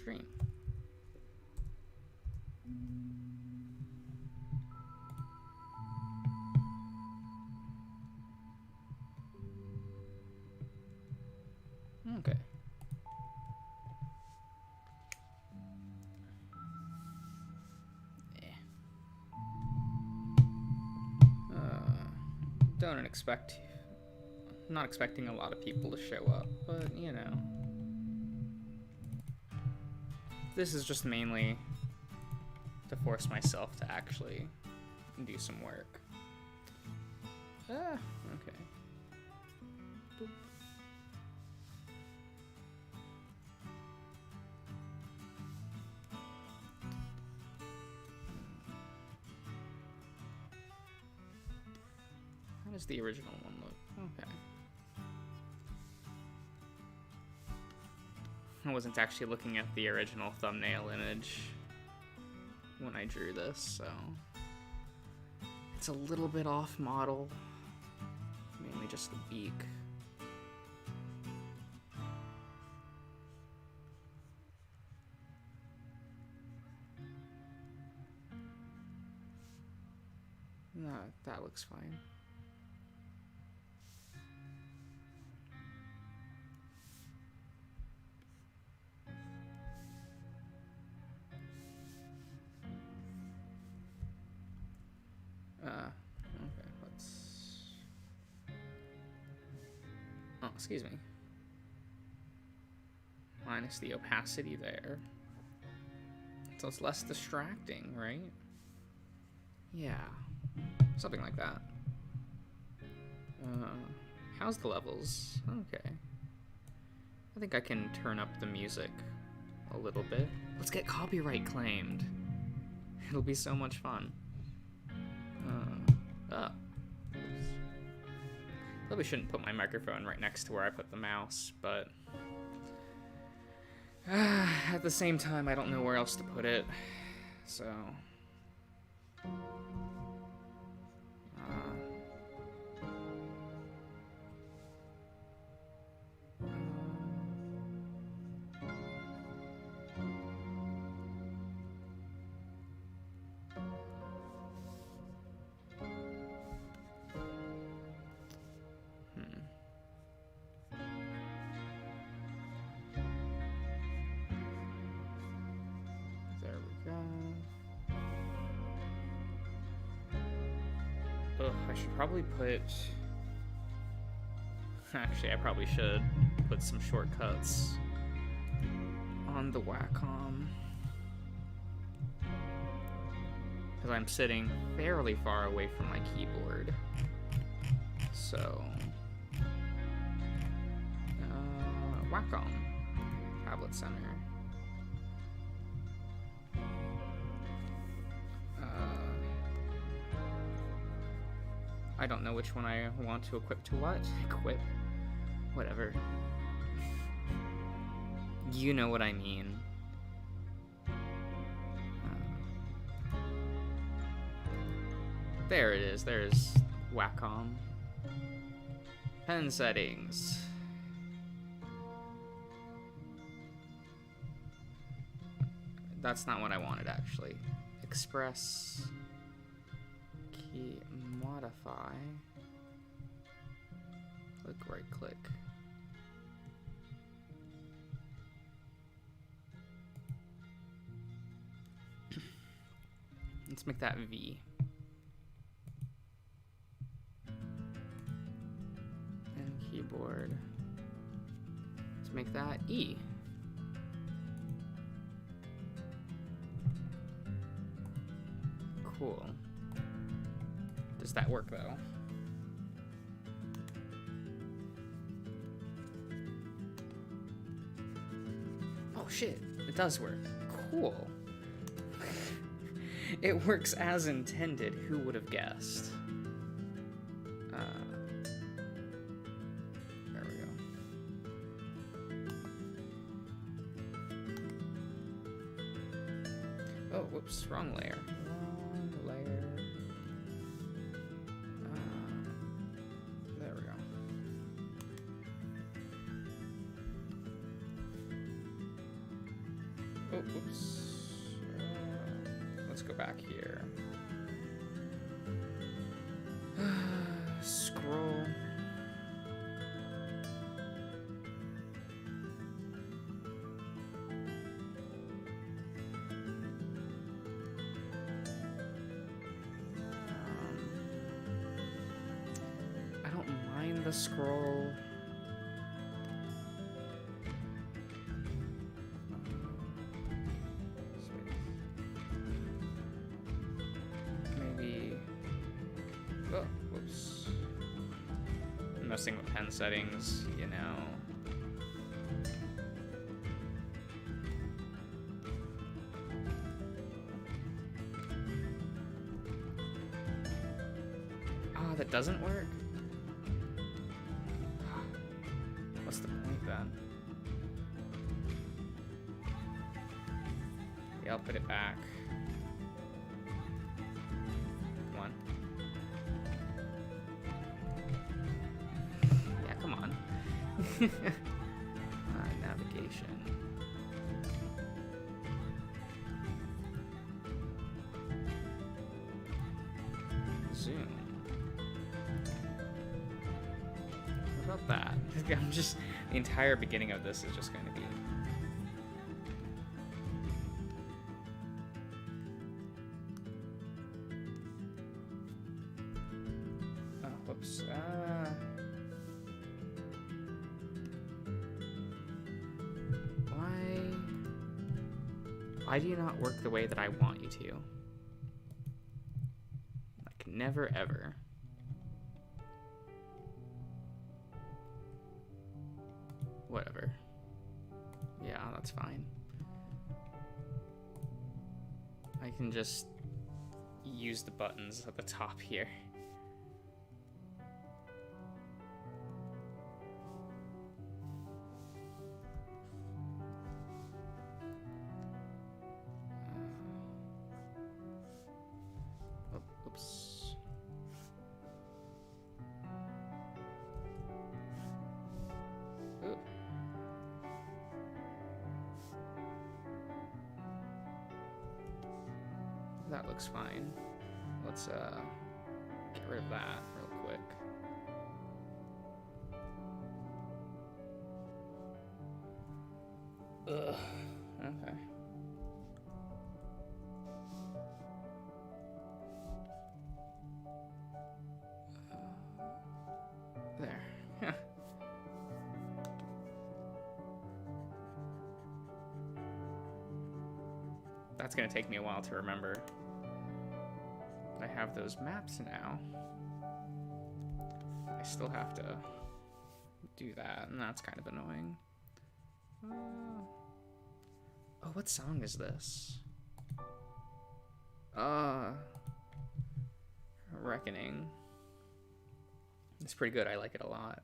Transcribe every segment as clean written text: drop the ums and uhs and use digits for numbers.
stream. Okay. Don't expect... Not expecting a lot of people to show up, but, you know. This is just mainly to force myself to actually do some work. Okay. Boop. How does the original one look? Okay. I wasn't actually looking at the original thumbnail image when I drew this, so it's a little bit off model. Mainly just the beak. No, that looks fine. Okay, let's... Oh, excuse me. Minus the opacity there. So it's less distracting, right? Yeah. Something like that. How's the levels? Okay. I think I can turn up the music a little bit. Let's get copyright claimed. It'll be so much fun. Probably shouldn't put my microphone right next to where I put the mouse, but at the same time, I don't know where else to put it, so... I should probably put... Actually, I probably should put some shortcuts on the Wacom. Because I'm sitting fairly far away from my keyboard. So... Wacom. Tablet Center. I don't know which one I want to equip to what. Equip? Whatever. You know what I mean. There it is. There's Wacom. Pen settings. That's not what I wanted, actually. Express... Key... Modify. Click, right click. Let's make that V. And keyboard. Let's make that E. Cool. Does that work, though? Oh, shit. It does work. Cool. It works as intended. Who would have guessed? There we go. Oh, whoops. Wrong layer. Wrong layer. There we go. Oh, oops. Let's go back here. Scroll. I don't mind the scroll. Maybe. Oh, whoops. I'm messing with pen settings, you know. Oh, that doesn't work? What's the point then? Yeah, I'll put it back. Come on. Yeah, come on. Navigation. Zoom. What about that? I'm just, the entire beginning of this is just going to be. Oh, whoops. Why do you not work the way that I want you to? Like, never ever. Whatever. Yeah, that's fine. I can just use the buttons at the top here. Oops. Ooh. That looks fine. Let's get rid of that real quick. Ugh. Okay. There. That's gonna take me a while to remember. But I have those maps now. I still have to do that, and that's kind of annoying. Oh, what song is this? Reckoning. It's pretty good. I like it a lot.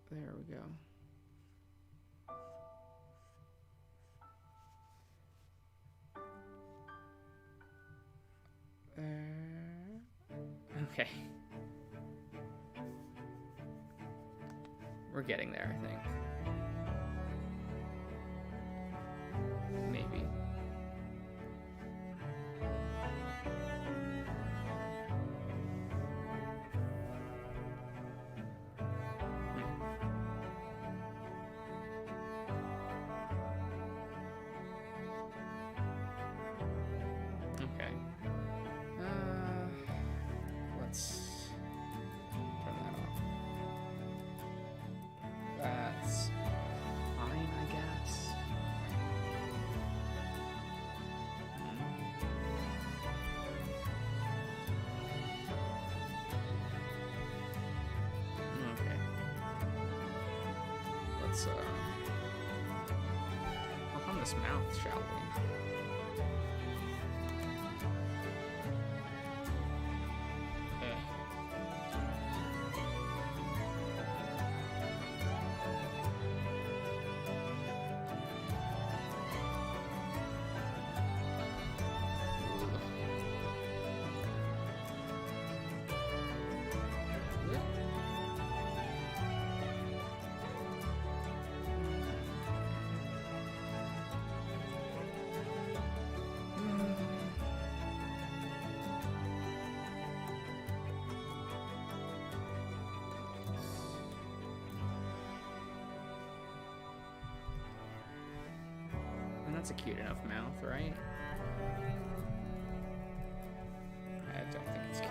There we go. Okay. We're getting there, I think. Maybe. Okay. Let's turn that off. That's fine, I guess. Okay. Let's work on this mouth, shall we? That's a cute enough mouth, right? I don't think it's cute.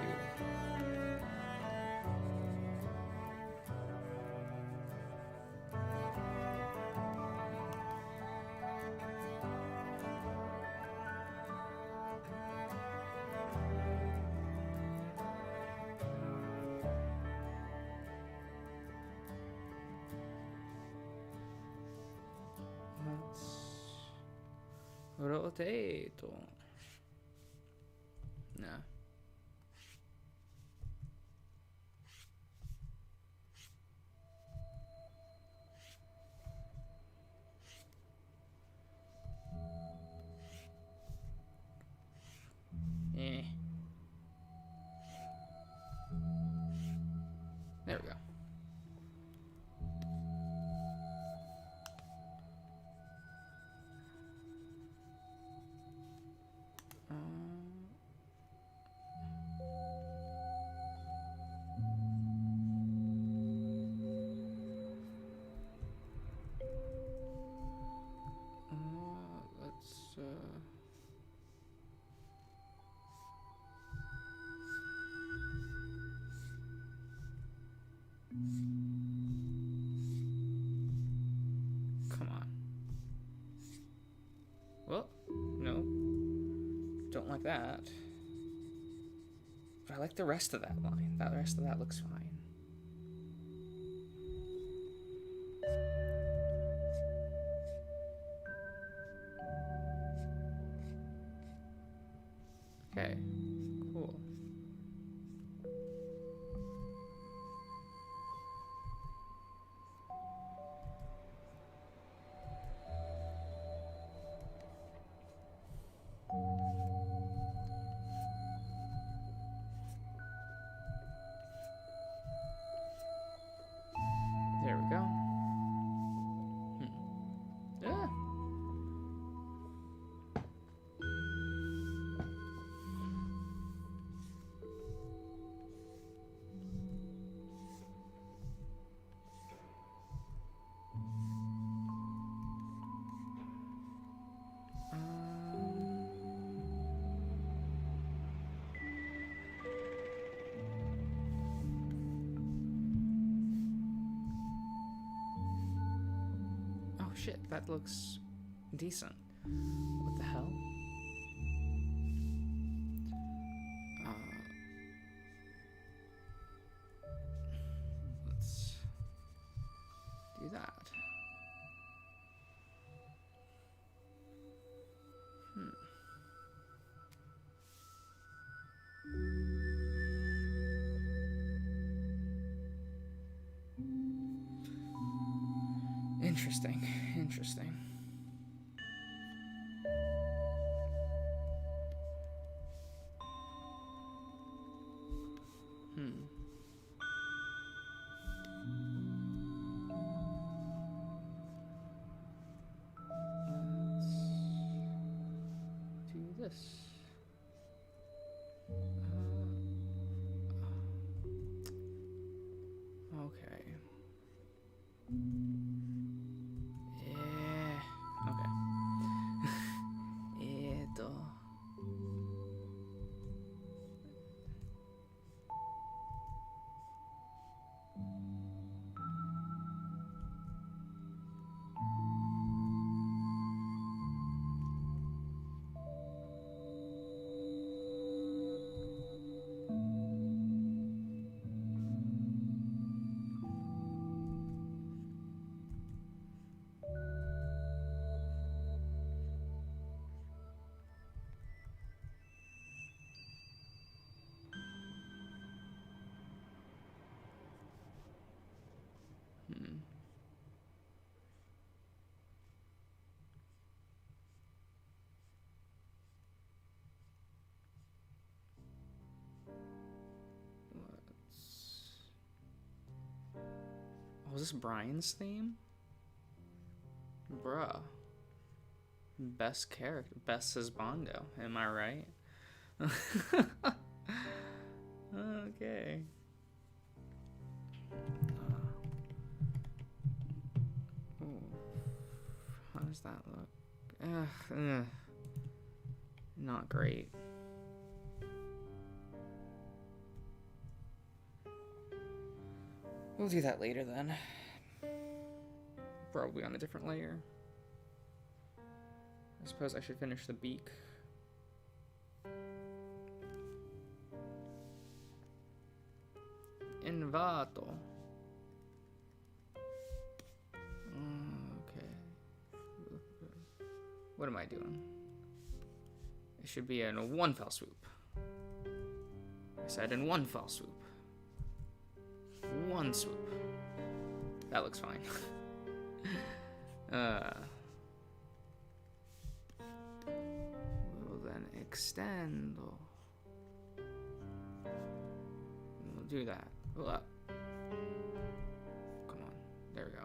Rotato. No. Eh. There we go. Let's come on. Well, no. Don't like that. But I like the rest of that line. The rest of that looks fine. Okay, cool. There we go. Yeah. Oh shit, that looks decent. What the hell? Let's do that. Interesting. Interesting. Let's do this. Okay. Okay. Eto. Was this Brian's theme? Bruh. Best character. Best is Bondo. Am I right? Okay. Ooh. How does that look? Not great. We'll do that later then. Probably on a different layer. I suppose I should finish the beak. Invato. Okay. What am I doing? It should be in one fell swoop. I said in one fell swoop. One swoop. That looks fine. We'll then extend. We'll do that. Pull up. Come on. There we go.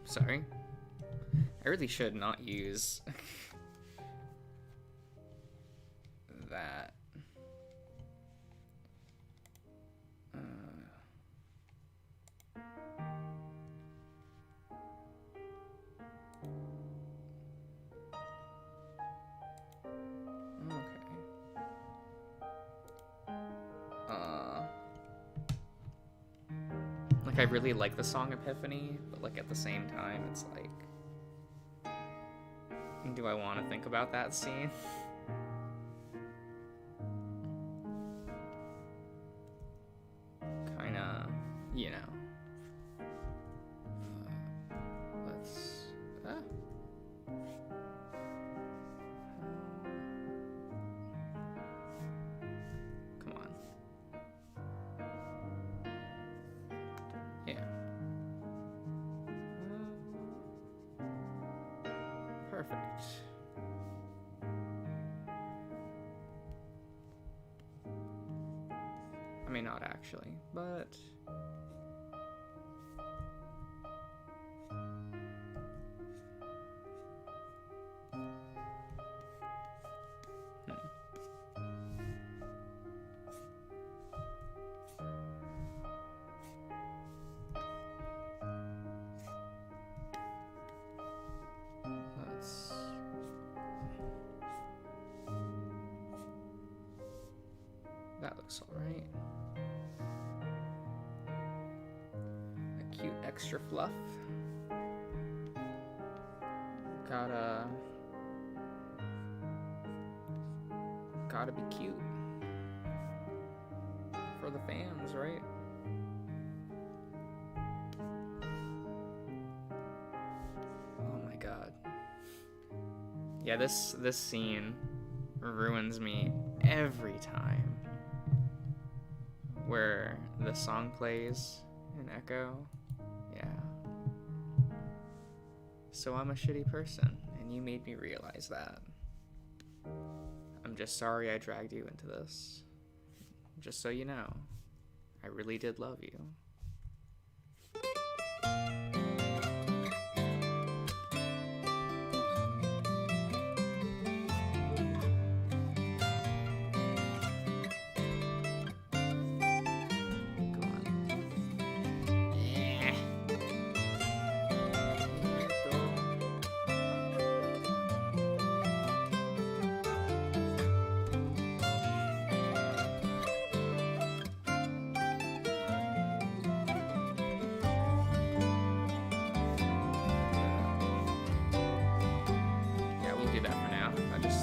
Sorry. I really should not use that. Like, I really like the song Epiphany, but, like, at the same time, it's like, do I want to think about that scene? Kinda, you know. Let's... Come on. Yeah. Perfect. I mean, not actually, but... That looks alright. A cute extra fluff. Gotta be cute. For the fans, right? Oh my god. Yeah, this scene ruins me every time. Where the song plays in Echo. Yeah. So I'm a shitty person, and you made me realize that. I'm just sorry I dragged you into this. Just so you know, I really did love you.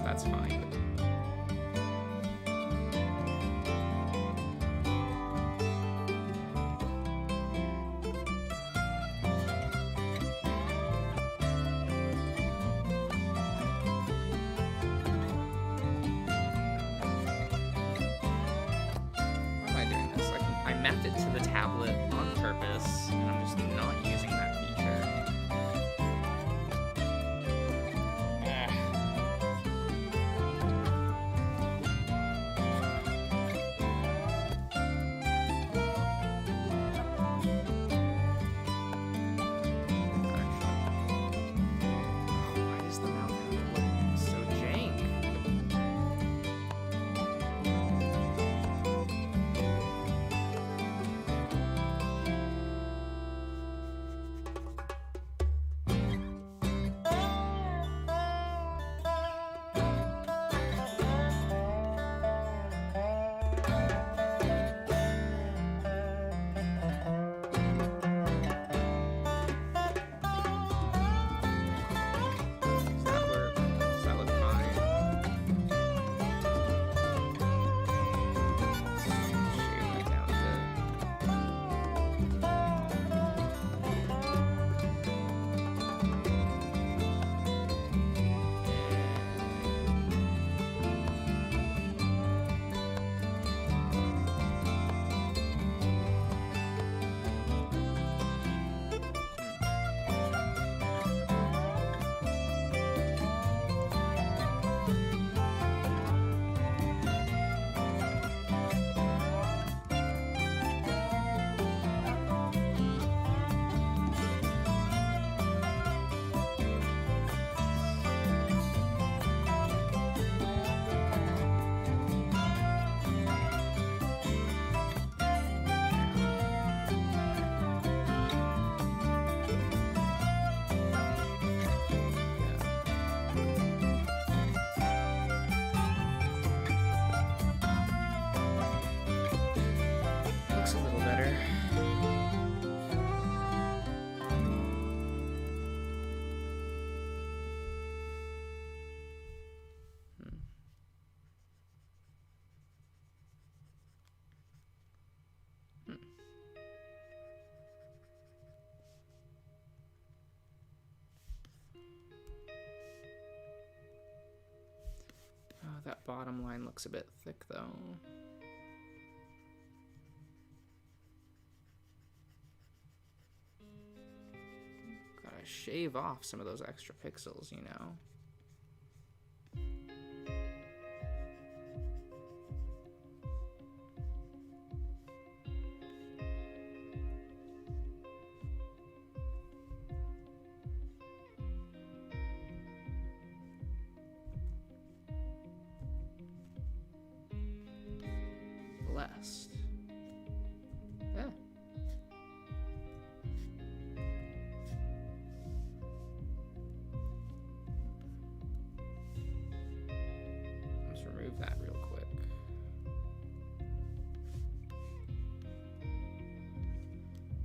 That's fine. Why am I doing this? I mapped it to the tablet on purpose, and I'm just not using that feature. bottom line looks a bit thick though. Gotta shave off some of those extra pixels, you know? Blessed. Yeah. Let's remove that real quick.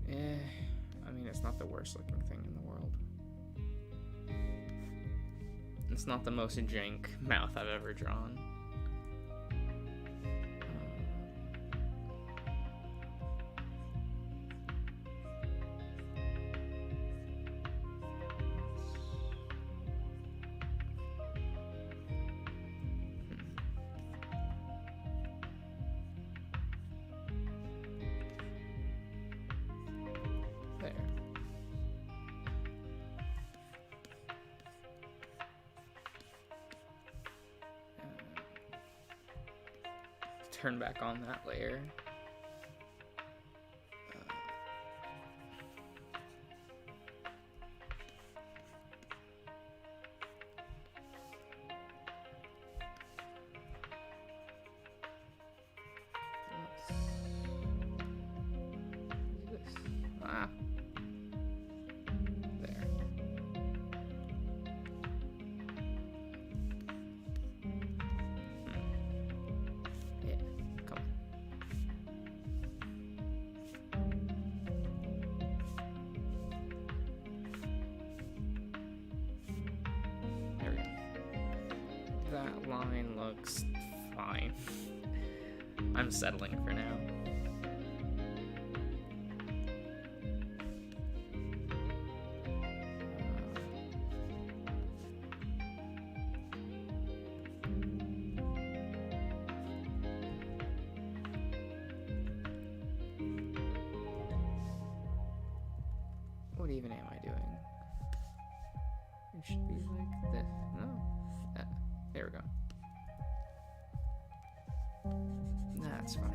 Yeah, I mean, it's not the worst looking thing in the world. It's not the most jank mouth I've ever drawn. Turn back on that layer. That line looks fine. I'm settling for now. What even am I doing? It should be like this. No. There we go. That's fine.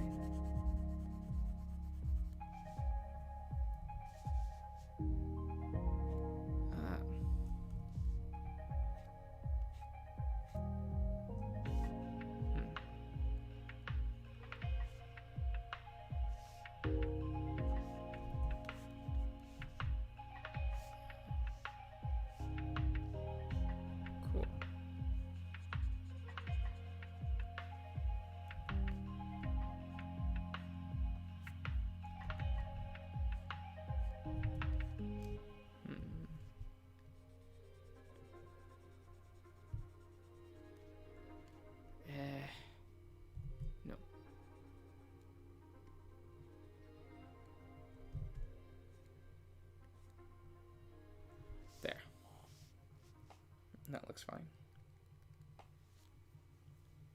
No. There. That looks fine.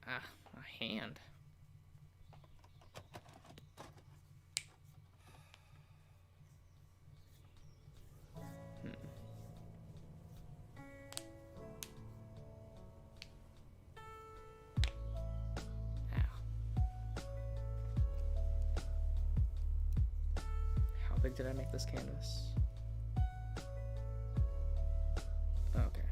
Ah, a hand. How big did I make this canvas? Okay.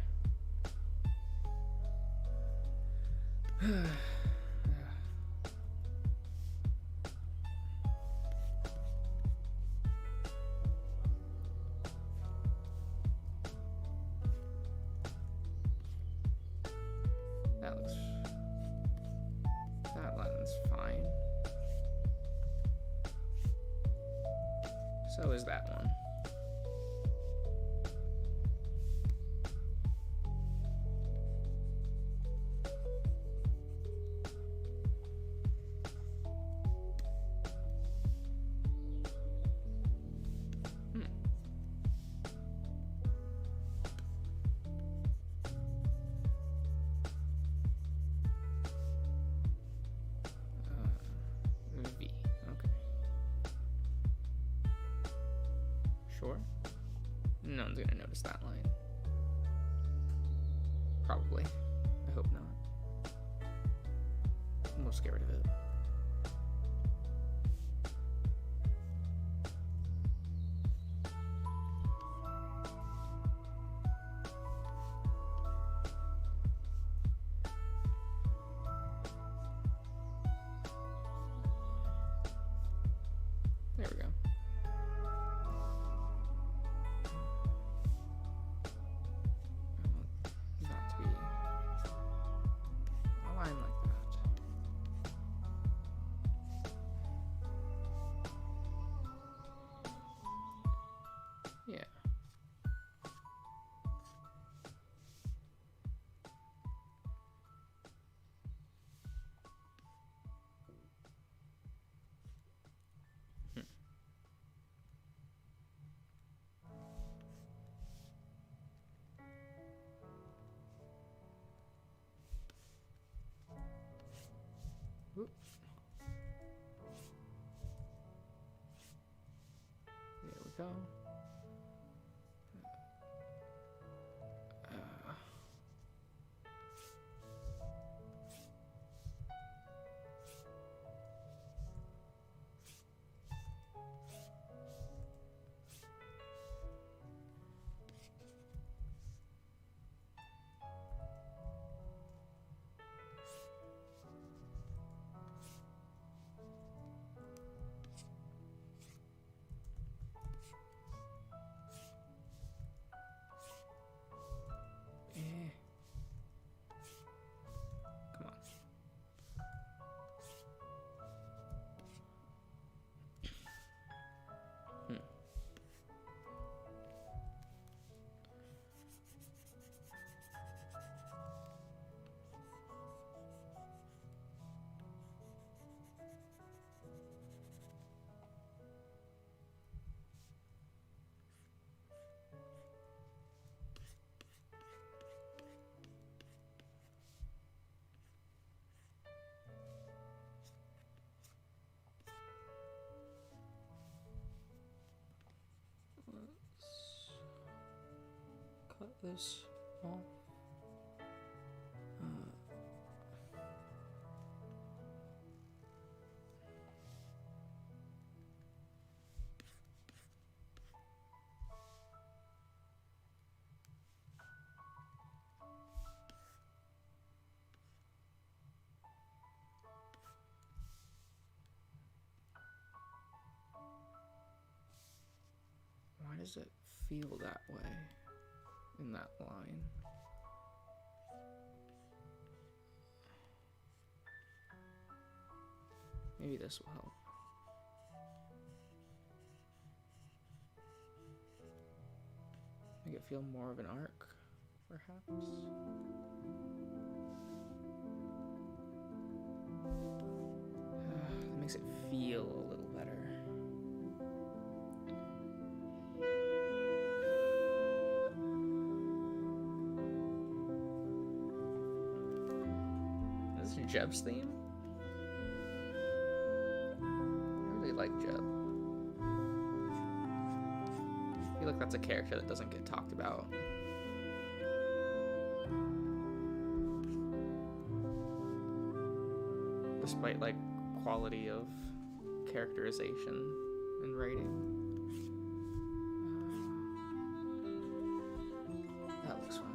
That line's fine. So is that one. No one's gonna notice that line. Probably. I hope not. We'll just get rid of it. There we go. I want that to be a line like that. Yeah. Oop. There we go. Come on. Cut this off. Why does it feel that way in that line? Maybe this will help. Make it feel more of an arc, perhaps. That makes it feel a little better. This is Jeb's theme? I really like Jeb. I feel like that's a character that doesn't get talked about. Despite like quality of characterization and writing. That looks fine.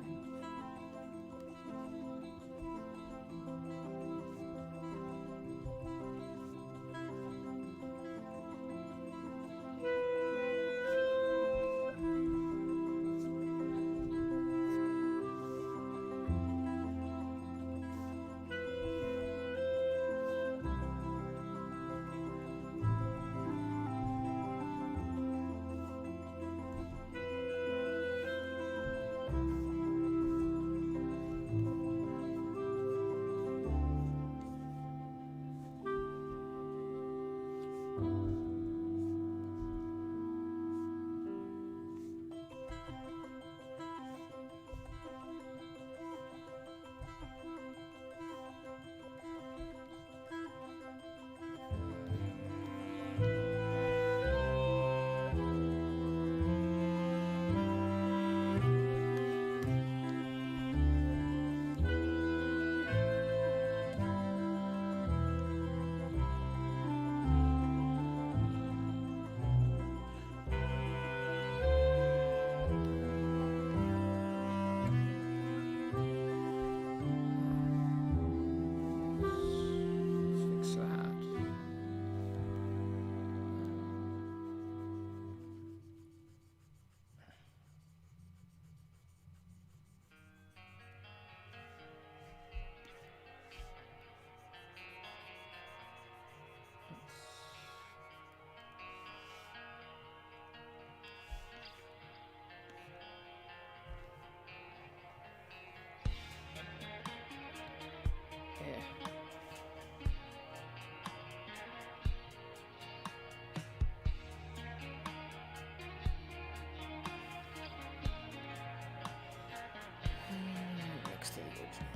next to the original.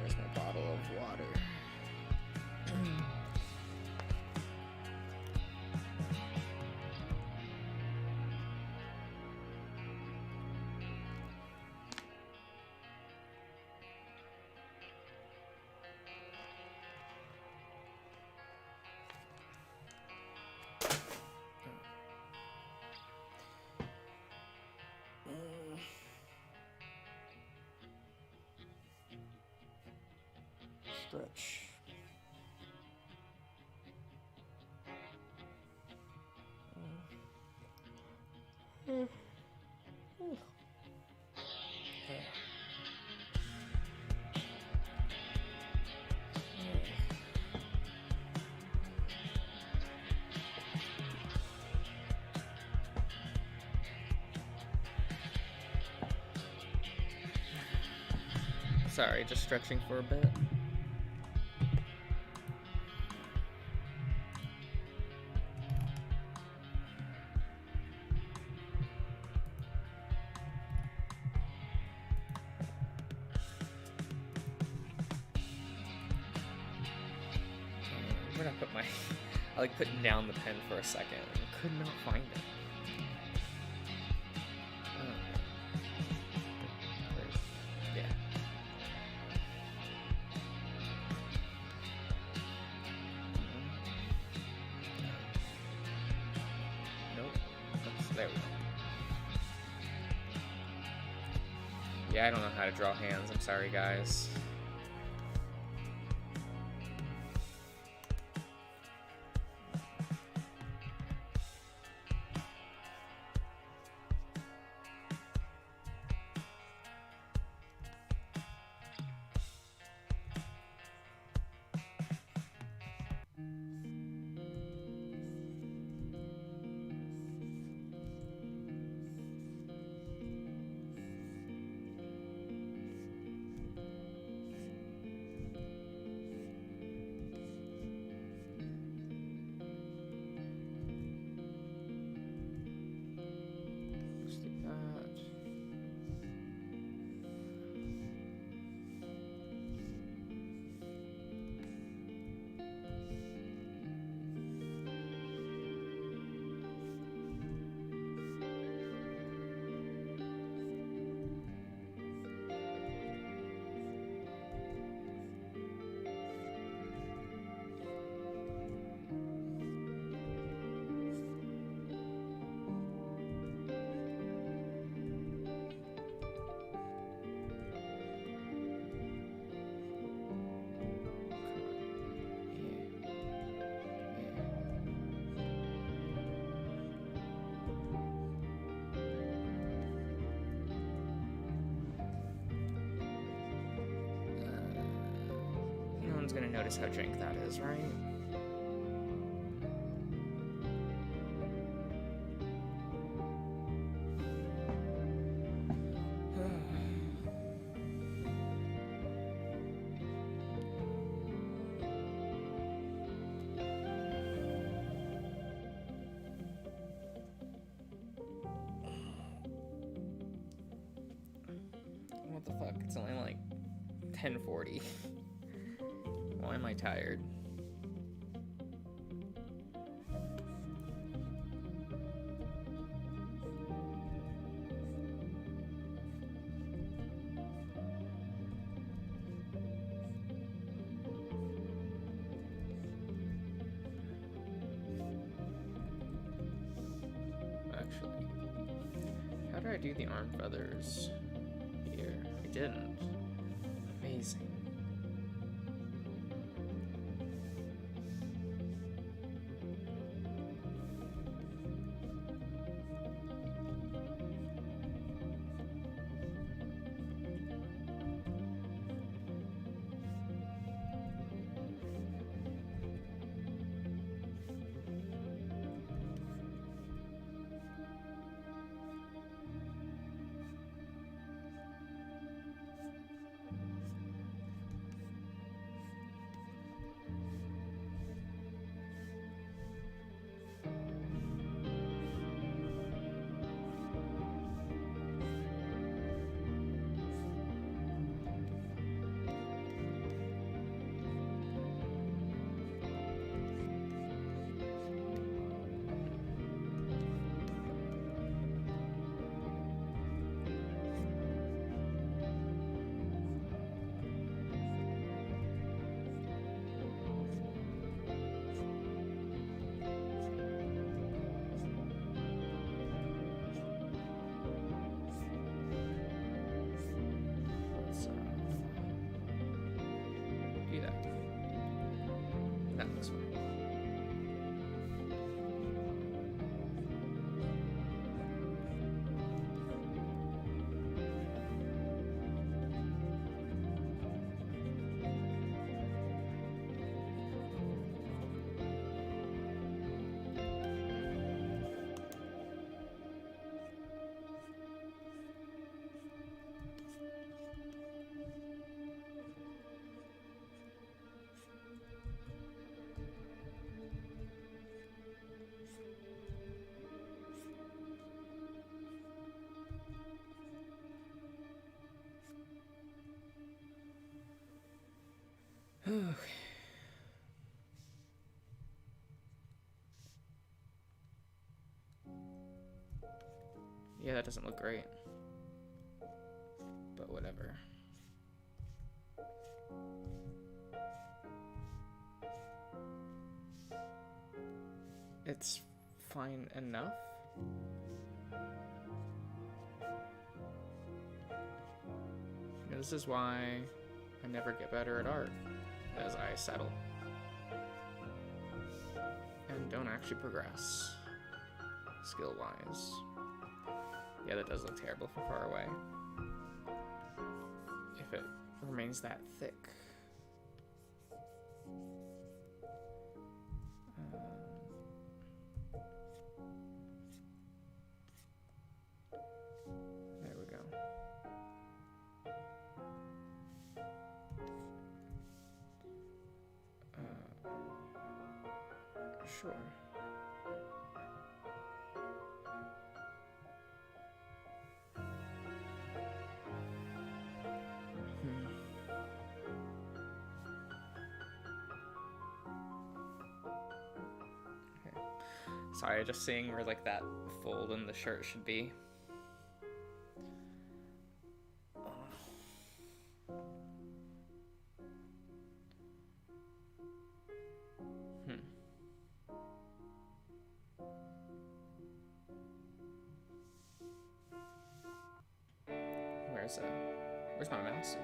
Where's my bottle of water? Stretch. Sorry, just stretching for a bit. Where did I put my... I like putting down the pen for a second and could not find it. Yeah. Nope. There we go. Yeah, I don't know how to draw hands. I'm sorry, guys. Gonna notice how jank that is, right? What the fuck? It's only like 10:40. Why am I tired? Actually, how did I do the arm feathers here? I didn't. Amazing. Okay. Yeah, that doesn't look great. But whatever. It's fine enough. This is why I never get better at art, as I settle. And don't actually progress, skill-wise. Yeah, that does look terrible from far away. If it remains that thick. There we go. Sure. Okay. Sorry, just seeing where like that fold in the shirt should be. Where's my mouse?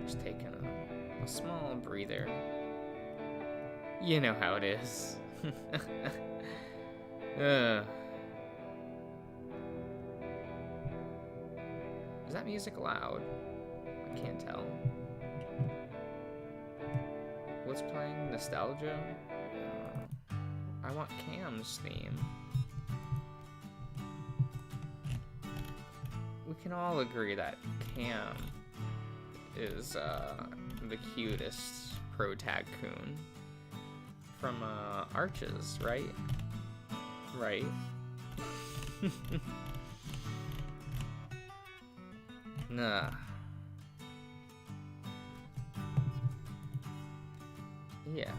Just taking a small breather. You know how it is. Is that music loud? I can't tell. What's playing? Nostalgia? I want Cam's theme. We can all agree that Cam is the cutest pro-tag-coon from Arches, right? Right. Nah. Yeah.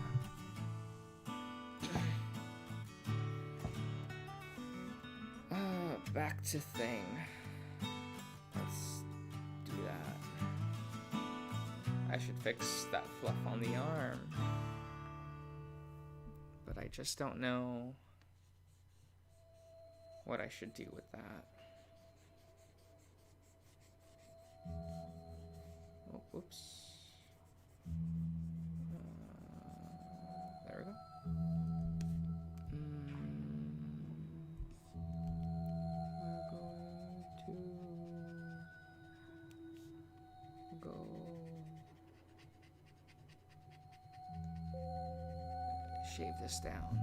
Back to thing. Let's do that. I should fix that fluff on the arm. But I just don't know what I should do with that. Oh, whoops. There we go. We're going to go shave this down.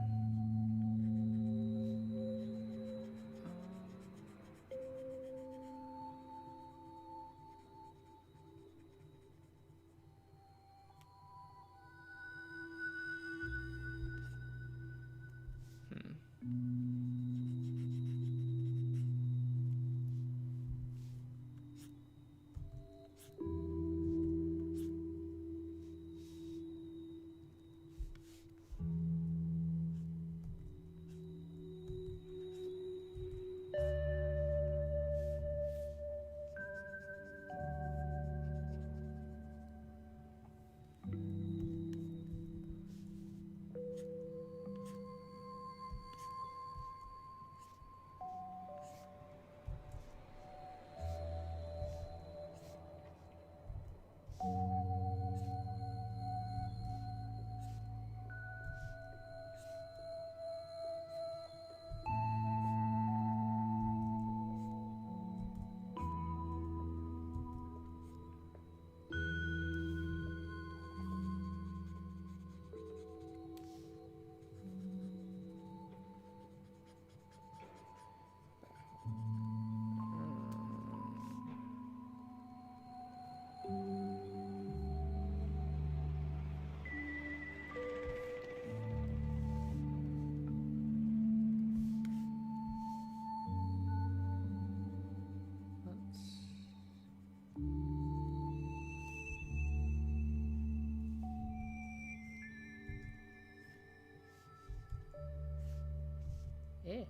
Eh.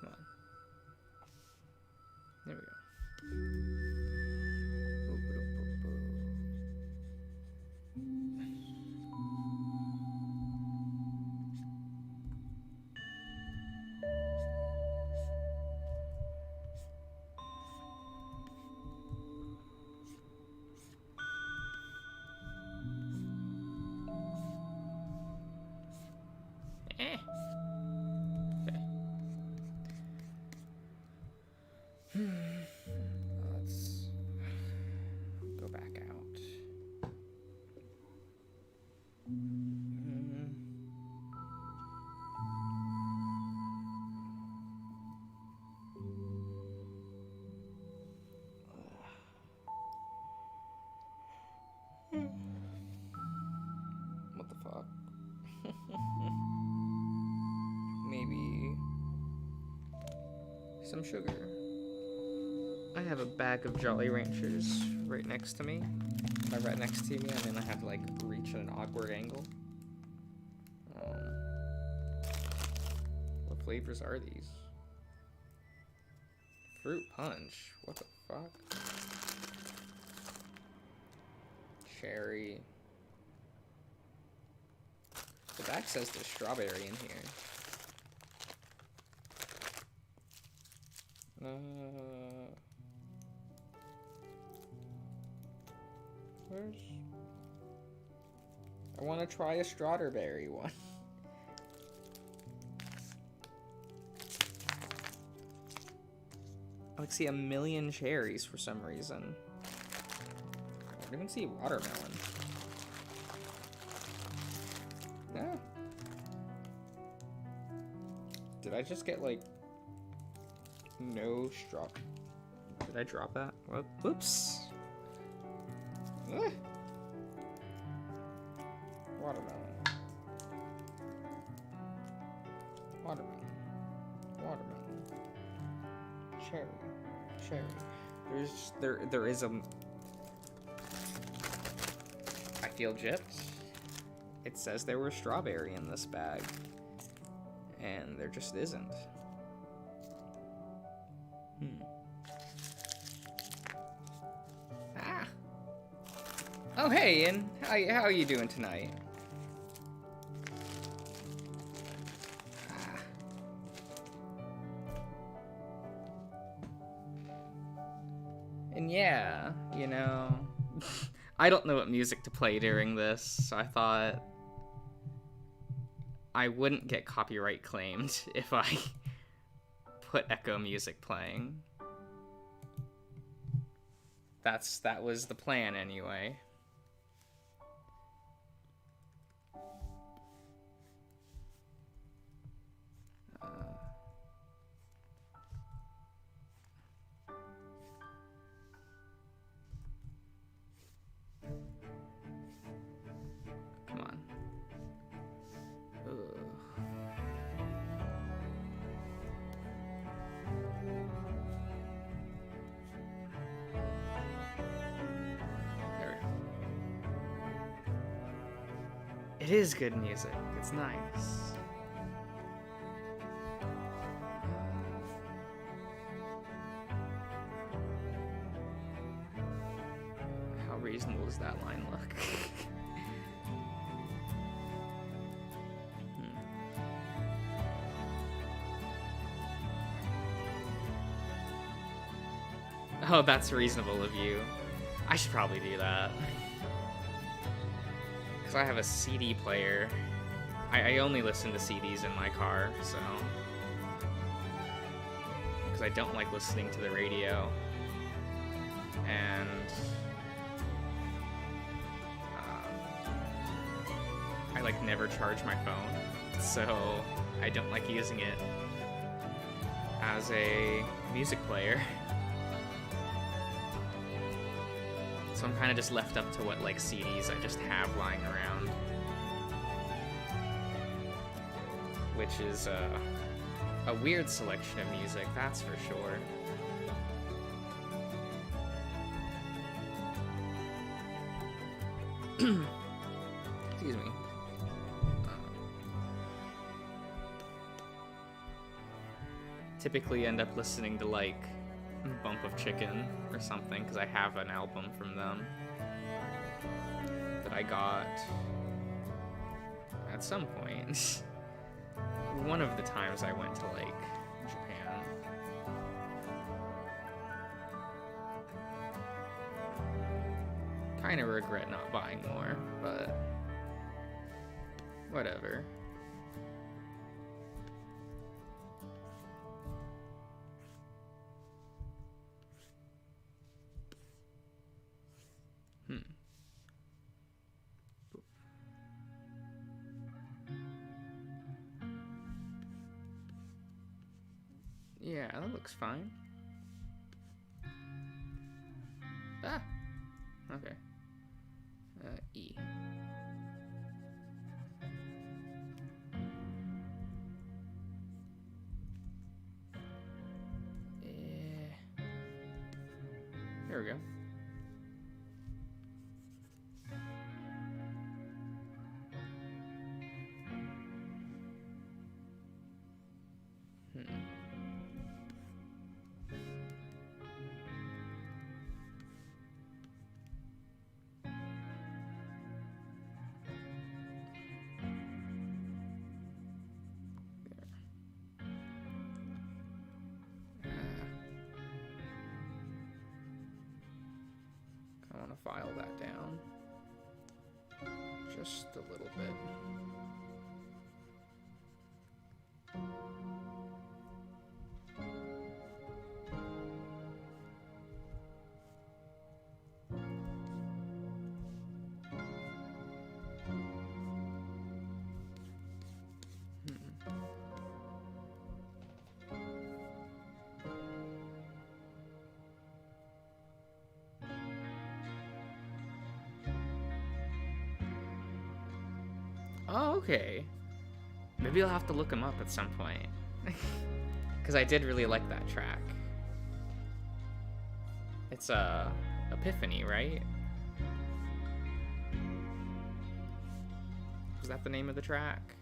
Come on. There we go. Eh. Okay. Let's go back out. What the fuck? Maybe some sugar. I have a bag of Jolly Ranchers right next to me. By right next to me, I mean I have to like reach at an awkward angle. What flavors are these? Fruit punch. What the fuck? Cherry. The back says there's strawberry in here. Where's... I want to try a strawberry one. I like see a million cherries for some reason. I don't even see watermelon. Yeah. Did I just get like no straw? Did I drop that? Whoops. Watermelon. Watermelon. Watermelon. Cherry. Cherry. There is a... I feel gypped. It says there was strawberry in this bag. And there just isn't. Ah! Oh, hey, Ian. How are you doing tonight? And yeah, you know, I don't know what music to play during this, so I thought I wouldn't get copyright claimed if I put echo music playing. That was the plan anyway. Come on. It is good music. It's nice. How reasonable does that line look? Oh, that's reasonable of you. I should probably do that. Because I have a CD player. I only listen to CDs in my car, so... Because I don't like listening to the radio. And... I like never charge my phone, so I don't like using it as a music player. So I'm kind of just left up to what like CDs I just have lying around, which is a weird selection of music, that's for sure. Excuse me. Typically end up listening to like Bump of Chicken or something, because I have an album from them that I got at some point. One of the times I went to like Japan. Kind of regret not buying more, but whatever. Yeah, that looks fine. Ah! Okay. E. There we go. I want to file that down just a little bit. Oh, okay. Maybe I'll have to look him up at some point. Because I did really like that track. It's Epiphany, right? Was that the name of the track?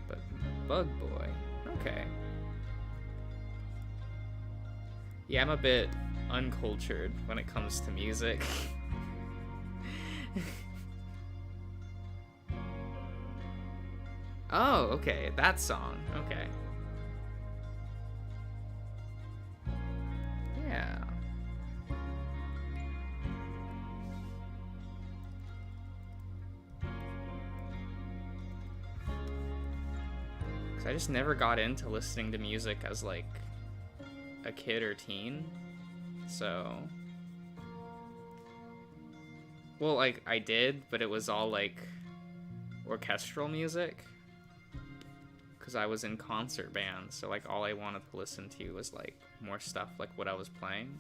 But Bug Boy. Okay. Yeah, I'm a bit uncultured when it comes to music. Oh, okay, that song. Okay. Yeah. Because I just never got into listening to music as, like, a kid or teen. So... Well, like, I did, but it was all, like, orchestral music. Because I was in concert bands, so like all I wanted to listen to was like more stuff like what I was playing.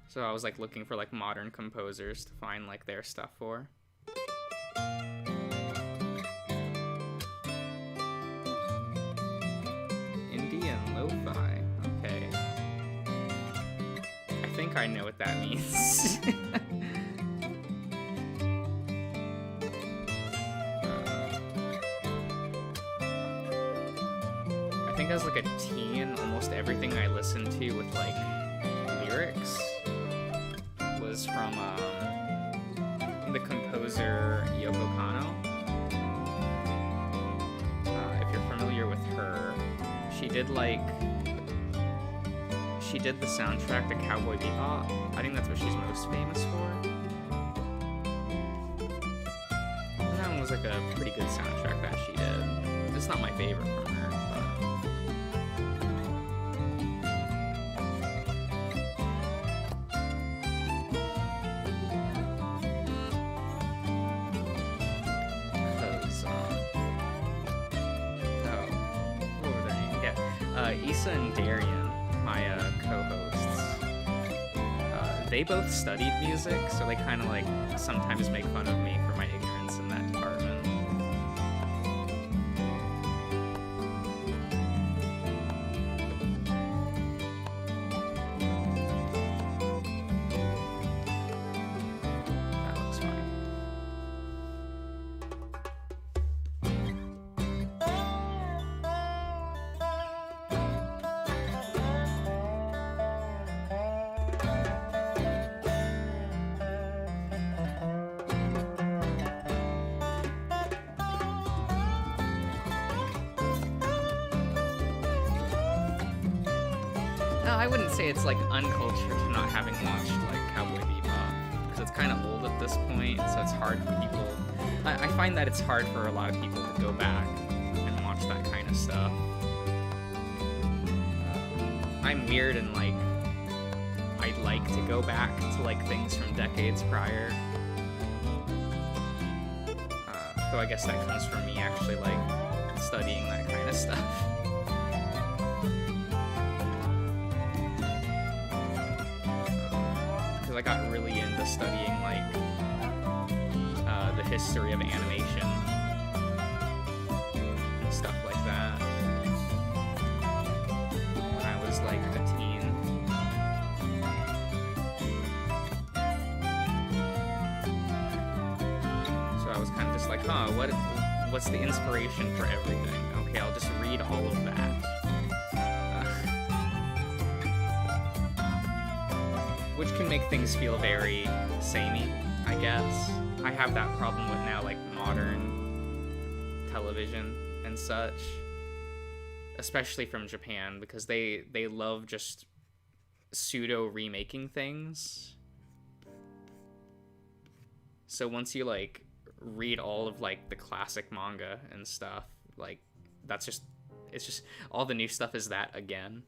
So I was like looking for like modern composers to find like their stuff for. Indian lo-fi, okay. I think I know what that means. As like a teen, almost everything I listened to with like lyrics was from the composer Yoko Kanno. If you're familiar with her, she did the soundtrack to Cowboy Bebop. I think that's what she's most famous for. And that one was like a pretty good soundtrack that she did. It's not my favorite from her, but Issa and Darian, my co-hosts, they both studied music, so they kind of like sometimes make fun of me for my ignorance in that department. No, I wouldn't say it's like uncultured to not having watched like Cowboy Bebop, because it's kind of old at this point, so it's hard for people. I find that it's hard for a lot of people to go back and watch that kind of stuff. I'm weird and like I'd like to go back to like things from decades prior. Though I guess that comes from me actually like studying that kind of stuff. Because I got really into studying like the history of animation and stuff like that when I was like a teen. So I was kind of just like, huh, what's the inspiration for everything? Okay, I'll just read all of that. Which can make things feel very samey, I guess. I have that problem with now, like, modern television and such. Especially from Japan, because they love just pseudo-remaking things. So once you, like, read all of, like, the classic manga and stuff, like, that's just... It's just... All the new stuff is that again.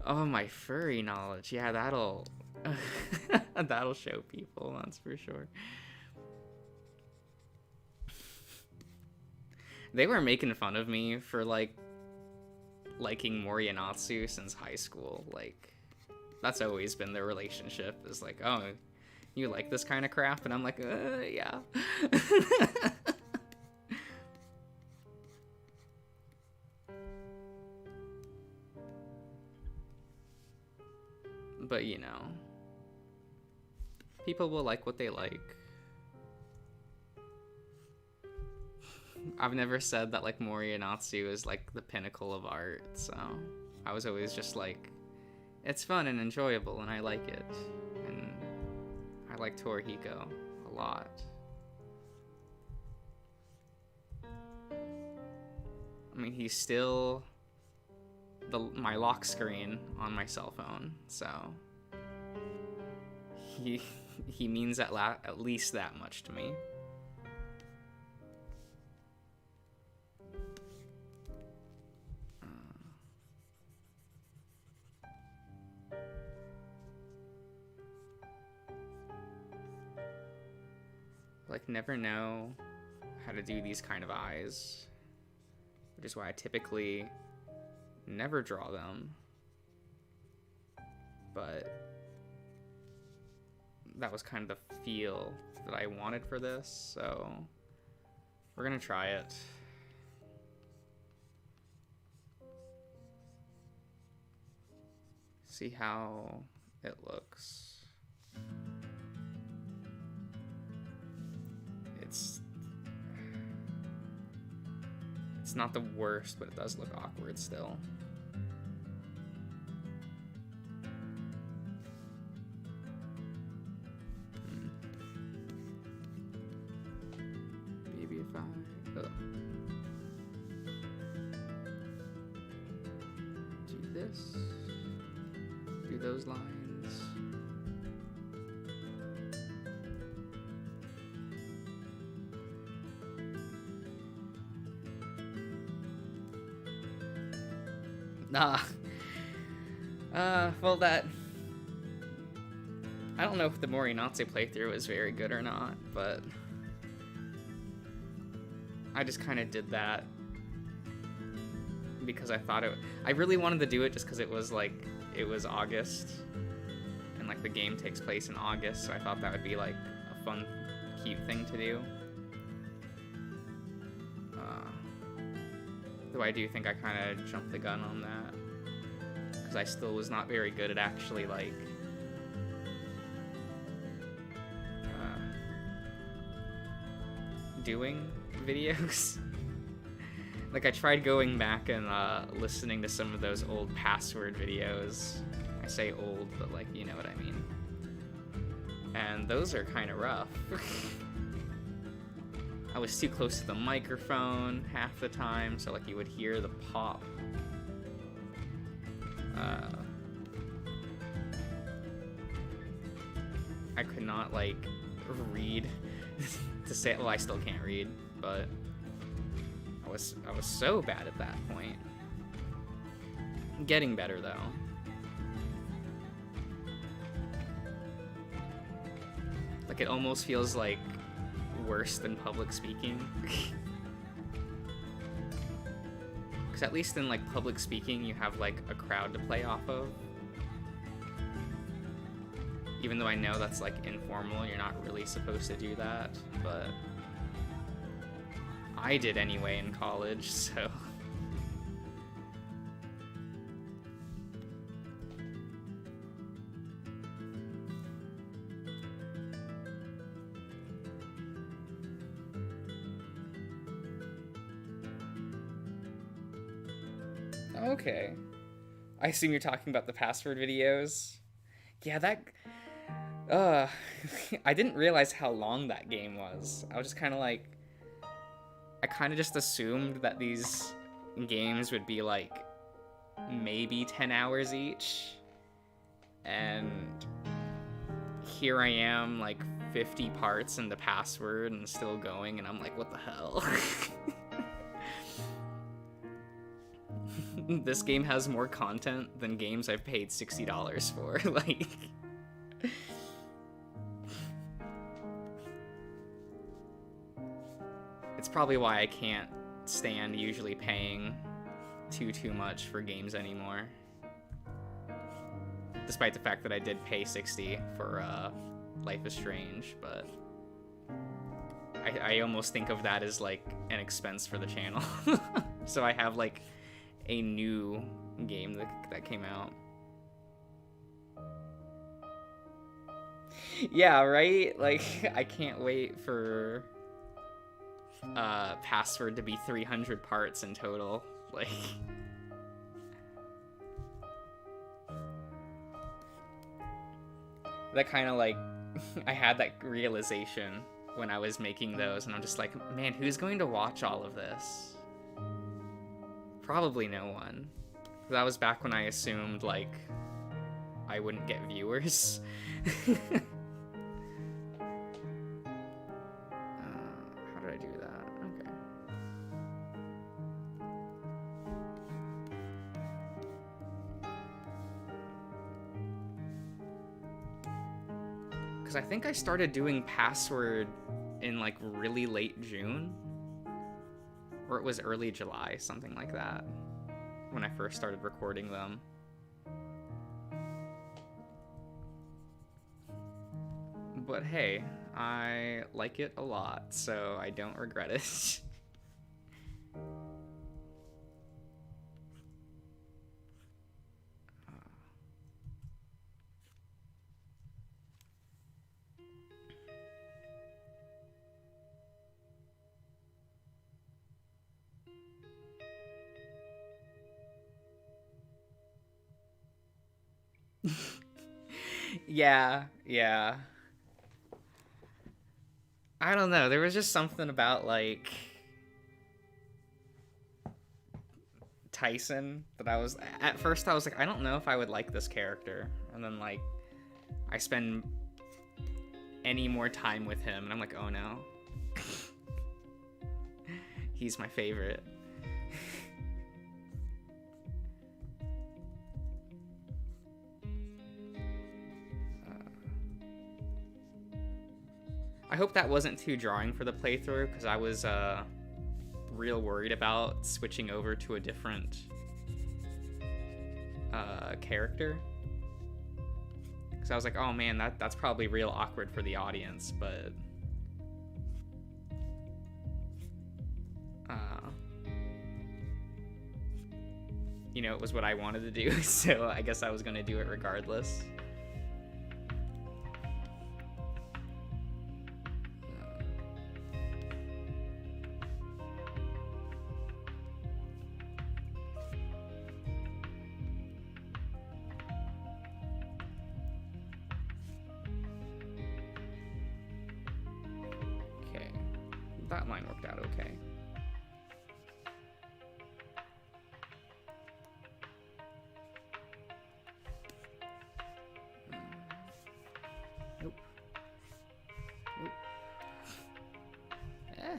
Oh, my furry knowledge. Yeah, that'll that'll show people, that's for sure. They were making fun of me for like liking Moriyanatsu since high school. Like, that's always been their relationship, is like, oh, you like this kind of crap? And I'm like, yeah. But, you know, people will like what they like. I've never said that, like, Moriyanatsu is, like, the pinnacle of art, so I was always just like, it's fun and enjoyable, and I like it. And I like Torihiko a lot. I mean, he's still... my lock screen on my cell phone, so he means at least that much to me. Like, never know how to do these kind of eyes, which is why I typically never draw them, but that was kind of the feel that I wanted for this, so we're gonna try it. See how it looks. It's not the worst, but it does look awkward still. Do this. Do those lines. Well, that... I don't know if the Moriyanatsu playthrough is very good or not, but... I just kind of did that because I thought I really wanted to do it just because it was, like, it was August, and, like, the game takes place in August, so I thought that would be, like, a fun, cute thing to do. Though I do think I kind of jumped the gun on that, because I still was not very good at actually, like, doing videos. Like, I tried going back and listening to some of those old Password videos. I say old, but, like, you know what I mean. And those are kind of rough. I was too close to the microphone half the time, so like you would hear the pop. I could not like read to say, well, I still can't read, but I was so bad at that point. Getting better though. Like it almost feels like worse than public speaking. Because at least in like public speaking you have like a crowd to play off of. Even though I know that's like informal, you're not really supposed to do that, but I did anyway in college, so. Okay. I assume you're talking about the password videos. Yeah, that... I didn't realize how long that game was. I was just kind of like... I kind of just assumed that these games would be like maybe 10 hours each. And here I am, like 50 parts into password and still going, and I'm like, what the hell? This game has more content than games I've paid $60 for. Like, it's probably why I can't stand usually paying too much for games anymore. Despite the fact that I did pay $60 for Life is Strange, but I almost think of that as like an expense for the channel. So I have like a new game that came out. Yeah, right? Like, I can't wait for Password to be 300 parts in total. Like, that kind of like, I had that realization when I was making those, and I'm just like, man, who's going to watch all of this? Probably no one. That was back when I assumed, like, I wouldn't get viewers. How did I do that? Okay. Because I think I started doing Password in, like, really late June. Or it was early July, something like that, when I first started recording them. But hey, I like it a lot, so I don't regret it. Yeah. I don't know, there was just something about, like, Tyson that at first I was like, I don't know if I would like this character. And then, like, I spend any more time with him, and I'm like, oh no. He's my favorite. I hope that wasn't too drawing for the playthrough, because I was real worried about switching over to a different character. Because I was like, oh man, that's probably real awkward for the audience, but you know, it was what I wanted to do, so I guess I was going to do it regardless. that line worked out okay. Nope. Nope. Eh.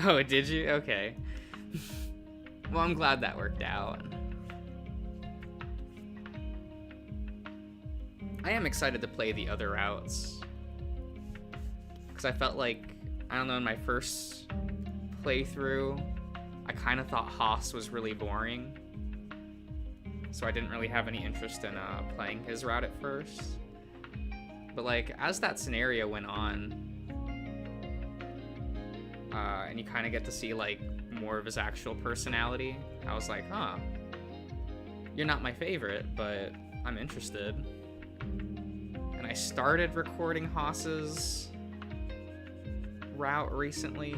Oh, did you? Okay. Well, I'm glad that worked out. I am excited to play the other routes. Because I felt like, I don't know, in my first playthrough, I kind of thought Haas was really boring. So I didn't really have any interest in playing his route at first. But like, as that scenario went on, and you kind of get to see like more of his actual personality, I was like, huh, you're not my favorite, but I'm interested. And I started recording Haas's route recently,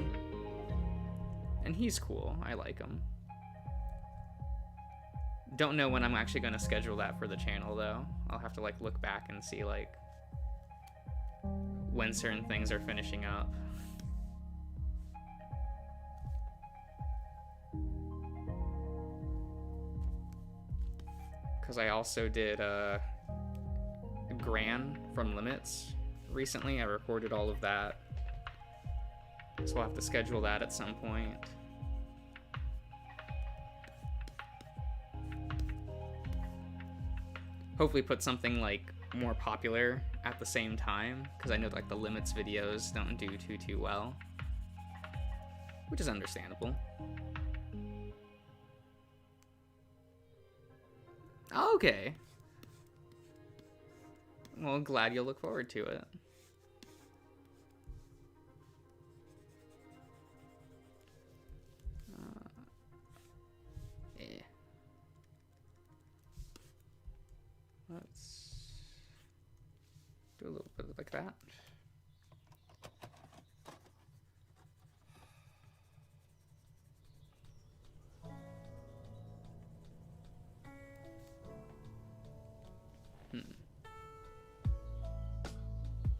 and he's cool. I like him. Don't know when I'm actually going to schedule that for the channel though. I'll have to like look back and see like when certain things are finishing up. Because I also did Gran from Limits recently. I recorded all of that. So we'll have to schedule that at some point. Hopefully put something like more popular at the same time, because I know like the Limits videos don't do too well, which is understandable. Okay. Well, glad you'll look forward to it. Yeah. Let's do a little bit like that.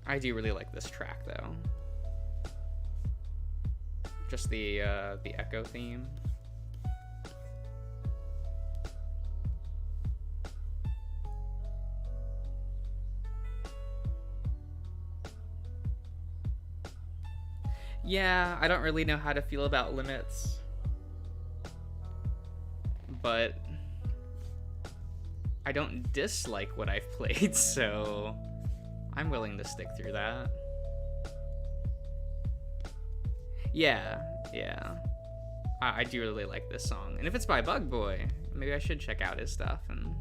I do really like this track though. Just the echo theme. Yeah, I don't really know how to feel about Limits, but I don't dislike what I've played, so I'm willing to stick through that. Yeah. I do really like this song. And if it's by Bug Boy, maybe I should check out his stuff and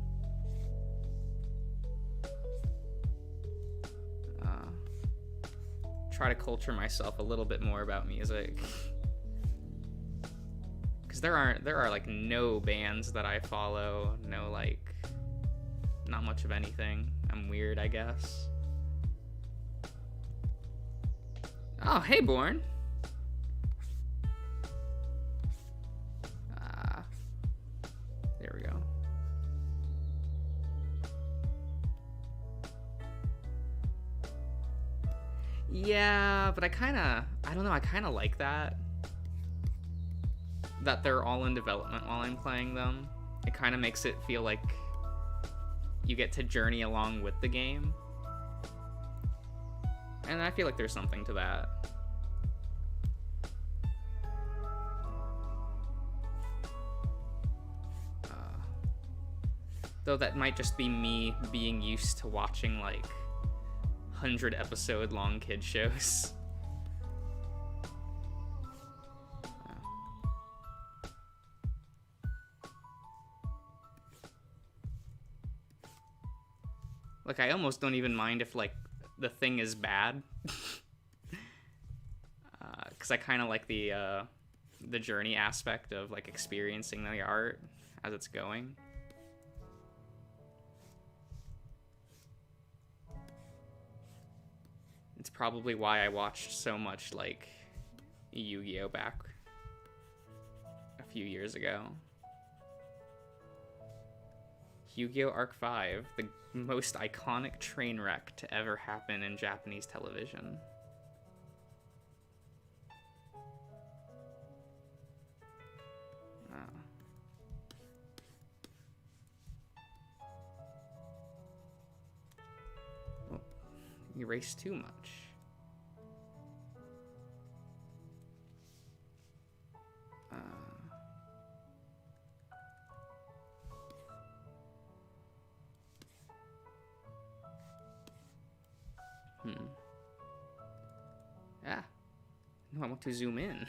try to culture myself a little bit more about music. Because there are like no bands that I follow, no like, not much of anything. I'm weird, I guess. Oh, hey, Born. There we go. Yeah, but I don't know, I kind of like that they're all in development while I'm playing them. It kind of makes it feel like you get to journey along with the game. And I feel like there's something to that. Though that might just be me being used to watching like 100-episode long kid shows. Like, I almost don't even mind if like the thing is bad, because I kind of like the journey aspect of like experiencing the art as it's going. It's probably why I watched so much like Yu-Gi-Oh back a few years ago. Yu-Gi-Oh! Arc 5, the most iconic train wreck to ever happen in Japanese television. Oh, erase too much. Yeah. No, I want to zoom in.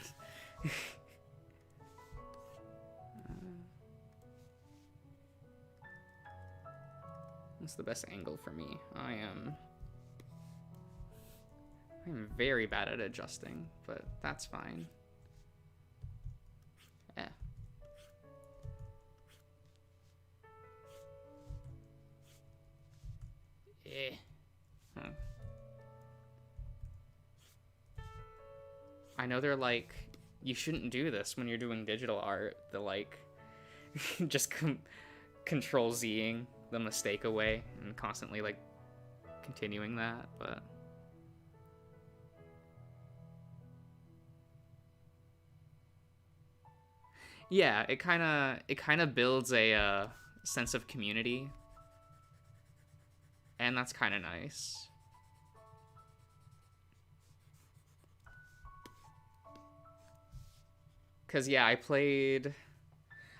What's the best angle for me? I am very bad at adjusting, but that's fine. Yeah. Eh. Huh. I know they're like, you shouldn't do this when you're doing digital art. The like, just control Zing the mistake away and constantly like continuing that, but yeah, it kind of builds a sense of community, and that's kind of nice. Cause yeah, I played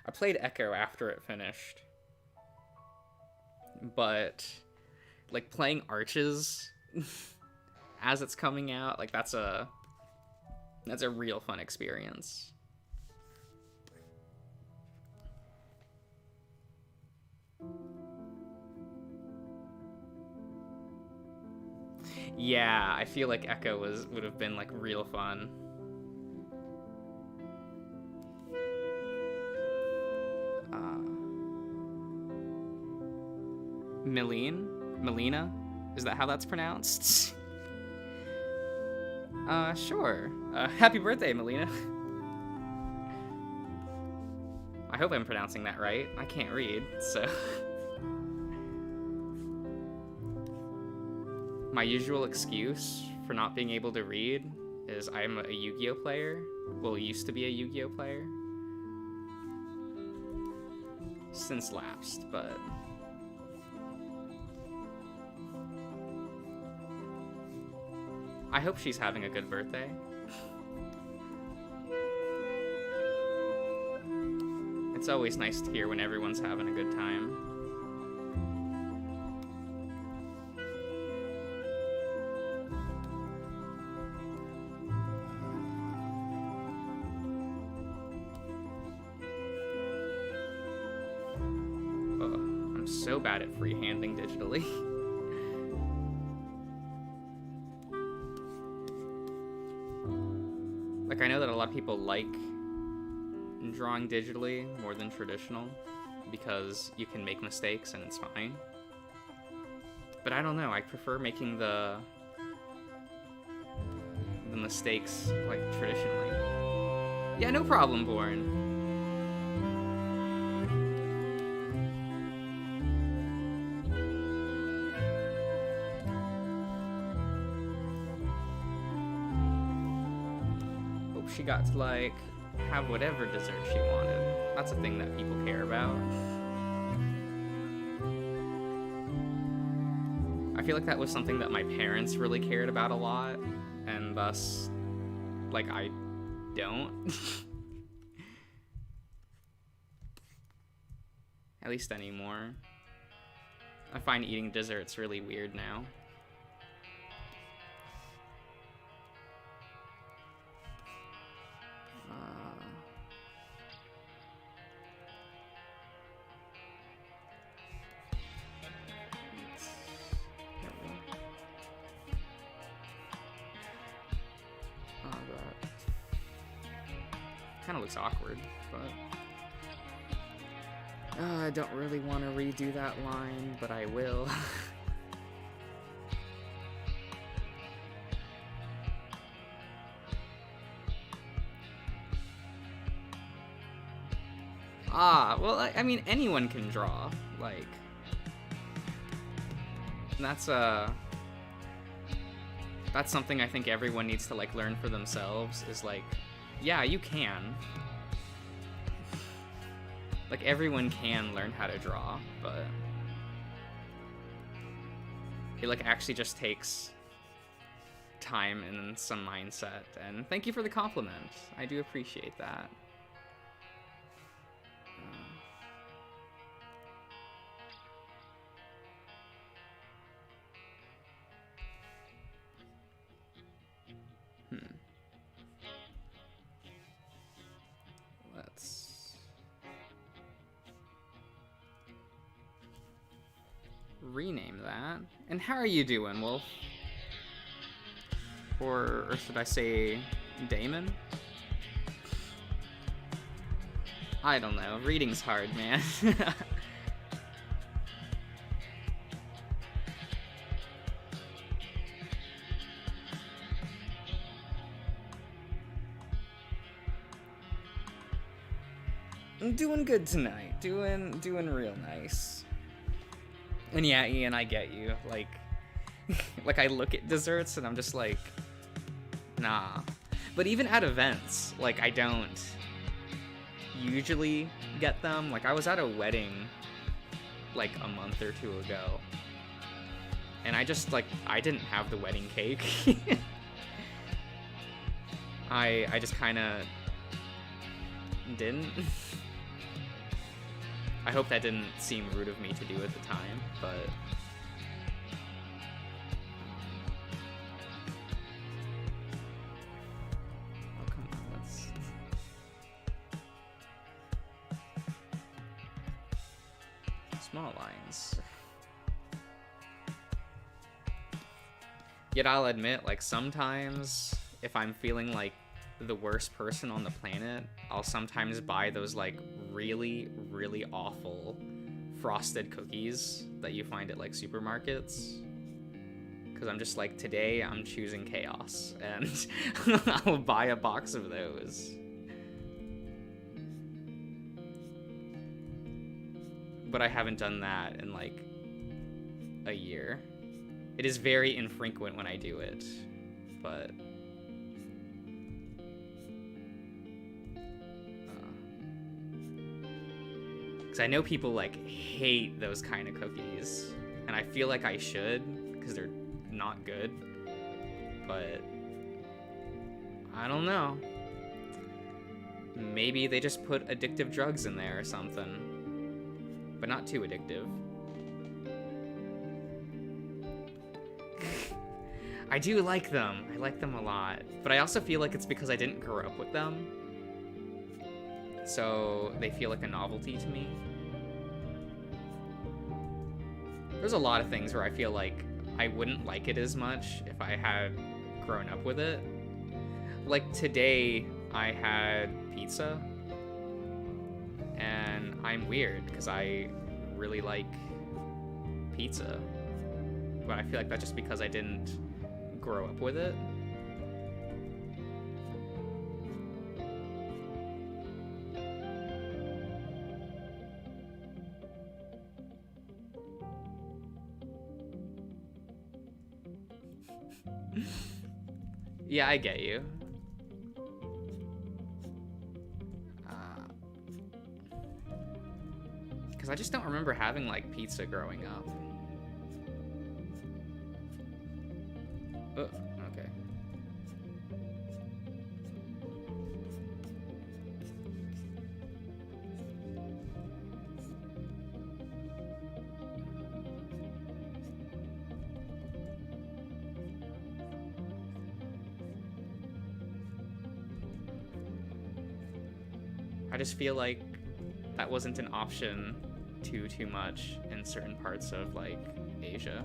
Echo after it finished, but like playing Arches as it's coming out, like that's a real fun experience. Yeah, I feel like Echo would have been like real fun. Melina? Is that how that's pronounced? Sure. Happy birthday, Melina. I hope I'm pronouncing that right. I can't read, so... My usual excuse for not being able to read is I'm a Yu-Gi-Oh player. Well, used to be a Yu-Gi-Oh player. Since lapsed, but... I hope she's having a good birthday. It's always nice to hear when everyone's having a good time. Oh, I'm so bad at freehanding digitally. Like, I know that a lot of people like drawing digitally more than traditional because you can make mistakes and it's fine. But I don't know, I prefer making the mistakes, like, traditionally. Yeah, no problem, Born. She got to like have whatever dessert she wanted. That's a thing that people care about. I feel like that was something that my parents really cared about a lot, and thus, like, I don't. At least anymore. I find eating desserts really weird now. Kind of looks awkward, but I don't really want to redo that line, but I will. Well, I mean, anyone can draw. Like, that's something I think everyone needs to, like, learn for themselves, is, like, yeah, you can. Like, everyone can learn how to draw, but it, like, actually just takes time and some mindset. And thank you for the compliment. I do appreciate that. Let's rename that. And how are you doing, Wolf? Or should I say Damon? I don't know. Reading's hard, man. I'm doing good tonight. Doing real nice. And yeah, Ian, I get you. Like, like I look at desserts and I'm just like, nah. But even at events, like, I don't usually get them. Like, I was at a wedding like a month or two ago, and I just, like, I didn't have the wedding cake. I just kind of didn't. I hope that didn't seem rude of me to do at the time, but oh, come on, let's small lines. Yet I'll admit, like, sometimes if I'm feeling like the worst person on the planet, I'll sometimes buy those, like, really, really awful frosted cookies that you find at, like, supermarkets. Because I'm just like, today I'm choosing chaos, and I'll buy a box of those. But I haven't done that in, like, a year. It is very infrequent when I do it, but I know people, like, hate those kind of cookies, and I feel like I should, because they're not good, but I don't know. Maybe they just put addictive drugs in there or something, but not too addictive. I do like them. I like them a lot, but I also feel like it's because I didn't grow up with them, so they feel like a novelty to me. There's a lot of things where I feel like I wouldn't like it as much if I had grown up with it. Like, today I had pizza, and I'm weird because I really like pizza, but I feel like that's just because I didn't grow up with it. Yeah, I get you. Because I just don't remember having, like, pizza growing up. Oh, okay. I just feel like that wasn't an option too much in certain parts of, like, Asia.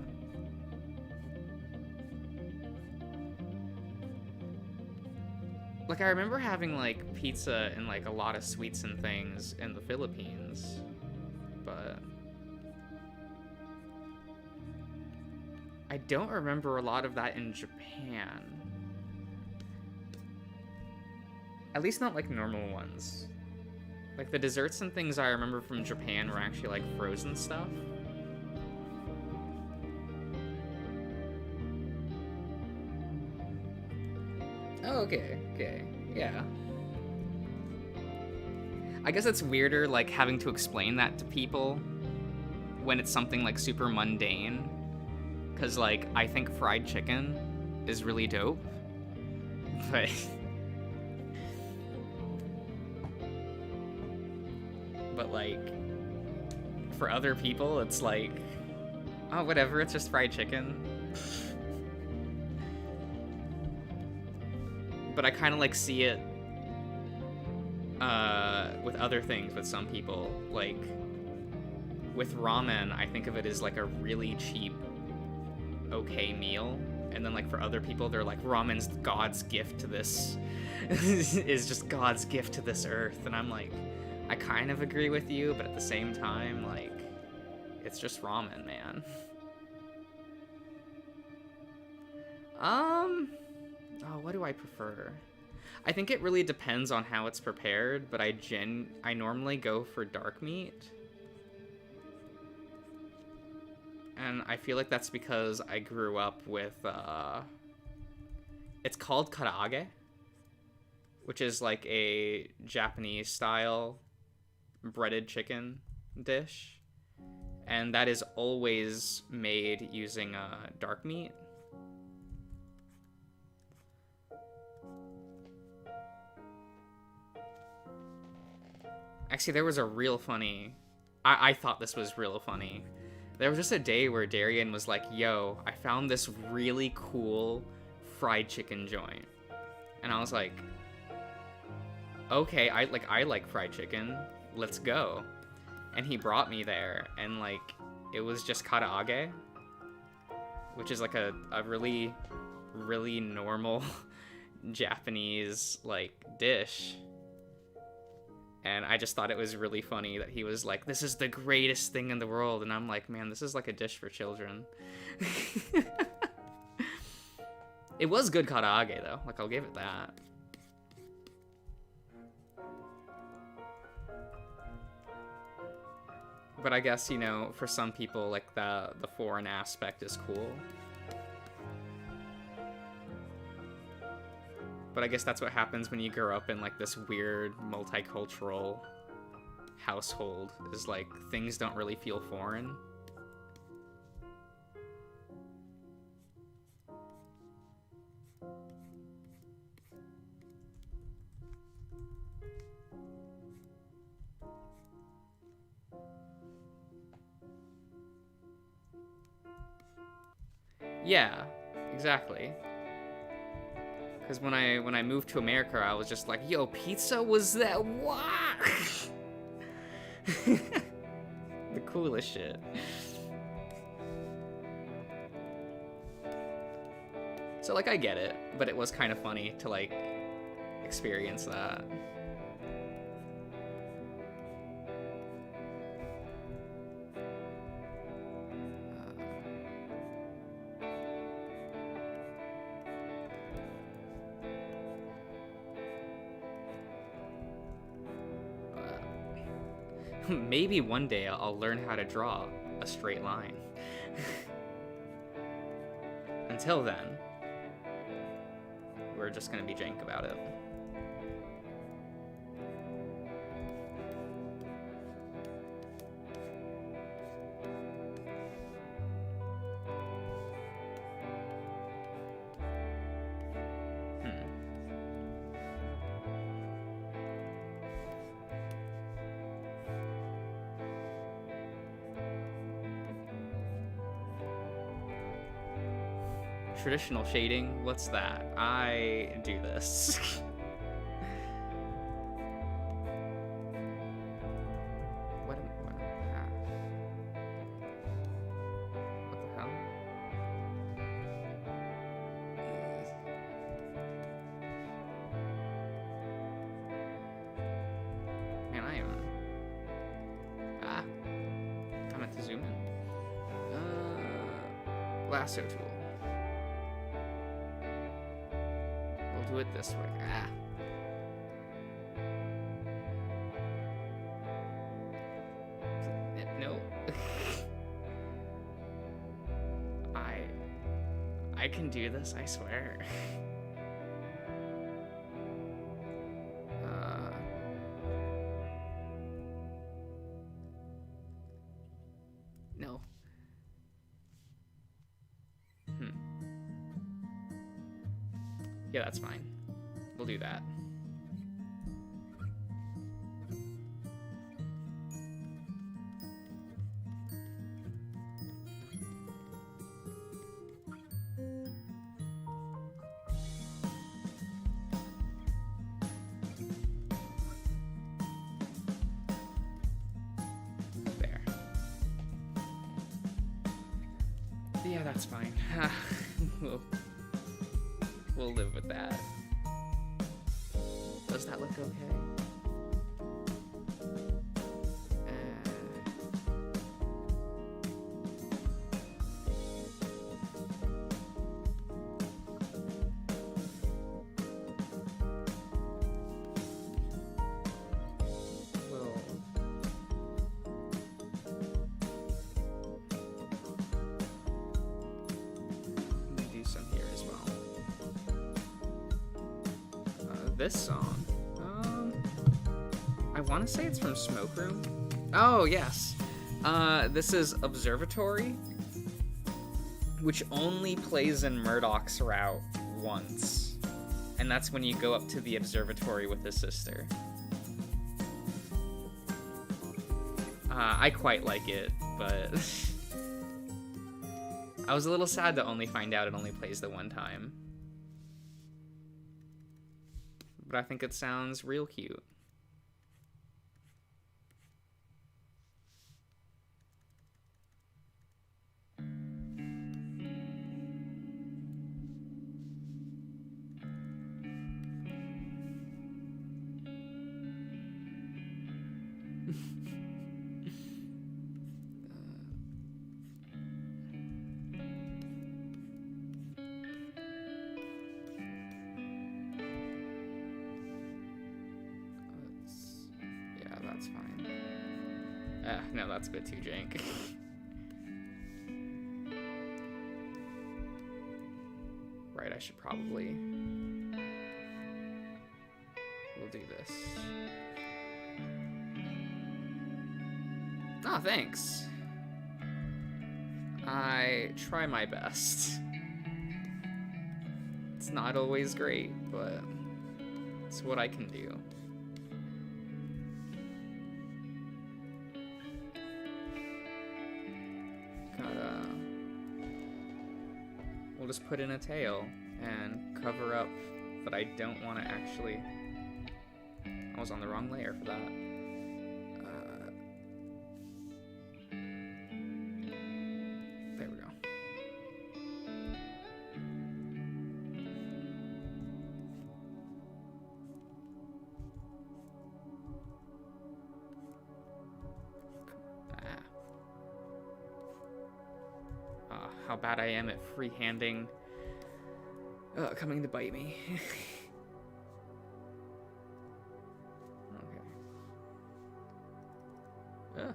Like, I remember having, like, pizza and, like, a lot of sweets and things in the Philippines, but I don't remember a lot of that in Japan. At least not, like, normal ones. Like, the desserts and things I remember from Japan were actually, like, frozen stuff. Oh, okay, yeah. I guess it's weirder, like, having to explain that to people when it's something, like, super mundane. Because, like, I think fried chicken is really dope. But... but, like, for other people, it's like, oh, whatever, it's just fried chicken. But I kind of, like, see it with other things with some people. Like, with ramen, I think of it as, like, a really cheap, okay meal. And then, like, for other people, they're like, ramen's God's gift to this... is just God's gift to this earth. And I'm like, I kind of agree with you, but at the same time, like, it's just ramen, man. Oh, what do I prefer? I think it really depends on how it's prepared, but I normally go for dark meat. And I feel like that's because I grew up with, it's called karaage, which is like a Japanese style breaded chicken dish. And that is always made using dark meat. Actually, there was a real funny... I thought this was real funny. There was just a day where Darian was like, yo, I found this really cool fried chicken joint. And I was like, okay, I like fried chicken. Let's go. And he brought me there, and, like, it was just karaage, which is, like, a really, really normal Japanese, like, dish. And I just thought it was really funny that he was like, this is the greatest thing in the world. And I'm like, man, this is like a dish for children. It was good karaage, though. Like, I'll give it that. But I guess, you know, for some people, like, the foreign aspect is cool. But I guess that's what happens when you grow up in, like, this weird multicultural household, is, like, things don't really feel foreign. Yeah, exactly. Because when I moved to America, I was just like, yo, pizza was that what? The coolest shit. So, like, I get it, but it was kind of funny to, like, experience that. Maybe one day I'll learn how to draw a straight line. Until then, we're just gonna be jank about it. Traditional shading? What's that? I do this. What the hell? Man, I am... I meant to zoom in. Lasso tool. Do it this way. I can do this, I swear. No. Yeah, that's fine. We'll do that. There. Yeah, that's fine. We'll live with that. Does that look okay? This song. I want to say it's from Smoke Room. Oh, yes. This is Observatory, which only plays in Murdoch's route once. And that's when you go up to the observatory with his sister. I quite like it, but I was a little sad to only find out it only plays the one time. But I think it sounds real cute. That's fine. No, that's a bit too jank. Right, I should probably... We'll do this. Oh, thanks. I try my best. It's not always great, but it's what I can do. We'll just put in a tail and cover up that I don't want to actually... I was on the wrong layer for that. There we go. How bad I am at freehanding. Coming to bite me. Okay. Okay.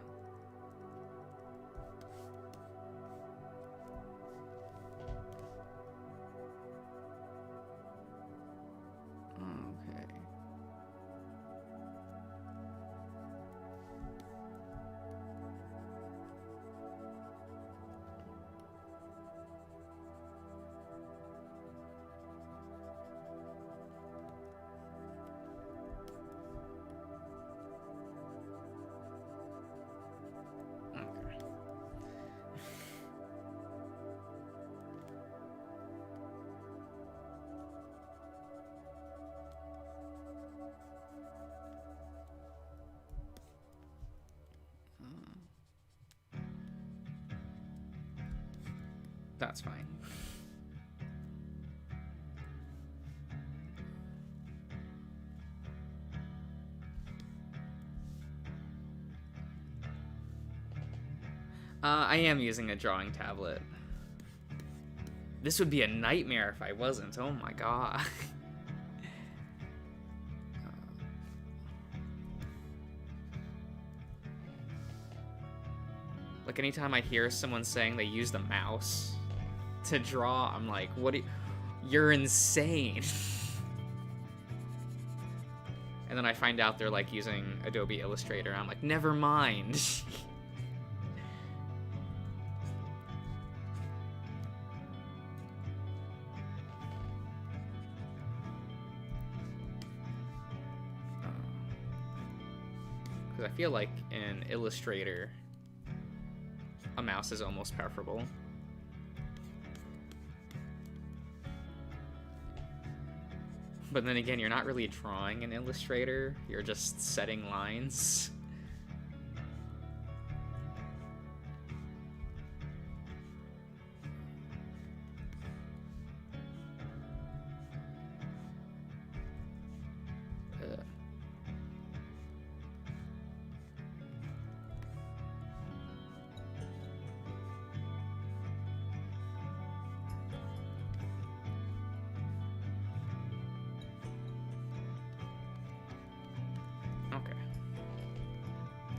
That's fine. I am using a drawing tablet. This would be a nightmare if I wasn't. Oh my god. Like anytime I hear someone saying they use the mouse to draw. I'm like, what? You're insane. And then I find out they're like using Adobe Illustrator. I'm like, never mind. Because I feel like in Illustrator, a mouse is almost preferable. But then again, you're not really drawing in Illustrator, you're just setting lines. Okay.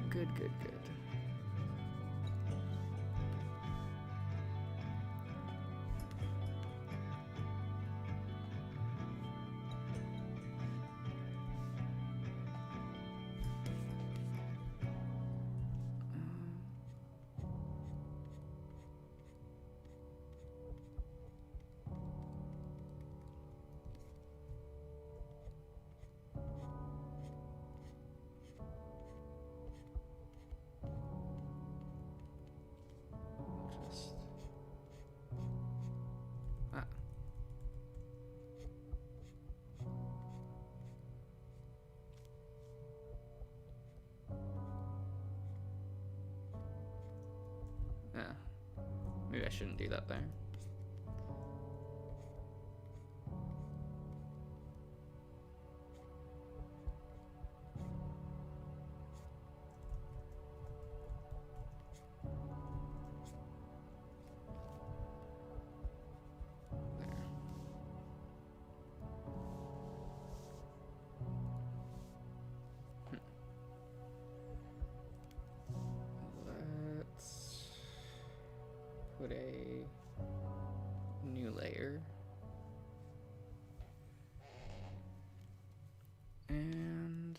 Good, good, good. Maybe I shouldn't do that there. Put a new layer. And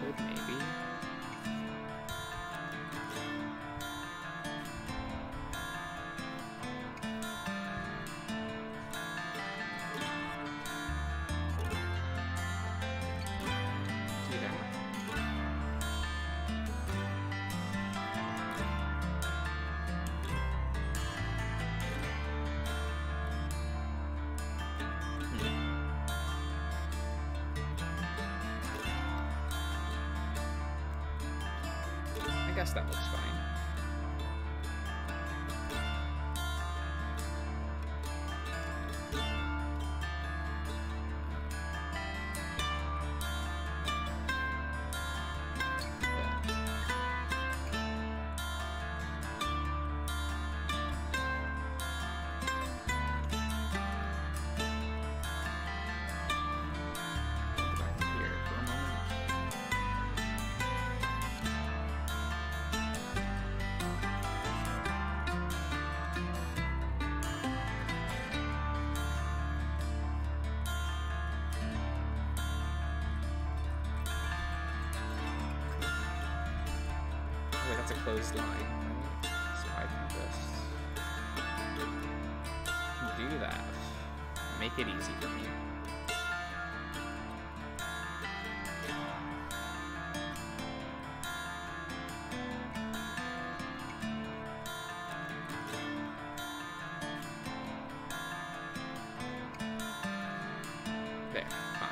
could maybe. I guess that looks fine. That's a closed line, right? So I can just do that. Make it easy for me. There, fine.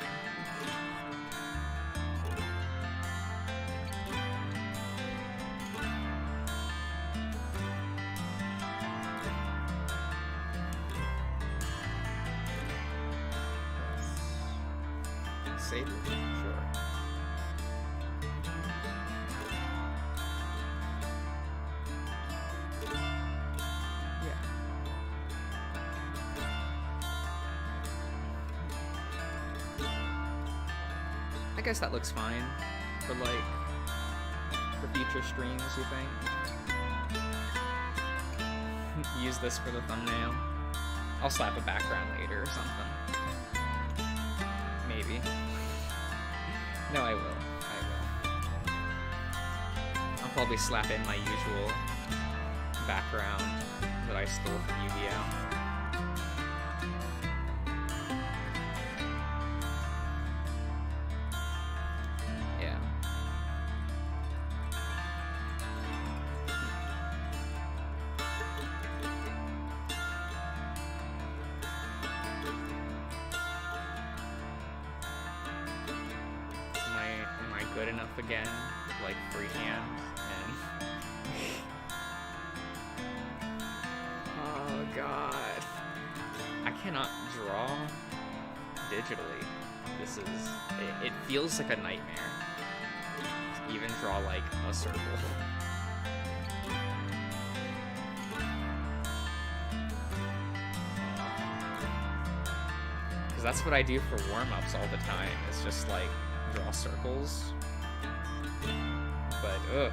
Save it? Sure. I guess that looks fine for like for future streams, you think? Use this for the thumbnail. I'll slap a background later or something. Maybe. No, I will. I'll probably slap in my usual background that I stole from Yu-Gi-Oh! Good enough again, like freehand, and oh god, I cannot draw digitally. This is it feels like a nightmare to even draw like a circle. Because that's what I do for warm-ups all the time. It's just like draw circles. But ugh,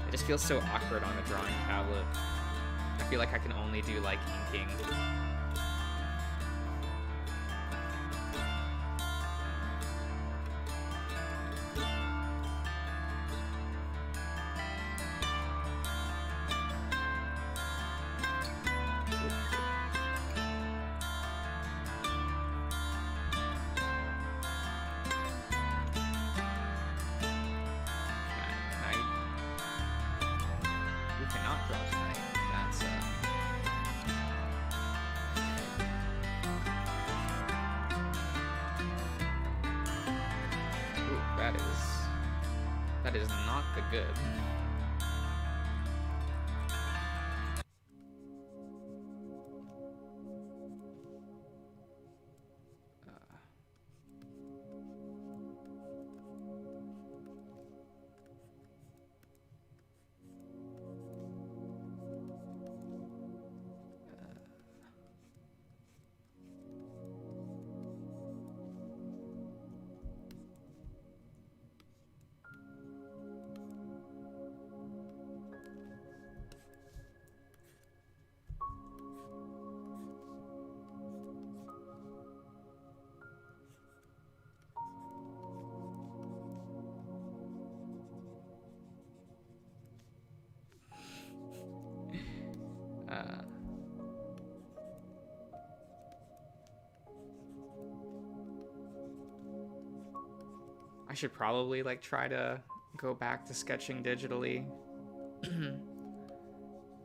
it just feels so awkward on a drawing tablet. I feel like I can only do like inking. That is not the good. I should probably like try to go back to sketching digitally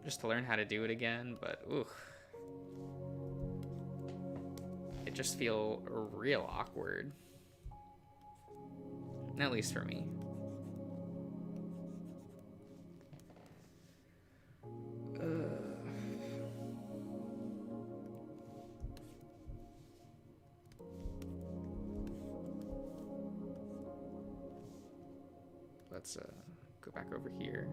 just to learn how to do it again, but ooh, it just feels real awkward, at least for me. Let's go back over here.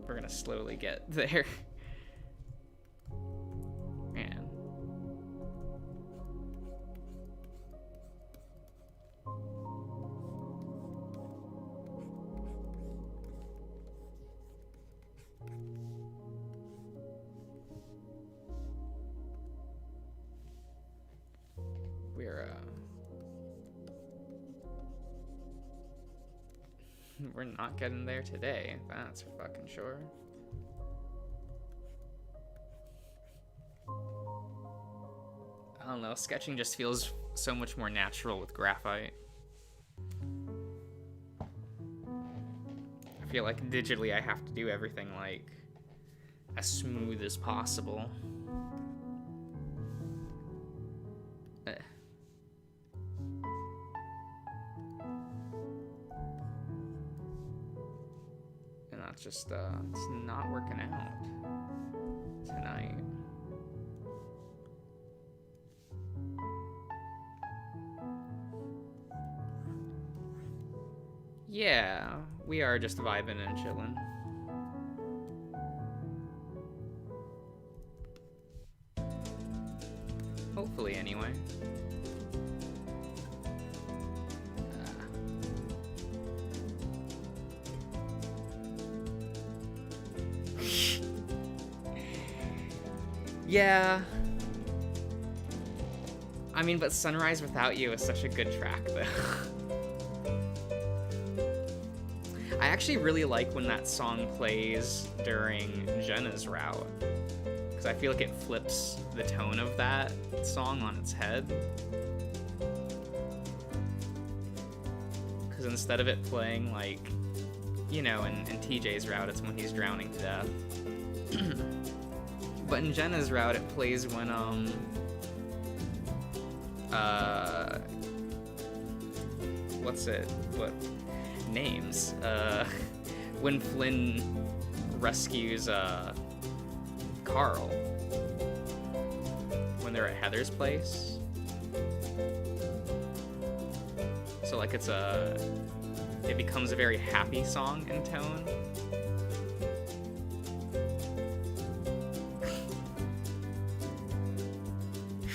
We're gonna slowly get there. Man. We're not getting there today, that's for fucking sure. I don't know, sketching just feels so much more natural with graphite. I feel like digitally I have to do everything like as smooth as possible. Just it's not working out tonight. Yeah, we are just vibing and chilling. Hopefully, anyway. Yeah. I mean, but Sunrise Without You is such a good track, though. I actually really like when that song plays during Jenna's route, because I feel like it flips the tone of that song on its head. Because instead of it playing like, you know, in TJ's route, it's when he's drowning to death. But in Jenna's route, it plays when, what's it? What? Names. When Flynn rescues, Carl. When they're at Heather's place. So, like, it becomes a very happy song in tone.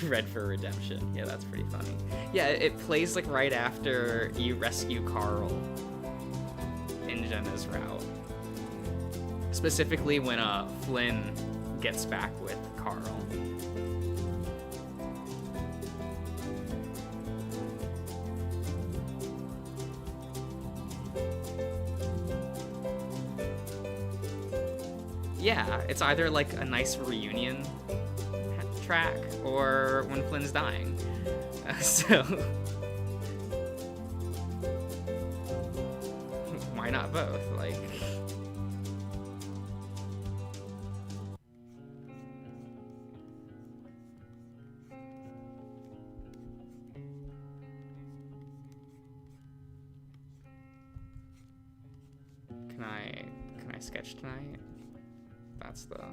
Red for Redemption. Yeah, that's pretty funny. Yeah, it plays like right after you rescue Carl in Jenna's route. Specifically when Flynn gets back with Carl. Yeah, it's either like a nice reunion track or when Flynn's dying. So why not both? Like, can I sketch tonight? That's the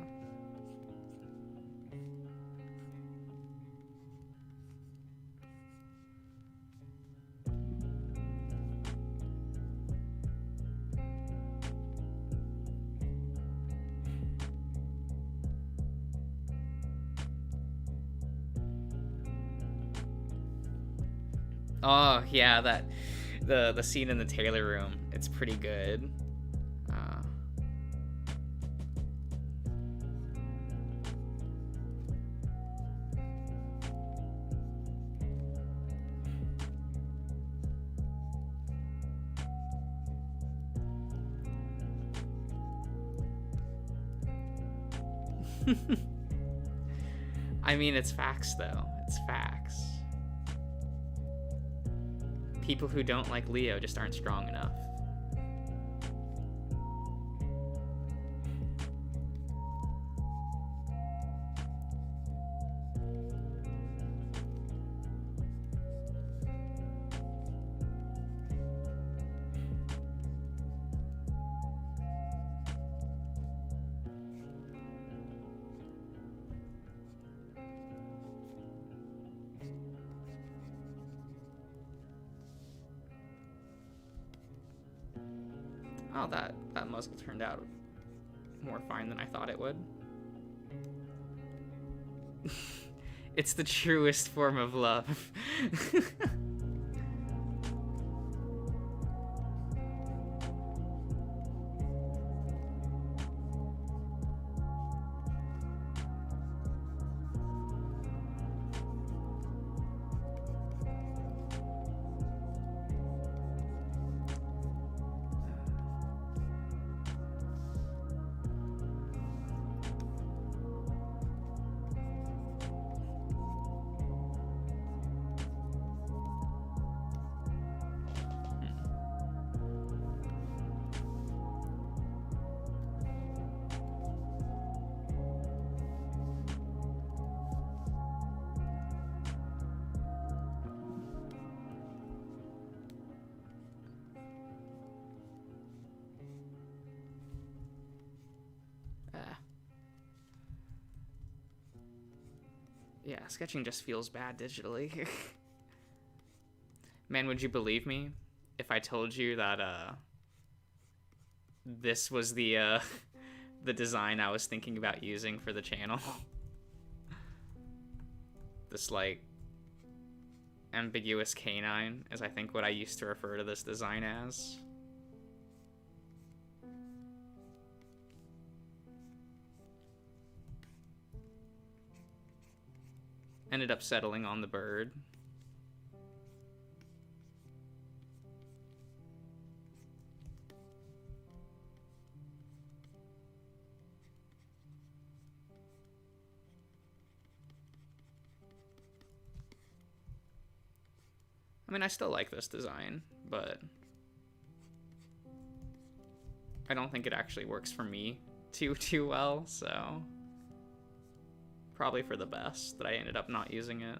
Oh, yeah, that the scene in the Taylor room, it's pretty good. I mean, it's facts, though. It's facts. People who don't like Leo just aren't strong enough. Oh, that muzzle turned out more fine than I thought it would. It's the truest form of love. Yeah, sketching just feels bad digitally. Man, would you believe me? if I told you that this was the the design I was thinking about using for the channel. This, like, ambiguous canine is, I think, what I used to refer to this design as. Ended up settling on the bird. I mean, I still like this design, but I don't think it actually works for me too well, so probably for the best that I ended up not using it.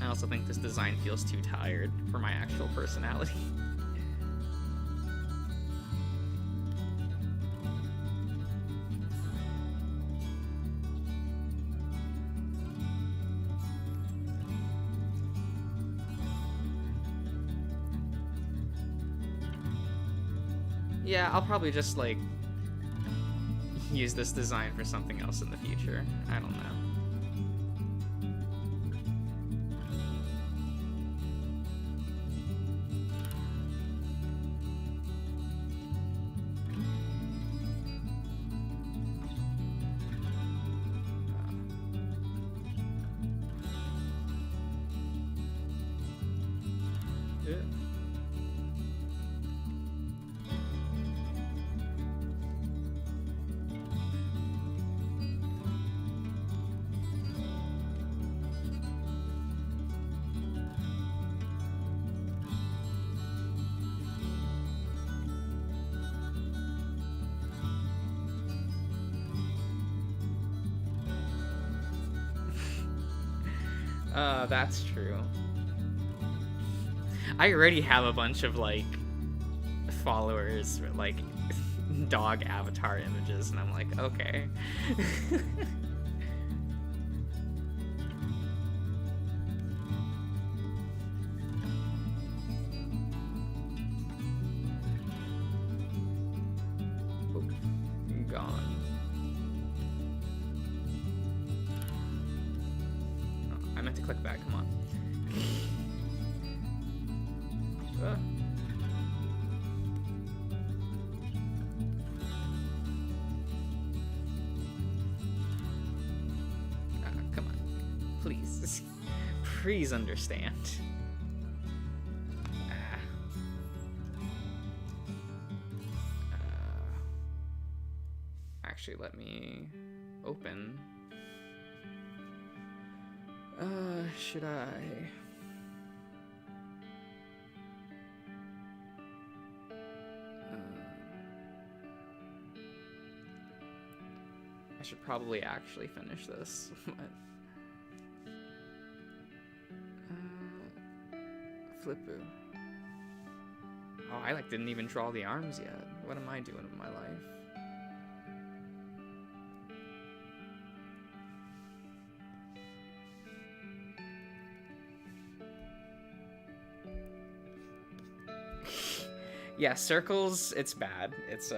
I also think this design feels too tired for my actual personality. Yeah, I'll probably just, like, use this design for something else in the future. I don't know. That's true. I already have a bunch of, like, followers with, like, dog avatar images, and I'm like, okay. Gone. Oh, I meant to click back, come on. Come on. Please. Please understand. Actually, let me open. Should I? I should probably actually finish this. Flippu. Oh, I like didn't even draw the arms yet. What am I doing with my life? Yeah, circles, it's bad. It's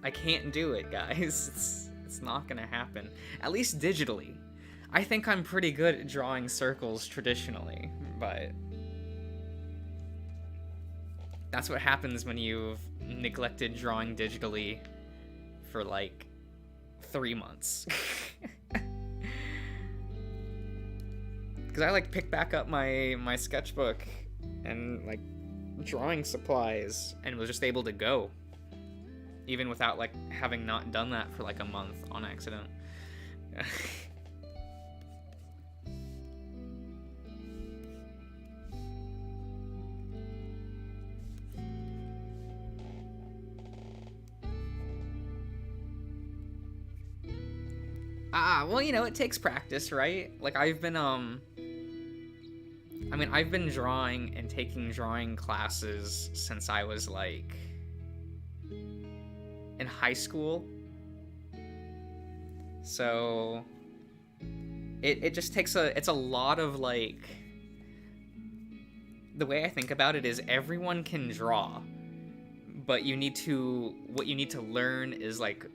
I can't do it, guys. It's not gonna happen. At least digitally. I think I'm pretty good at drawing circles traditionally, but that's what happens when you've neglected drawing digitally for like 3 months. Because I like pick back up my sketchbook and like drawing supplies and was just able to go, even without like having not done that for like a month on accident. Well, you know, it takes practice, right? Like I've been I've been drawing and taking drawing classes since I was like in high school. So it just takes it's a lot of like, the way I think about it is everyone can draw, but what you need to learn is like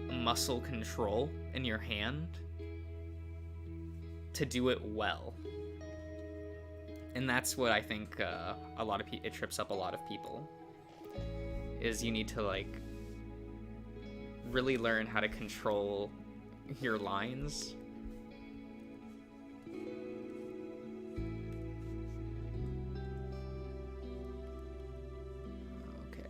muscle control in your hand to do it well. And that's what I think it trips up a lot of people, is you need to like really learn how to control your lines. Okay.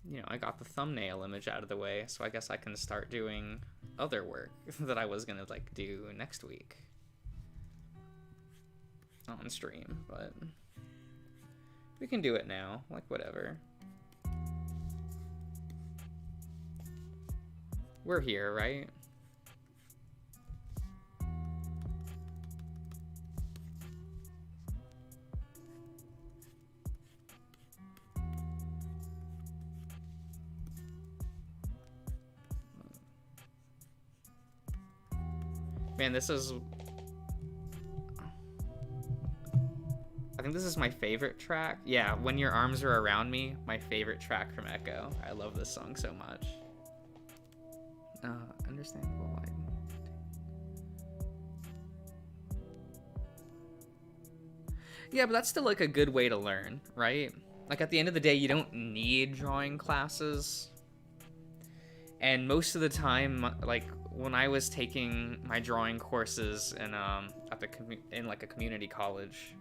You know, I got the thumbnail image out of the way, so I guess I can start doing other work that I was gonna like do next week on stream, but we can do it now, like whatever. We're here, right? Man, I think this is my favorite track. Yeah, When Your Arms Are Around Me, my favorite track from Echo. I love this song so much. Understandable. Yeah, but that's still like a good way to learn, right? Like at the end of the day, you don't need drawing classes. And most of the time, like when I was taking my drawing courses in in like a community college,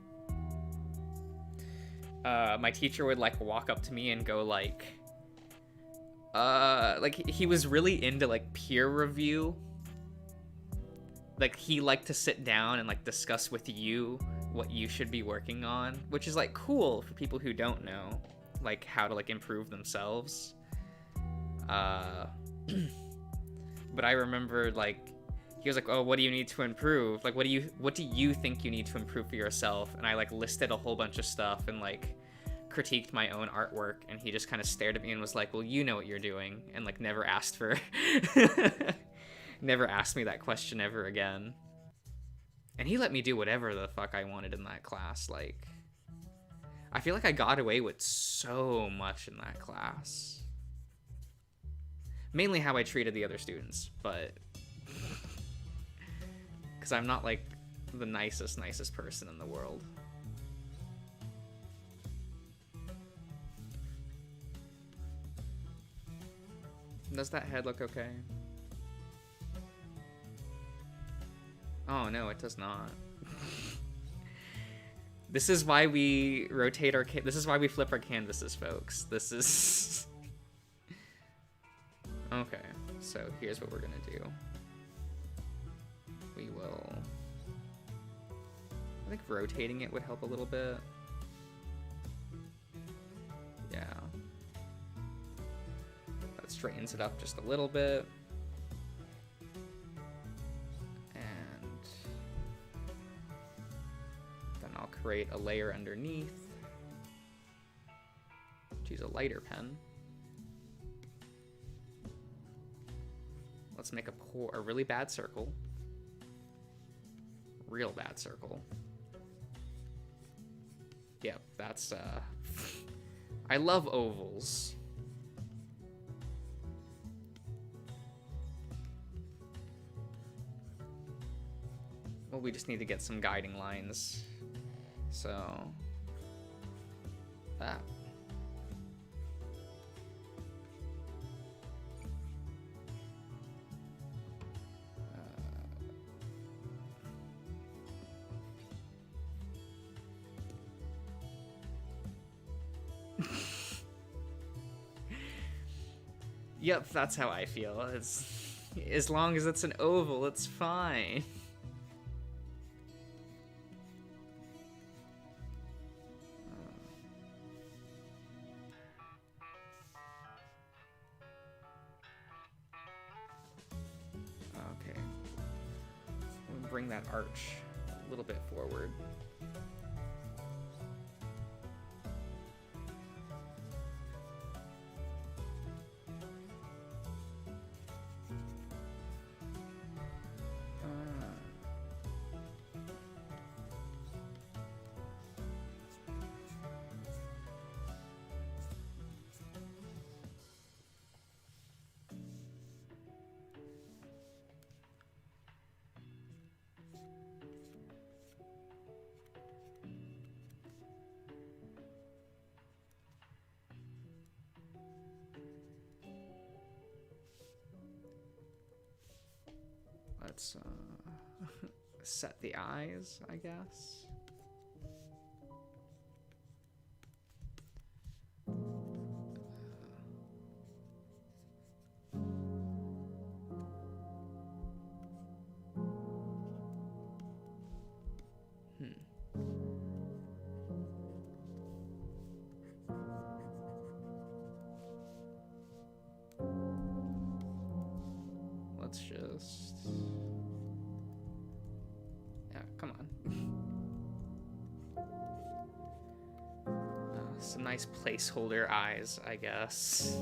my teacher would like walk up to me and go like he was really into like peer review. Like he liked to sit down and like discuss with you what you should be working on, which is like cool for people who don't know like how to like improve themselves. But I remember like he was like, "Oh, what do you need to improve? Like what do you think you need to improve for yourself?" And I like listed a whole bunch of stuff and like critiqued my own artwork, and he just kind of stared at me and was like, "Well, you know what you're doing," and like never asked me that question ever again. And he let me do whatever the fuck I wanted in that class. Like I feel like I got away with so much in that class. Mainly how I treated the other students, but because I'm not like the nicest person in the world. Does that head look okay? Oh no, it does not. This is why we rotate this is why we flip our canvases, folks. This is okay, so here's what we're gonna do. We will, I think rotating it would help a little bit. Yeah. That straightens it up just a little bit. And then I'll create a layer underneath. Choose a lighter pen. Let's make a really bad circle. Real bad circle. Yep, that's I love ovals. Well, we just need to get some guiding lines. So that. Yep, that's how I feel. As long as it's an oval, it's fine. Okay. We'll bring that arch a little bit forward. Let's set the eyes, I guess. Let's just... Yeah, come on. Some nice placeholder eyes, I guess.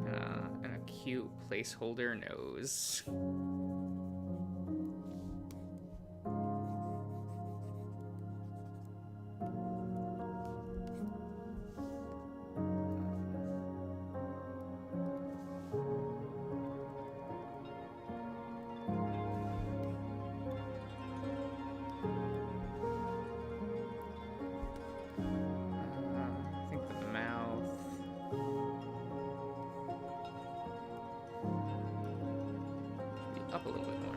And a cute placeholder nose. Up a little bit more.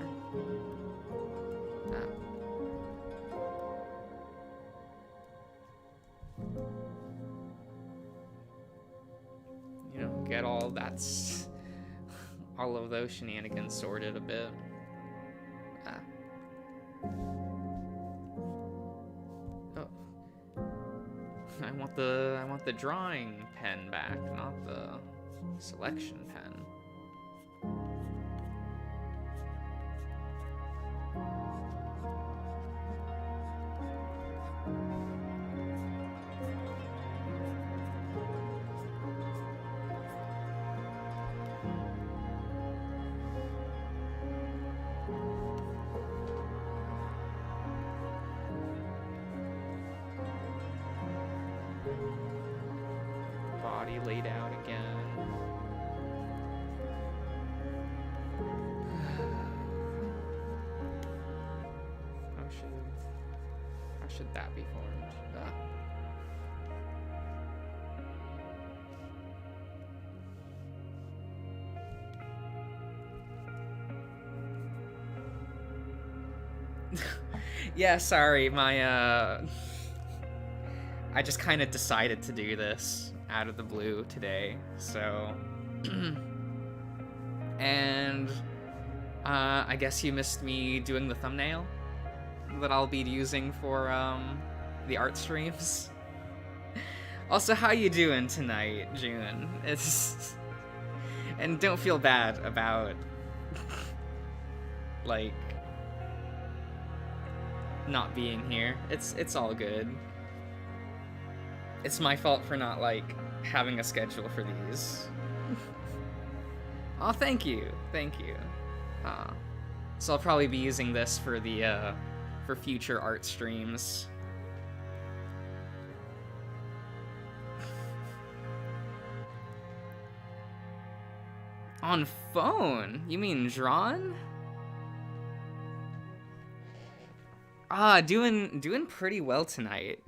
You know, get all all of those shenanigans sorted a bit. Oh. I want the drawing pen back, not the selection pen. Body laid out again. How should that be formed? Yeah, sorry, my I just kind of decided to do this out of the blue today, so and I guess you missed me doing the thumbnail that I'll be using for the art streams. Also, how you doing tonight, June? And don't feel bad about like not being here. It's all good. It's my fault for not, like, having a schedule for these. Oh, thank you. Thank you. So I'll probably be using this for the, for future art streams. On phone? You mean drawn? Doing pretty well tonight.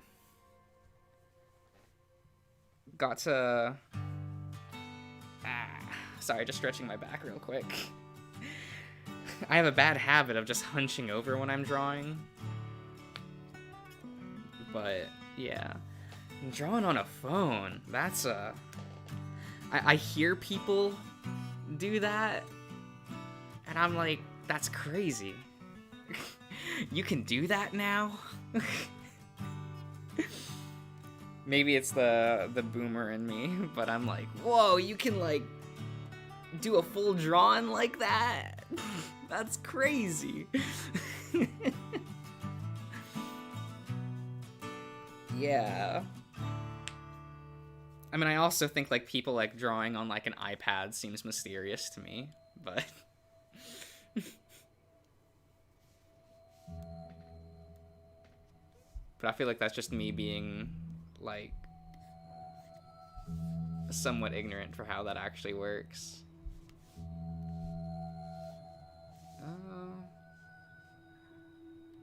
Got to... sorry, just stretching my back real quick. I have a bad habit of just hunching over when I'm drawing. But, yeah. I'm drawing on a phone. That's I hear people do that, and I'm like, that's crazy. You can do that now? Maybe it's the boomer in me, but I'm like, whoa, you can, like, do a full drawing like that? That's crazy. Yeah. I mean, I also think, like, people, like, drawing on, like, an iPad seems mysterious to me, but... But I feel like that's just me being, like, somewhat ignorant for how that actually works.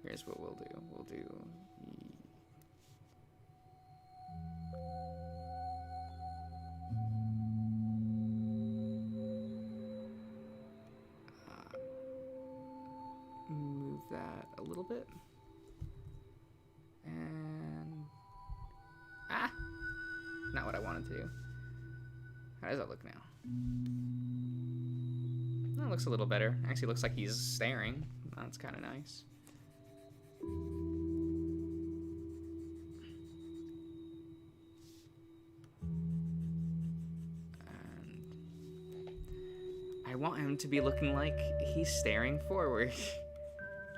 Here's what we'll do. We'll do... move that a little bit. And... Ah! Not what I wanted to do. How does that look now? That looks a little better. Actually looks like he's staring. That's kind of nice. And I want him to be looking like he's staring forward.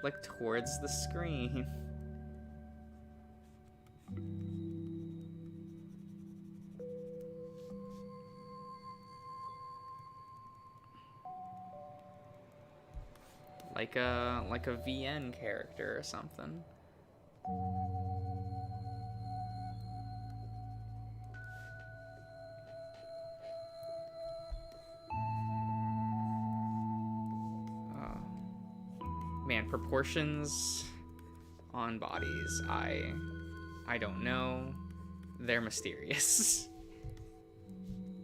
Like towards the screen. Like a VN character or something. Man, proportions on bodies, I don't know. They're mysterious.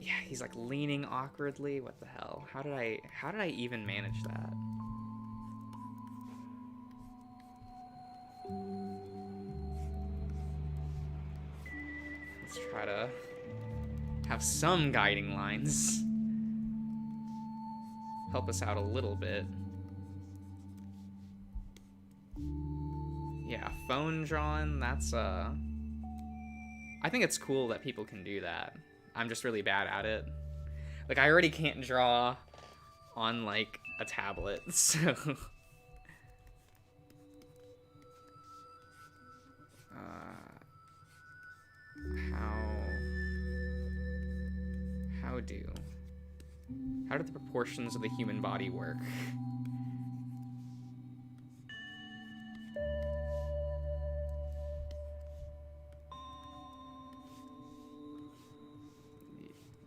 Yeah, he's like leaning awkwardly. What the hell? How did I even manage that? Let's try to have some guiding lines. Help us out a little bit. Yeah, phone drawing, that's I think it's cool that people can do that. I'm just really bad at it. Like, I already can't draw on, like, a tablet, so... How do the proportions of the human body work?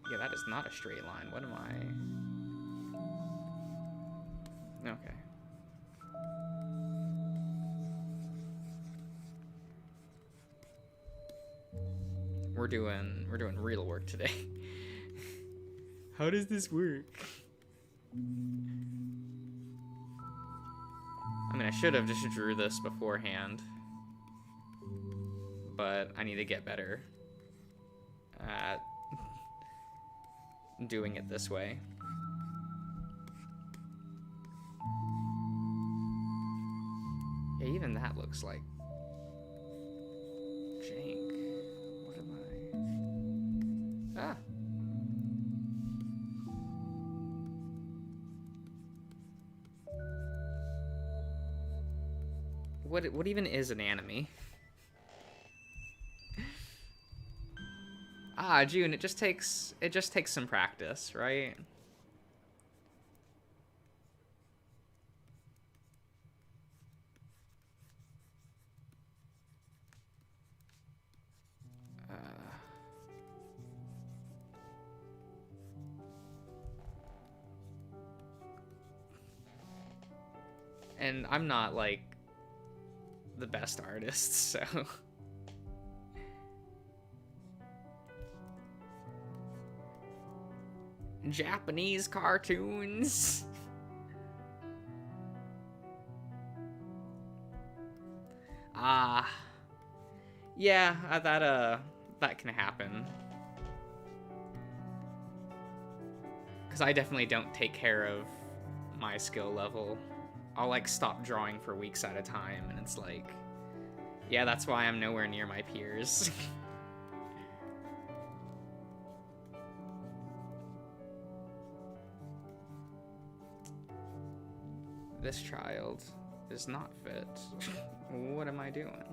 Yeah, that is not a straight line. What am I? Okay. We're doing real work today. How does this work? I mean, I should have just drew this beforehand, but I need to get better at doing it this way. Yeah, even that looks like jank. What am I? Ah. What even is an anime? Ah, June, it just takes some practice, right? And I'm not like the best artist, so Japanese cartoons. Ah. Yeah, that can happen. Because I definitely don't take care of my skill level. I'll, like, stop drawing for weeks at a time, and it's like... Yeah, that's why I'm nowhere near my peers. This child is not fit. What am I doing?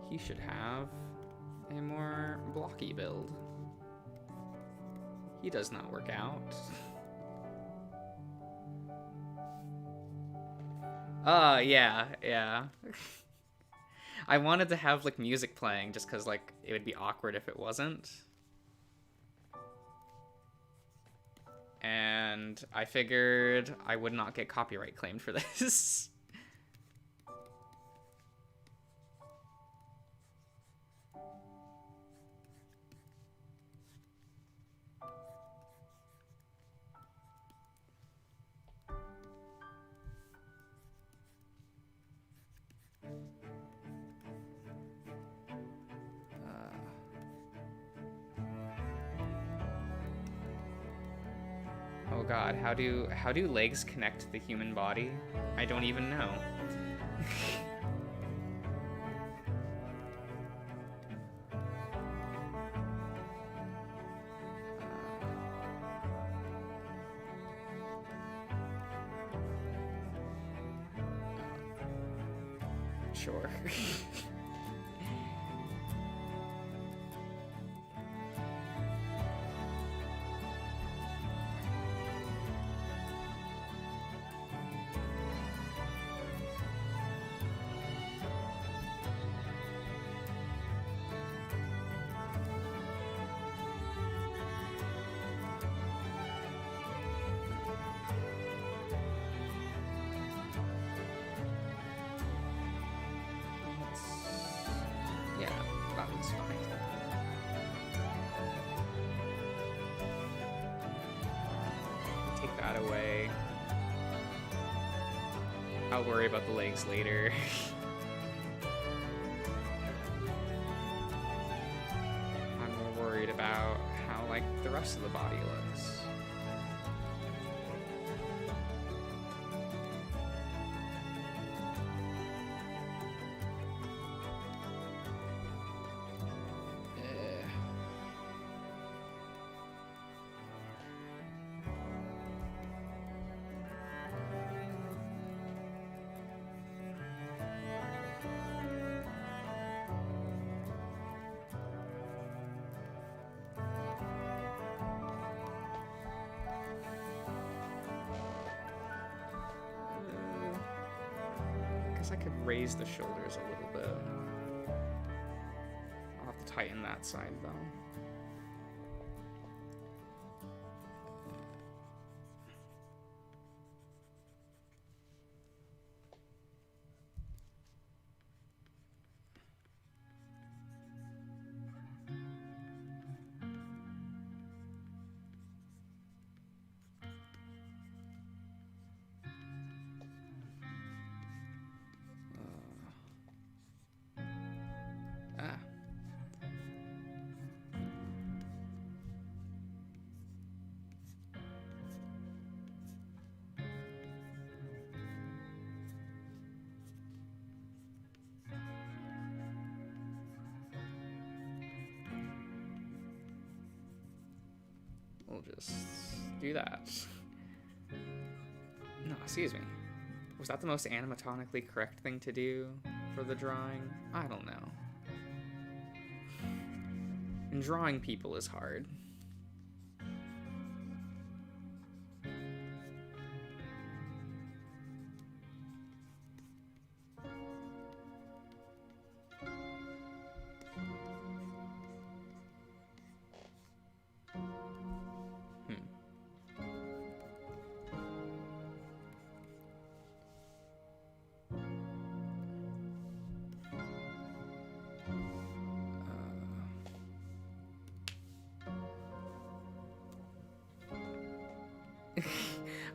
He should have a more blocky build. He does not work out. Yeah. I wanted to have, like, music playing just because, like, it would be awkward if it wasn't. And I figured I would not get copyright claimed for this. Oh god, how do legs connect to the human body? I don't even know. Sure. Yeah, that looks fine. Take that away. I'll worry about the legs later. I'm more worried about how, like, the rest of the body looks. I could raise the shoulders a little bit. I'll have to tighten that side though. We'll just do that. No, excuse me. Was that the most animatronically correct thing to do for the drawing? I don't know. And drawing people is hard.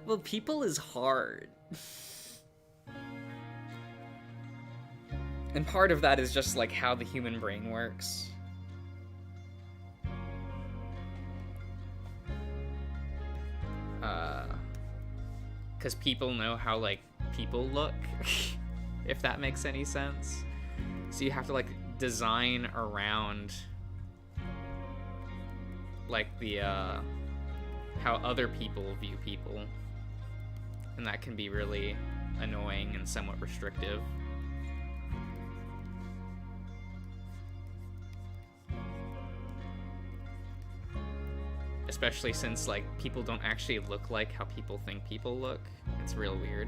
Well, people is hard. And part of that is just like how the human brain works. Because people know how like people look, if that makes any sense. So you have to like design around like the how other people view people, and that can be really annoying and somewhat restrictive. Especially since like people don't actually look like how people think people look. It's real weird.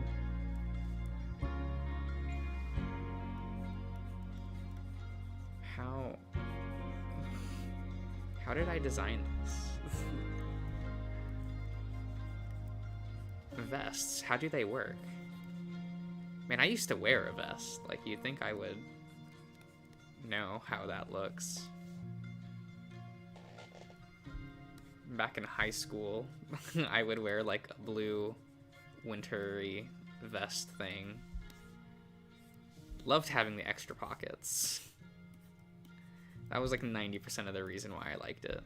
How did I design this? Vests, how do they work? Man, I used to wear a vest. Like, you'd think I would know how that looks. Back in high school, I would wear like a blue wintry vest thing. Loved having the extra pockets. That was like 90% of the reason why I liked it.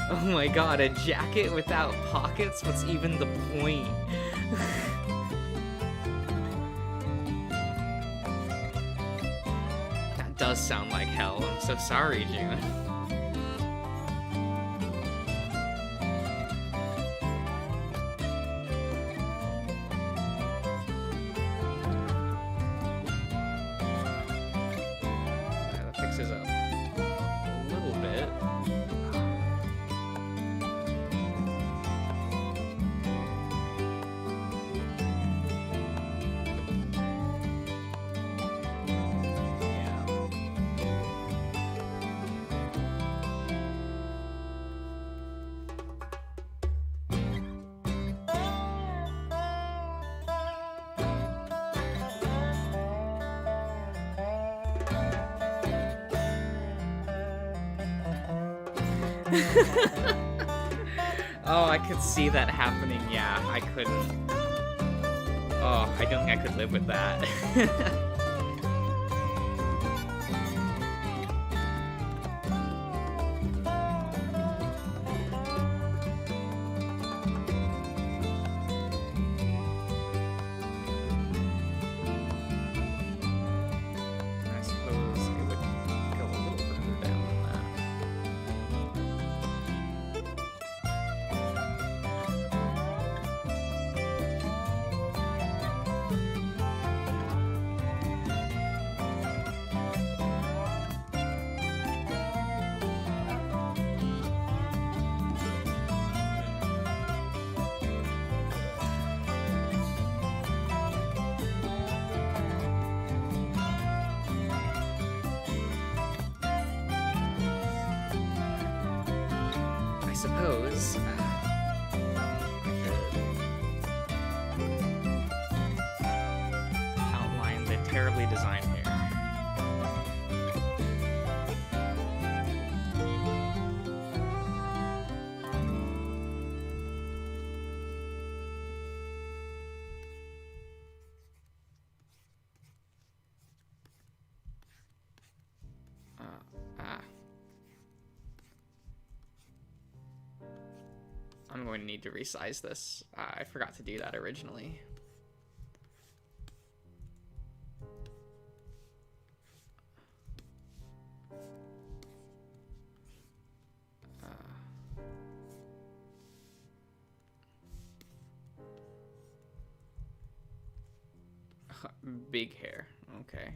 Oh my god, a jacket without pockets? What's even the point? That does sound like hell. I'm so sorry, June. That fixes up a little bit. Oh, I could see that happening. Yeah, I couldn't. Oh, I don't think I could live with that. I suppose it would go a little further down than that. I suppose I could outline the terribly designed hair. I'm going to need to resize this. I forgot to do that originally. Big hair. Okay.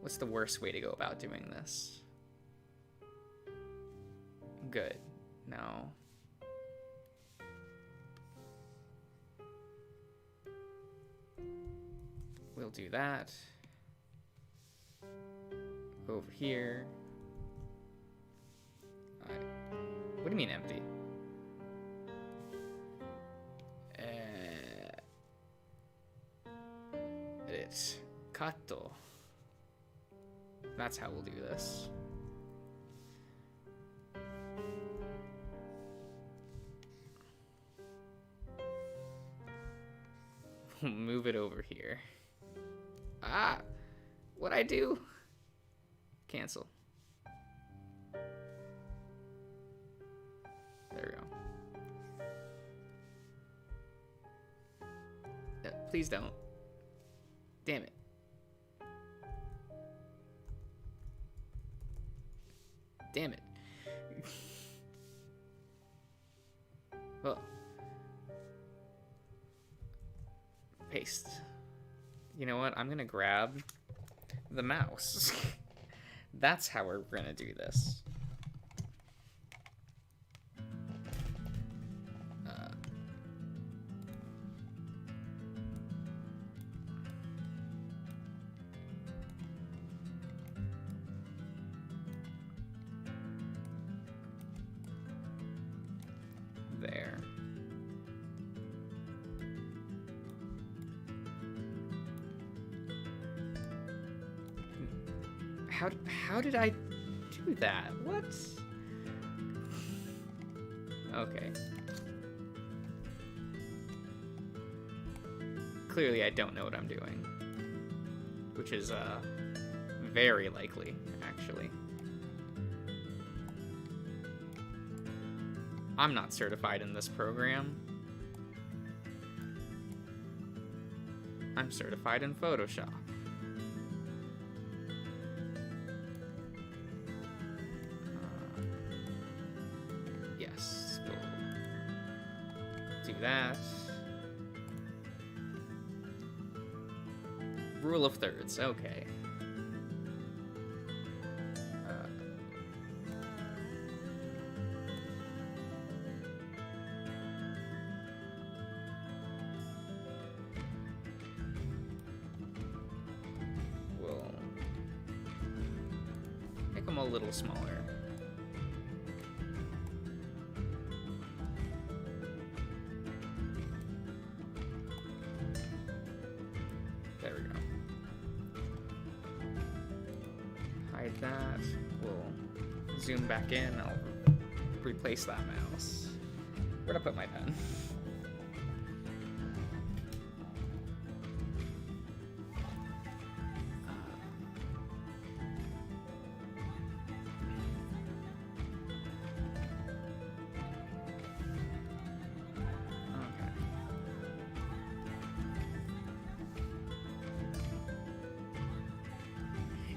What's the worst way to go about doing this? Good. No. We'll do that. Over here. What do you mean empty? It's kato. That's how we'll do this. We'll move it over here. Ah! What'd I do? Cancel. There we go. Please don't. Damn it. Damn it. Oh. Paste. You know what? I'm gonna grab the mouse. That's how we're gonna do this. There. How did I do that? What? Okay. Clearly I don't know what I'm doing. Which is, very likely, actually. I'm not certified in this program. I'm certified in Photoshop. Yes, we'll do that. Rule of thirds, okay. A little smaller. There we go. Hide that. We'll zoom back in. I'll replace that mouse. Where'd I put my pen?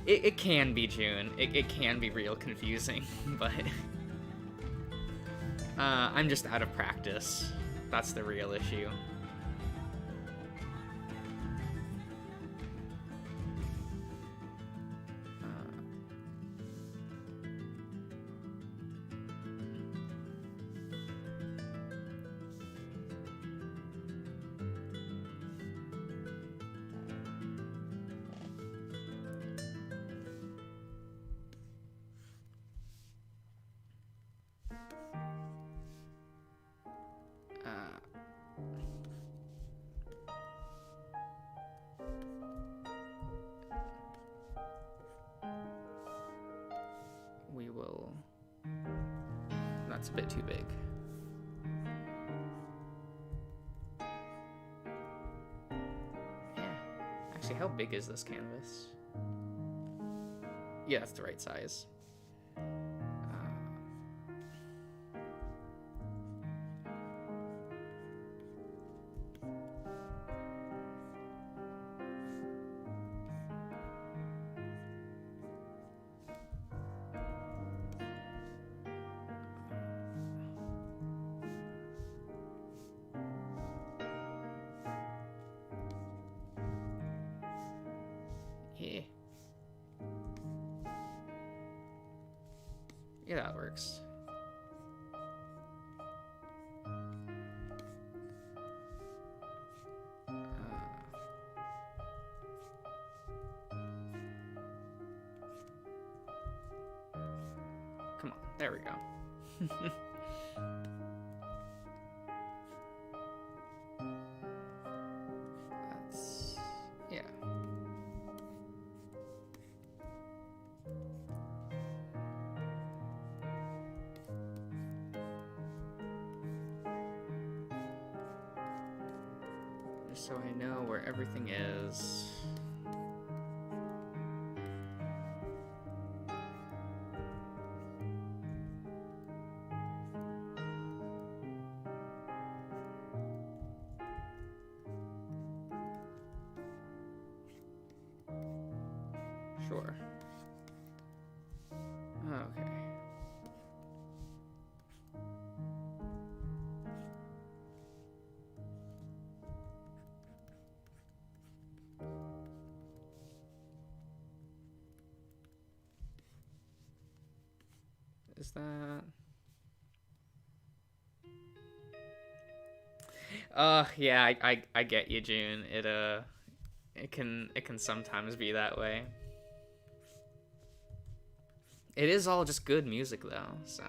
It can be June. It can be real confusing, but I'm just out of practice. That's the real issue. We will... That's a bit too big. Yeah. Actually, how big is this canvas? Yeah, that's the right size. Yeah. Yeah, that works. Come on, there we go. That's, yeah. Just so I know where everything is. Sure. Okay. Is that... yeah, I get you, June. It can sometimes be that way. It is all just good music though, so.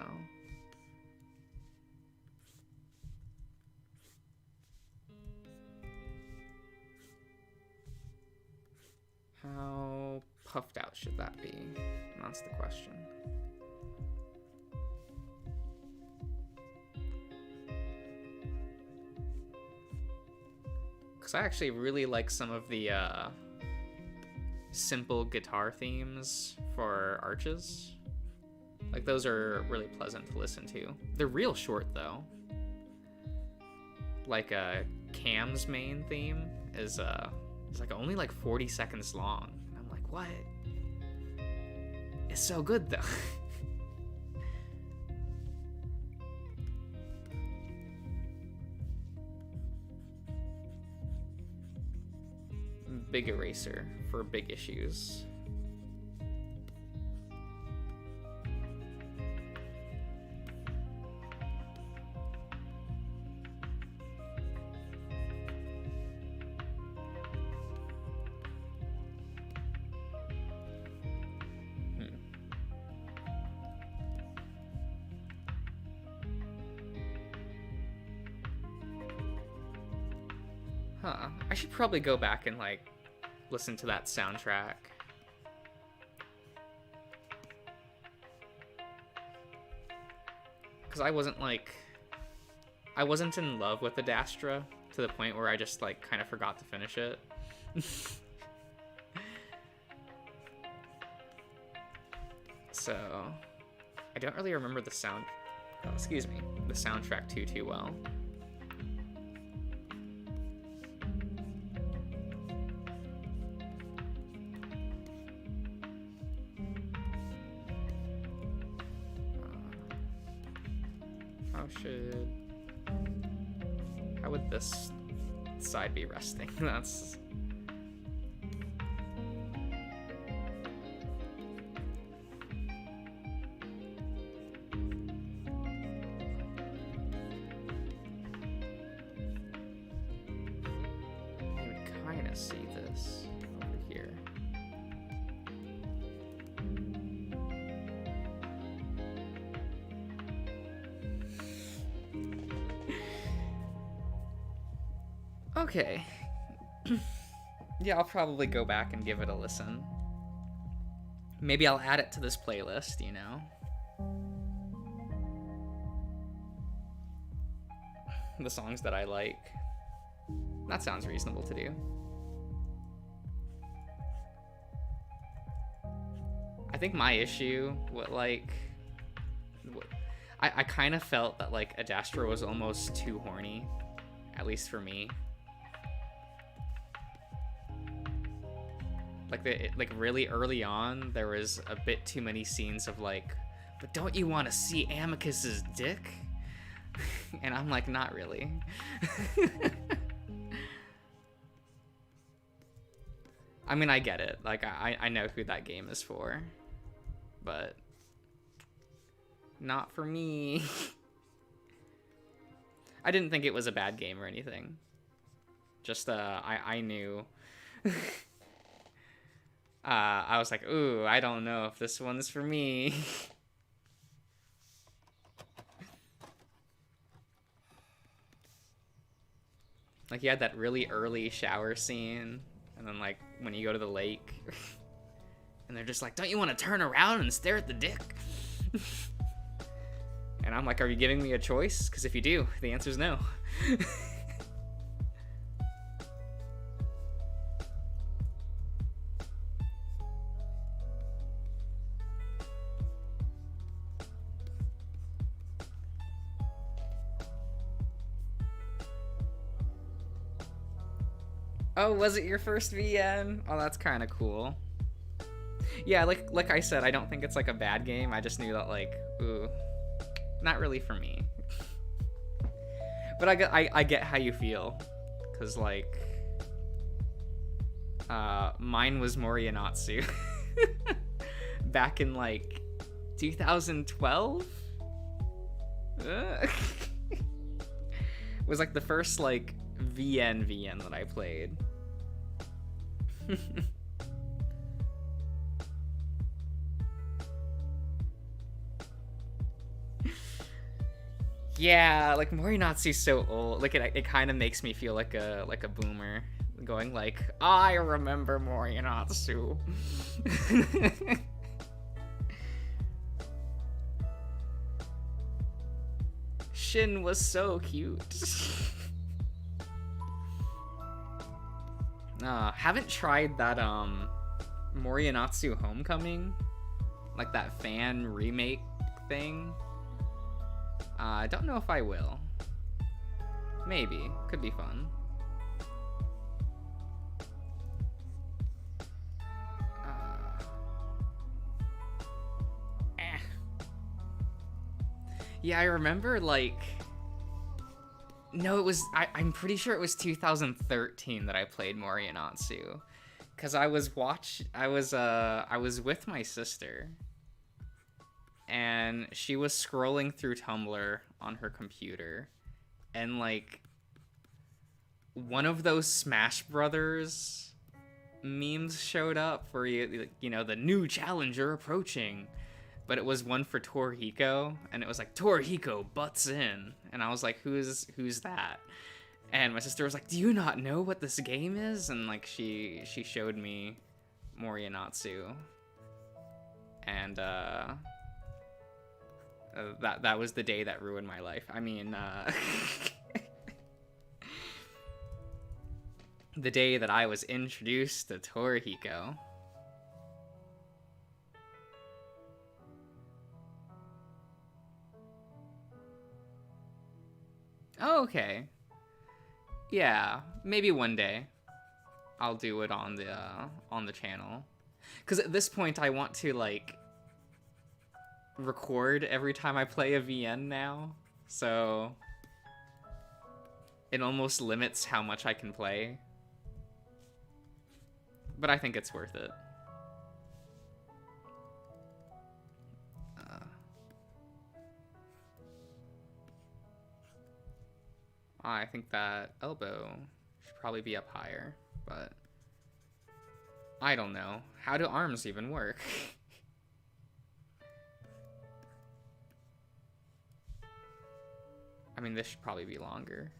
How puffed out should that be? That's the question. Because I actually really like some of the simple guitar themes for arches. Like, those are really pleasant to listen to. They're real short, though. Like, Cam's main theme is like only like 40 seconds long. And I'm like, what? It's so good, though. Big eraser for big issues. Huh. I should probably go back and, like, listen to that soundtrack. Because I wasn't in love with Adastra to the point where I just, like, kind of forgot to finish it. So, I don't really remember the soundtrack too well. How would this side be resting? That's... You would kind of see this over here. Okay. Yeah, I'll probably go back and give it a listen. Maybe I'll add it to this playlist, you know? The songs that I like. That sounds reasonable to do. I think my issue with, like... I kind of felt that, like, Adastra was almost too horny. At least for me. Like really early on, there was a bit too many scenes of like, but don't you want to see Amicus's dick? And I'm like, not really. I mean, I get it. Like, I know who that game is for. But not for me. I didn't think it was a bad game or anything. Just, I knew. I was like, ooh, I don't know if this one's for me. Like, you had that really early shower scene, and then, like, when you go to the lake, and they're just like, don't you want to turn around and stare at the dick? And I'm like, are you giving me a choice? Because if you do, the answer's no. Oh, was it your first VN? Oh, that's kind of cool. Yeah, like I said, I don't think it's like a bad game. I just knew that, like, ooh, not really for me. But I get how you feel, cause like, mine was Moriyanatsu back in like 2012. It was like the first like VN that I played. Yeah, like Moriyanatsu's so old. Like it kind of makes me feel like a boomer, going like, I remember Moriyanatsu. Shin was so cute. Haven't tried that Moriyanatsu Homecoming, like that fan remake thing. I don't know if I will. Maybe. Could be fun. Yeah, I remember, like... No, it was... I'm pretty sure it was 2013 that I played Moriyanatsu. Because I was with my sister. And she was scrolling through Tumblr on her computer. And, like... one of those Smash Brothers memes showed up where, you know, the new challenger approaching. But it was one for Torihiko, and it was like, Torihiko butts in. And I was like, who's that? And my sister was like, do you not know what this game is? And like, she showed me Moriyanatsu. And that was the day that ruined my life. I mean, the day that I was introduced to Torihiko. Oh, okay. Yeah, maybe one day I'll do it on the channel. Because at this point, I want to, like, record every time I play a VN now. So it almost limits how much I can play. But I think it's worth it. I think that elbow should probably be up higher, but I don't know. How do arms even work? I mean, this should probably be longer.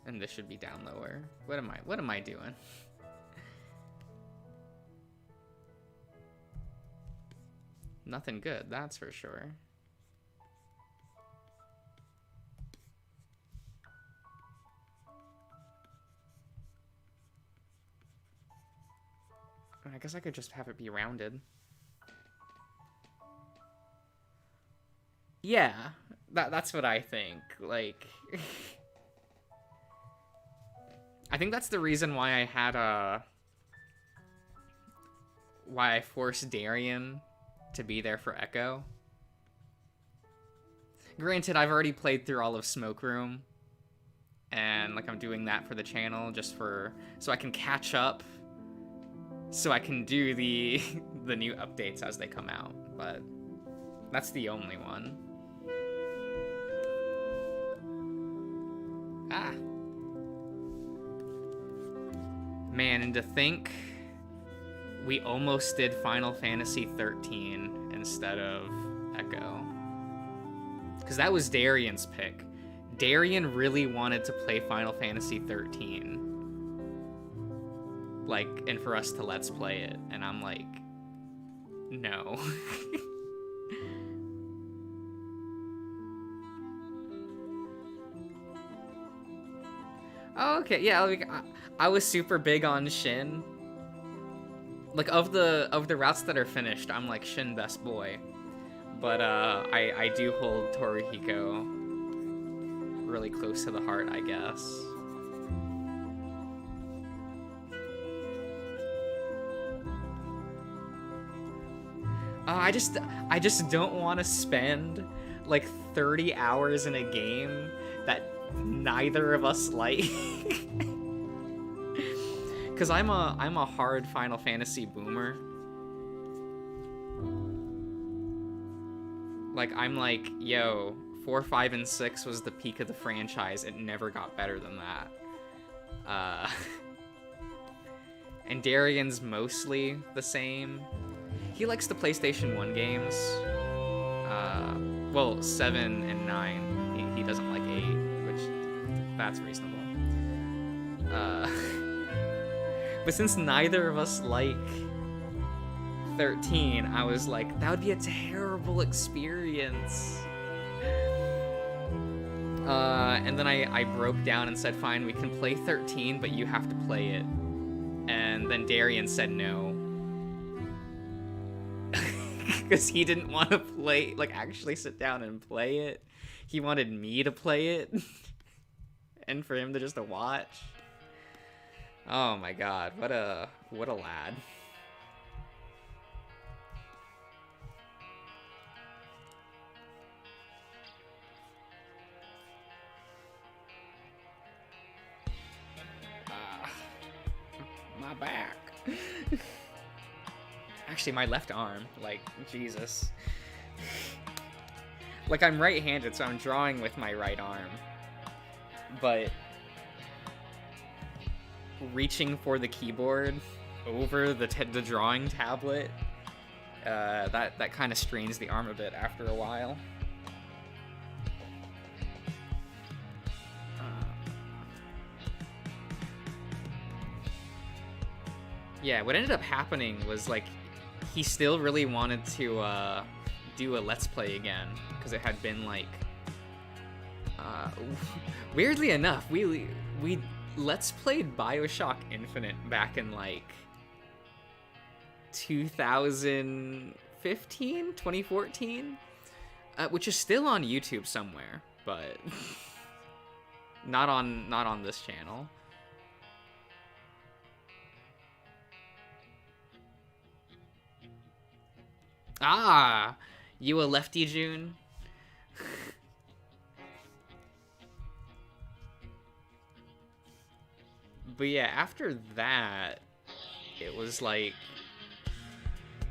And this should be down lower. What am I doing? Nothing good, that's for sure. I guess I could just have it be rounded. Yeah, that's what I think. Like, I think that's the reason why I had why I forced Darien to be there for Echo. Granted, I've already played through all of Smoke Room, and like I'm doing that for the channel just so I can catch up, so I can do the the new updates as they come out. But that's the only one. Man, and to think we almost did Final Fantasy 13 instead of Echo. Because that was Darian's pick. Darian really wanted to play Final Fantasy 13. Like, and for us to let's play it. And I'm like, no. Oh, okay, yeah, like, I was super big on Shin. Like, of the routes that are finished, I'm like Shin best boy. But I do hold Torihiko really close to the heart, I guess. I just don't want to spend like 30 hours in a game that neither of us like. Cause I'm a hard Final Fantasy boomer. Like, I'm like, yo, 4, 5, and 6 was the peak of the franchise. It never got better than that. And Darian's mostly the same. He likes the PlayStation 1 games. Well, 7 and 9. He doesn't like 8, which, that's reasonable. But since neither of us like 13, I was like, that would be a terrible experience. And then I broke down and said, fine, we can play 13, but you have to play it. And then Darian said no. Because he didn't want to play, like, actually sit down and play it. He wanted me to play it. And for him to just watch. Oh my god, what a lad. My back. Actually, my left arm. Like, Jesus. Like, I'm right-handed, so I'm drawing with my right arm. But reaching for the keyboard over the drawing tablet, that kind of strains the arm a bit after a while. Yeah, what ended up happening was, like, he still really wanted to do a Let's Play again, because it had been, like, weirdly enough, we Let's Played BioShock Infinite back in, like, 2014, which is still on YouTube somewhere, but not on this channel. Ah, you a lefty, June? But yeah, after that, it was like,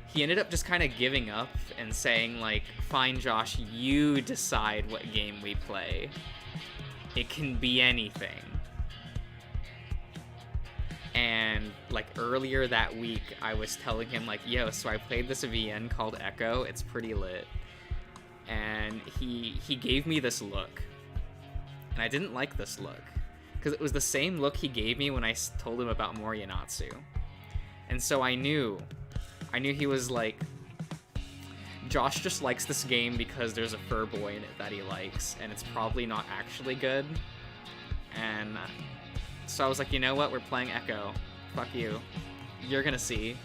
he ended up just kind of giving up and saying, like, fine, Josh, you decide what game we play. It can be anything. And, like, earlier that week, I was telling him, like, yo, so I played this VN called Echo. It's pretty lit. And he gave me this look. And I didn't like this look. Because it was the same look he gave me when I told him about Moriyanatsu. And so I knew he was like, Josh just likes this game because there's a fur boy in it that he likes. And it's probably not actually good. And so I was like, you know what? We're playing Echo. Fuck you. You're gonna see.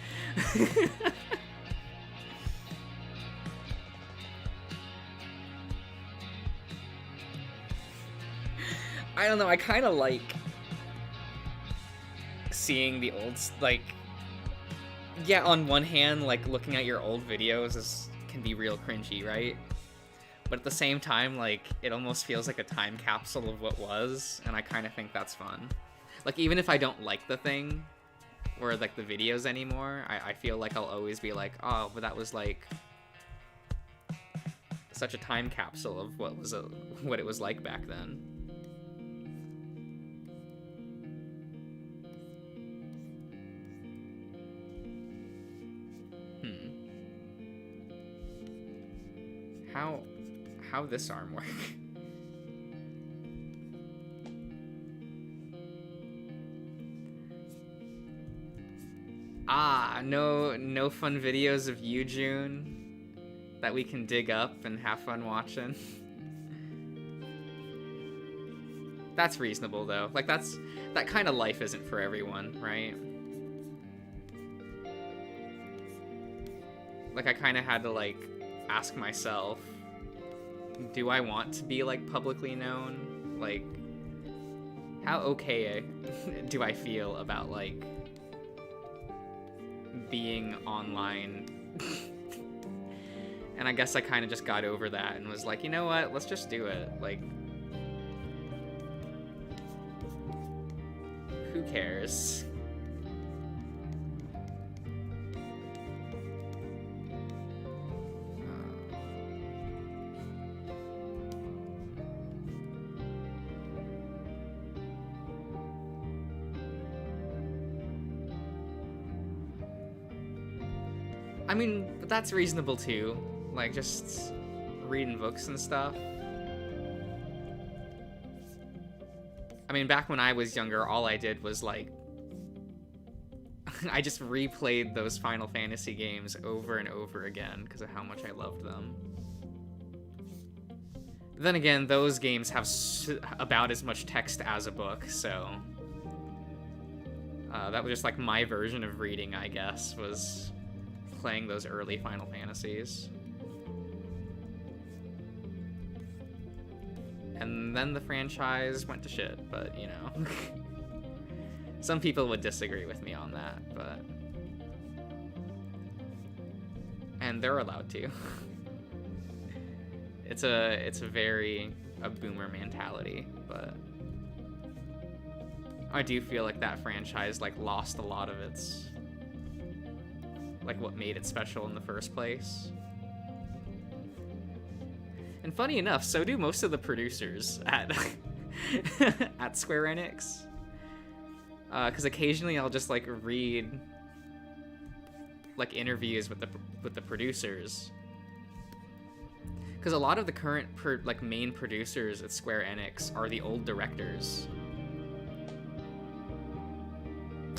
I don't know, I kind of like seeing the old, like, yeah, on one hand, like, looking at your old videos can be real cringy, right? But at the same time, like, it almost feels like a time capsule of what was, and I kind of think that's fun. Like, even if I don't like the thing, or, like, the videos anymore, I feel like I'll always be like, oh, but that was, like, such a time capsule of what it was like back then. How this arm work? No fun videos of you, June, that we can dig up and have fun watching. That's reasonable though. Like that kind of life isn't for everyone, right? Like I kind of had to like ask myself, do I want to be like publicly known? Like how okay do I feel about like being online? And I guess I kind of just got over that and was like, you know what, let's just do it. Like, who cares? I mean, but that's reasonable too. Like, just reading books and stuff. I mean, back when I was younger, all I did was, like... I just replayed those Final Fantasy games over and over again because of how much I loved them. Then again, those games have about as much text as a book, so... that was just, like, my version of reading, I guess, was... playing those early Final Fantasies. And then the franchise went to shit, but, you know. Some people would disagree with me on that, but... And they're allowed to. It's a very boomer mentality, but... I do feel like that franchise, like, lost a lot of its... like what made it special in the first place. And funny enough, so do most of the producers at at Square Enix. Because occasionally I'll just like read like interviews with the producers. Because a lot of the current main producers at Square Enix are the old directors.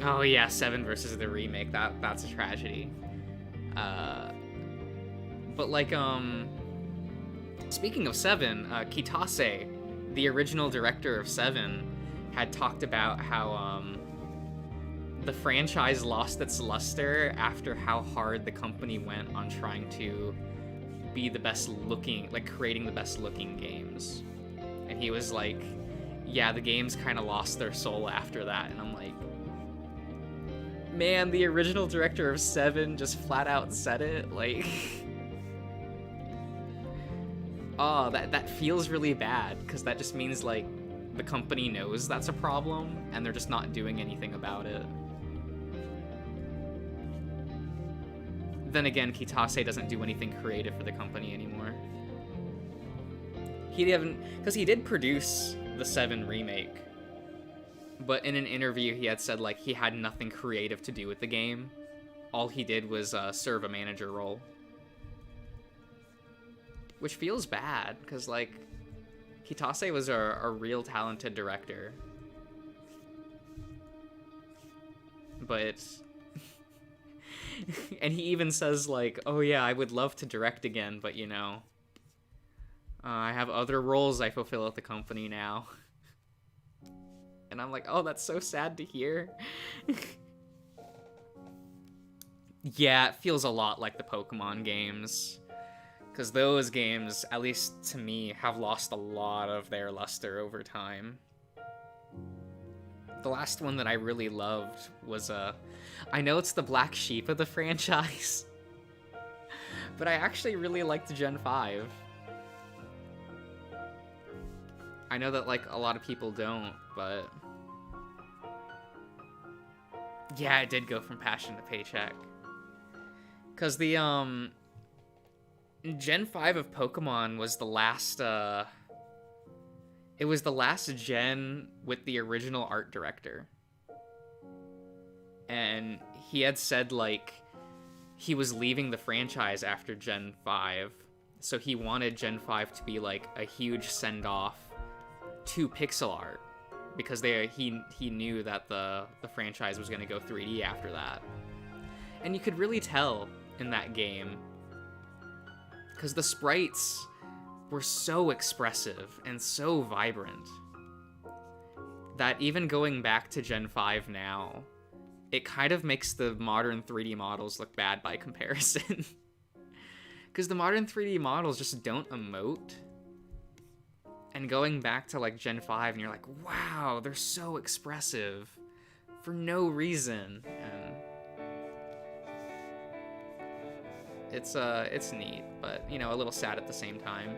Oh yeah, 7 versus the remake. That's a tragedy. But like speaking of 7, Kitase, the original director of 7, had talked about how the franchise lost its luster after how hard the company went on trying to be the best looking, like creating the best looking games. And he was like, yeah, the games kind of lost their soul after that. And I'm like, man, the original director of 7 just flat out said it, like... Oh, that feels really bad, because that just means, like, the company knows that's a problem, and they're just not doing anything about it. Then again, Kitase doesn't do anything creative for the company anymore. He did produce the 7 remake, but in an interview he had said, like, he had nothing creative to do with the game. All he did was serve a manager role. Which feels bad, because, like, Kitase was a real talented director. But... and he even says, like, oh yeah, I would love to direct again, but, you know... I have other roles I fulfill at the company now. And I'm like, oh, that's so sad to hear. Yeah, it feels a lot like the Pokemon games. Because those games, at least to me, have lost a lot of their luster over time. The last one that I really loved was, I know it's the black sheep of the franchise, but I actually really liked Gen 5. I know that, like, a lot of people don't, but... Yeah, it did go from passion to paycheck. Because the, Gen 5 of Pokemon was the last, It was the last gen with the original art director. And he had said, like, he was leaving the franchise after Gen 5. So he wanted Gen 5 to be, like, a huge send-off to pixel art. Because he knew that the franchise was going to go 3D after that. And you could really tell in that game. Because the sprites were so expressive and so vibrant that even going back to Gen 5 now, it kind of makes the modern 3D models look bad by comparison. Because the modern 3D models just don't emote. And going back to, like, Gen 5, and you're like, wow, they're so expressive for no reason. And it's neat, but, you know, a little sad at the same time.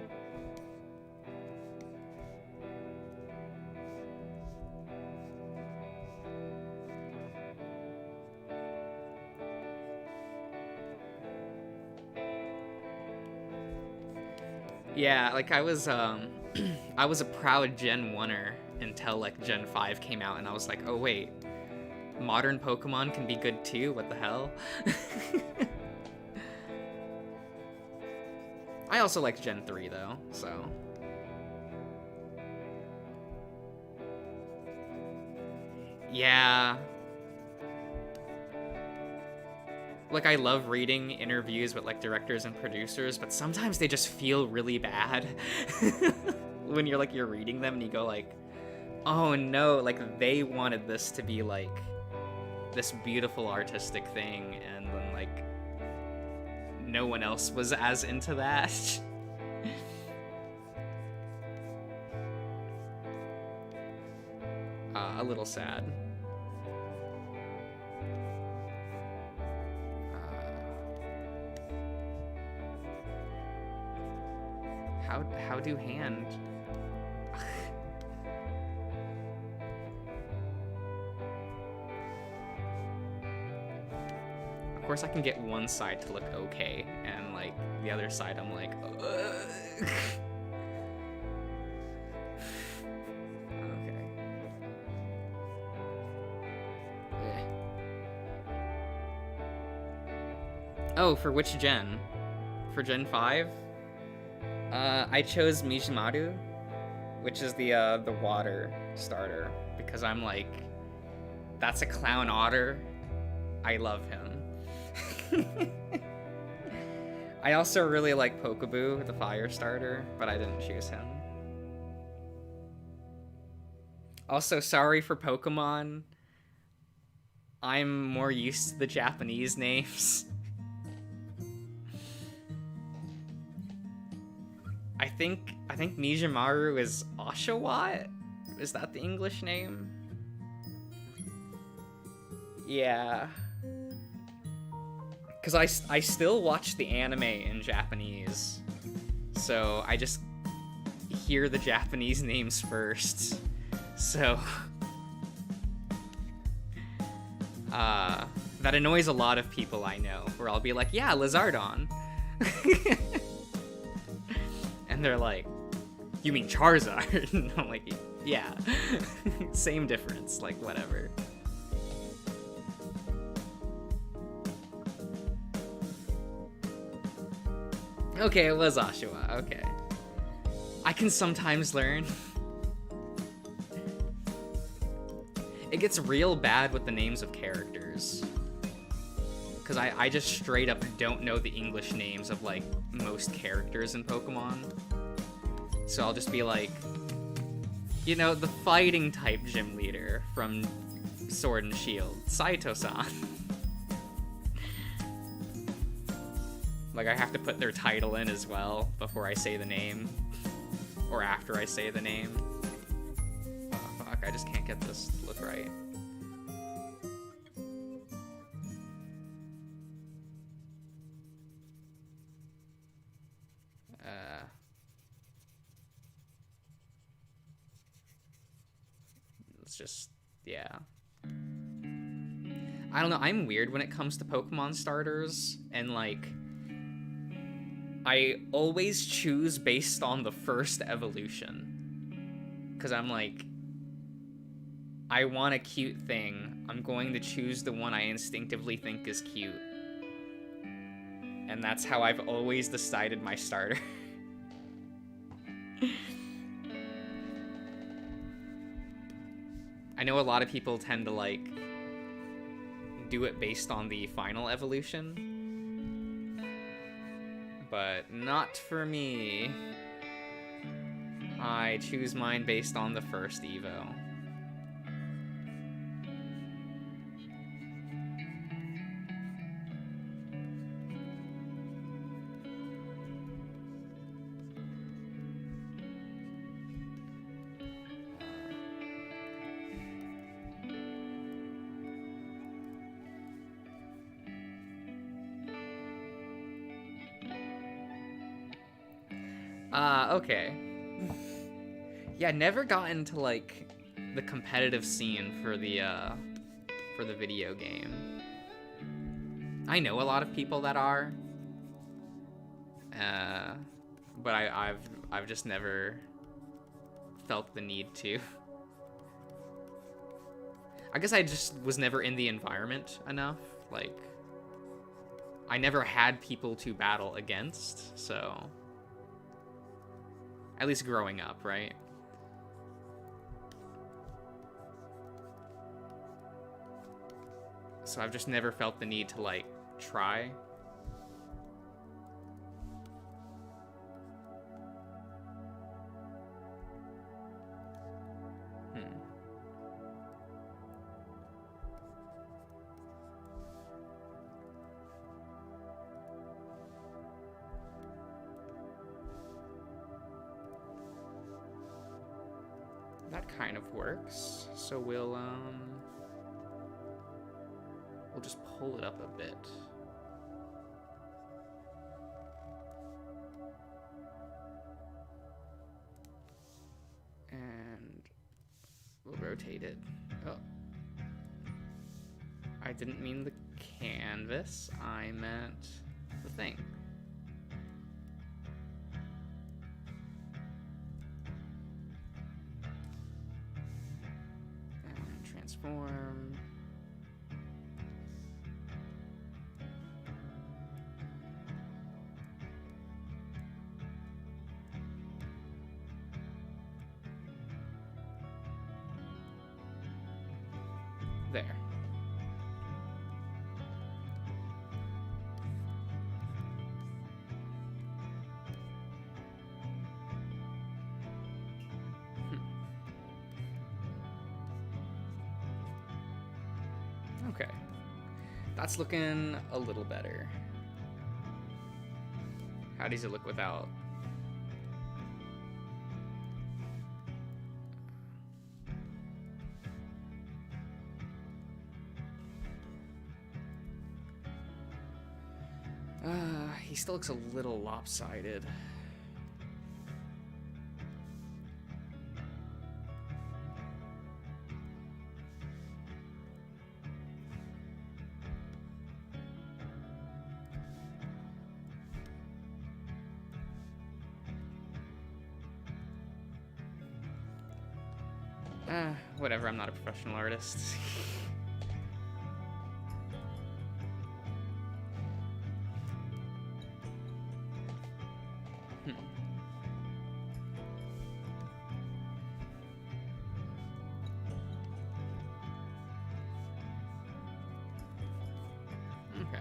Yeah, like, I was a proud Gen 1er until, like, Gen 5 came out, and I was like, oh wait, modern Pokemon can be good too? What the hell? I also liked Gen 3 though, so... Yeah. Like, I love reading interviews with, like, directors and producers, but sometimes they just feel really bad. When you're reading them and you go, like, oh no, like, they wanted this to be, like, this beautiful artistic thing, and then, like, no one else was as into that. A little sad. How do hand? Of course I can get one side to look okay, and, like, the other side I'm like, ugh. Okay. Oh, for which gen? For Gen 5? I chose Mijimaru, which is the water starter, because I'm like, that's a clown otter. I love him. I also really like Pokeboo, the fire starter, but I didn't choose him. Also, sorry for Pokemon. I'm more used to the Japanese names. I think Mijimaru is Oshawott? Is that the English name? Yeah. Because I still watch the anime in Japanese. So I just hear the Japanese names first. So... that annoys a lot of people I know, where I'll be like, yeah, Lizardon. And they're like, you mean Charizard? And I'm like, yeah. Same difference, like, whatever. Okay, it was Oshawott, okay. I can sometimes learn. It gets real bad with the names of characters. Because I just straight up don't know the English names of, like, most characters in Pokemon. So I'll just be like, you know, the fighting type gym leader from Sword and Shield, Saito-san. Like, I have to put their title in as well before I say the name. Or after I say the name. Oh, fuck, I just can't get this to look right. It's just, yeah. I don't know, I'm weird when it comes to Pokemon starters, and like, I always choose based on the first evolution. Because I'm like, I want a cute thing. I'm going to choose the one I instinctively think is cute. And that's how I've always decided my starter. I know a lot of people tend to like do it based on the final evolution, but not for me. I choose mine based on the first Evo. Okay. Yeah, never got into like the competitive scene for the video game. I know a lot of people that are, but I've just never felt the need to. I guess I just was never in the environment enough. Like, I never had people to battle against, so. At least growing up, right? So I've just never felt the need to, like, try. That kind of works. So we'll just pull it up a bit. And we'll rotate it. Oh. I didn't mean the canvas, I meant the thing. And transform. There. Okay. That's looking a little better. How does it look without? He still looks a little lopsided. Whatever, I'm not a professional artist. Okay.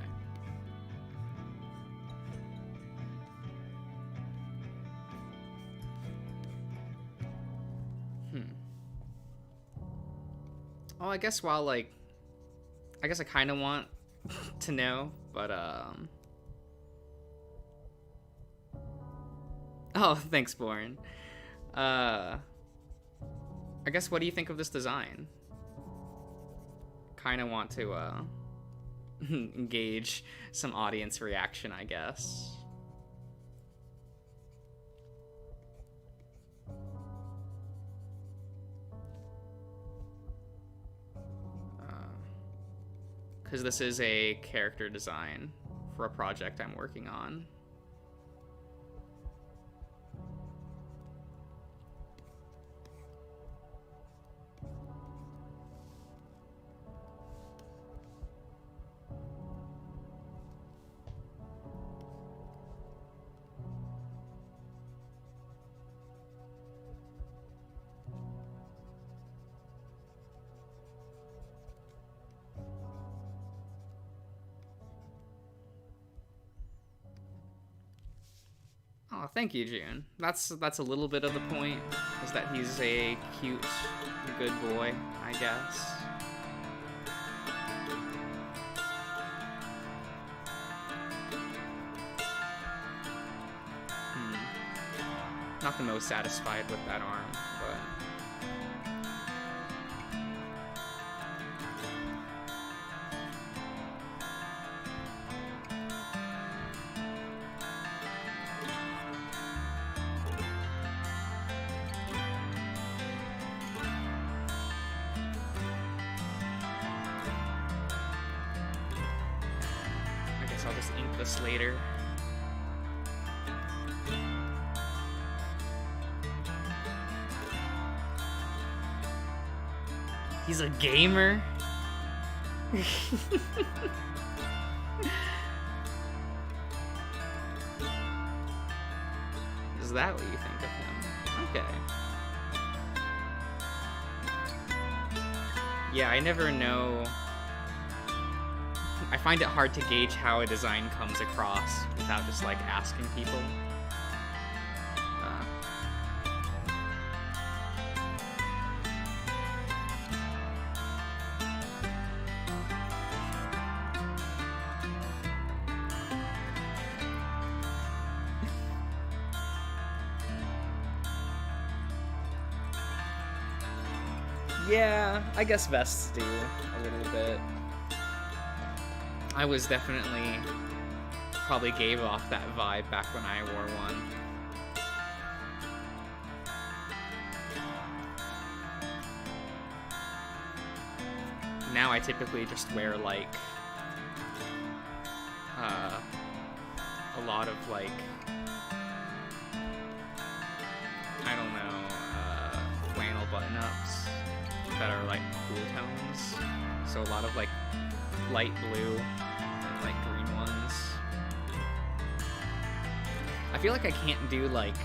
Oh, I guess while, like, I guess I kind of want to know, but, oh, thanks, Born. I guess, what do you think of this design? Kind of want to, engage some audience reaction, I guess. because this is a character design for a project I'm working on. Oh, thank you, June. That's a little bit of the point, is that he's a cute, good boy, I guess. Not the most satisfied with that arm, but... I'll just ink this later. He's a gamer? Is that what you think of him? Okay. Yeah, I never know. I find it hard to gauge how a design comes across without just, like, asking people. Yeah, I guess vests do a little bit. I was definitely probably gave off that vibe back when I wore one. Now I typically just wear like a lot of like, I don't know, flannel button-ups that are like cool tones. So a lot of like light blue and like green ones. I feel like I can't do like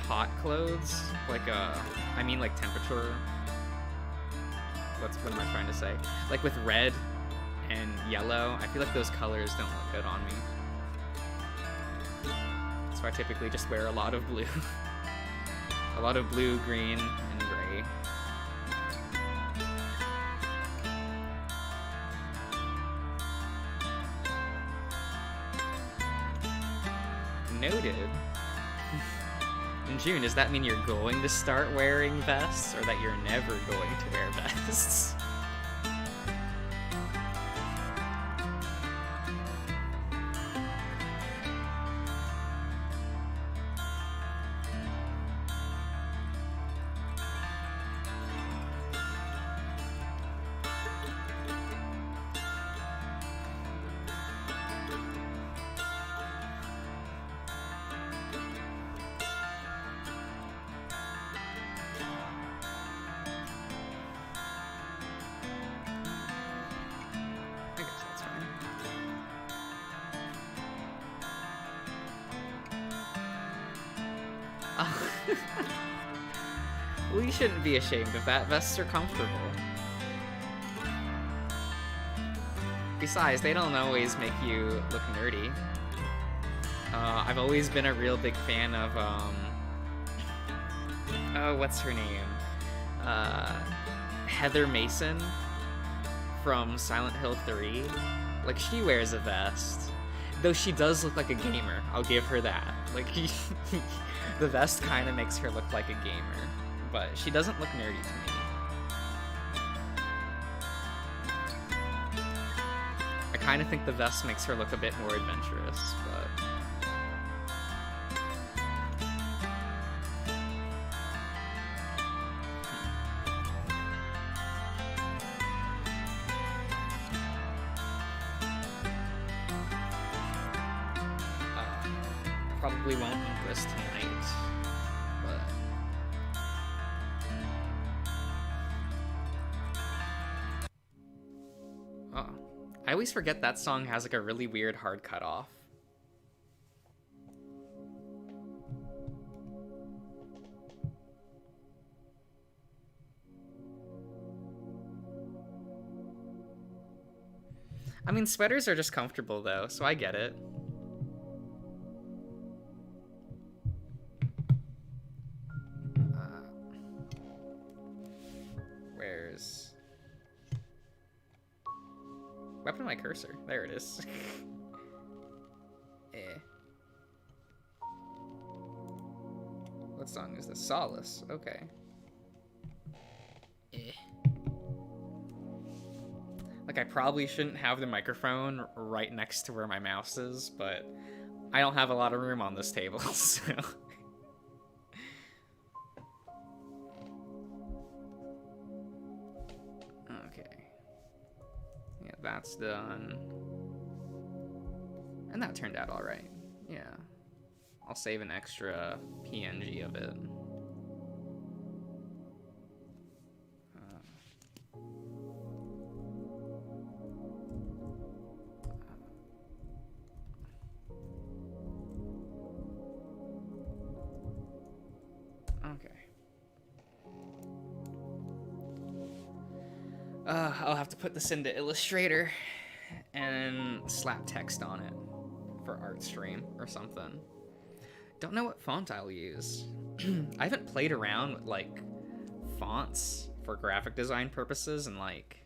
hot clothes, like I mean like temperature. What am I trying to say? Like with red and yellow, I feel like those colors don't look good on me. So I typically just wear a lot of blue. A lot of blue, green, and gray. Noted. In June, does that mean you're going to start wearing vests, or that you're never going to wear vests? Well, you shouldn't be ashamed of that. Vests are comfortable. Besides, they don't always make you look nerdy. I've always been a real big fan of, oh, what's her name? Heather Mason from Silent Hill 3. Like, she wears a vest. Though she does look like a gamer, I'll give her that. Like, the vest kind of makes her look like a gamer, but she doesn't look nerdy to me. I kind of think the vest makes her look a bit more adventurous, but... probably won't eat this tonight, but... Oh. I always forget that song has like a really weird hard cutoff. I mean, sweaters are just comfortable though, so I get it. Where's... What happened to my cursor? There it is. What song is this? Solace. Okay. Like, I probably shouldn't have the microphone right next to where my mouse is, but I don't have a lot of room on this table, so... Okay. Yeah, that's done. And that turned out alright. Yeah. I'll save an extra PNG of it. I'll have to put this into Illustrator and slap text on it for Artstream or something. Don't know what font I'll use. I haven't played around with like fonts for graphic design purposes in like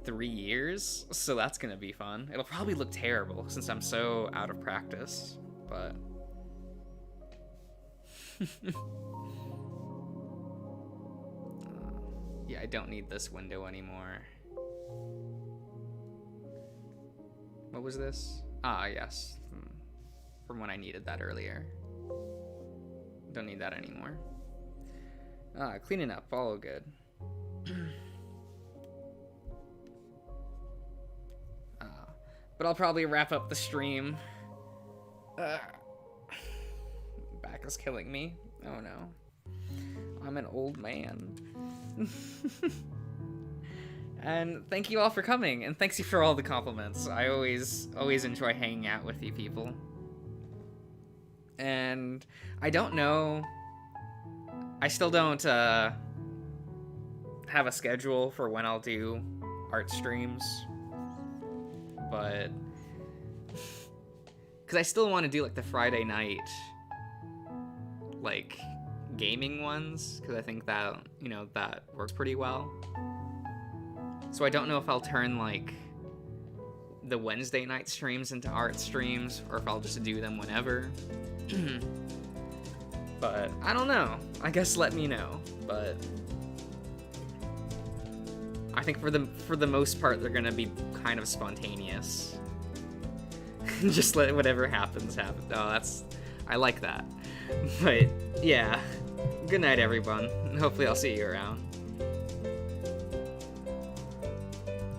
3 years, so that's gonna be fun. It'll probably look terrible since I'm so out of practice, but yeah, I don't need this window anymore. What was this? Ah, yes. From when I needed that earlier. Don't need that anymore. Cleaning up, all good. But I'll probably wrap up the stream. Back is killing me. Oh no. I'm an old man. And thank you all for coming, and thanks you for all the compliments. I always enjoy hanging out with you people. And I don't know, I still don't have a schedule for when I'll do art streams, but because I still want to do like the Friday night like gaming ones, because I think that, you know, that works pretty well. So I don't know if I'll turn like the Wednesday night streams into art streams, or if I'll just do them whenever. But I don't know. I guess let me know. But I think for the most part they're gonna be kind of spontaneous. Just let whatever happens happen. Oh, I like that. But yeah. Good night, everyone. Hopefully I'll see you around.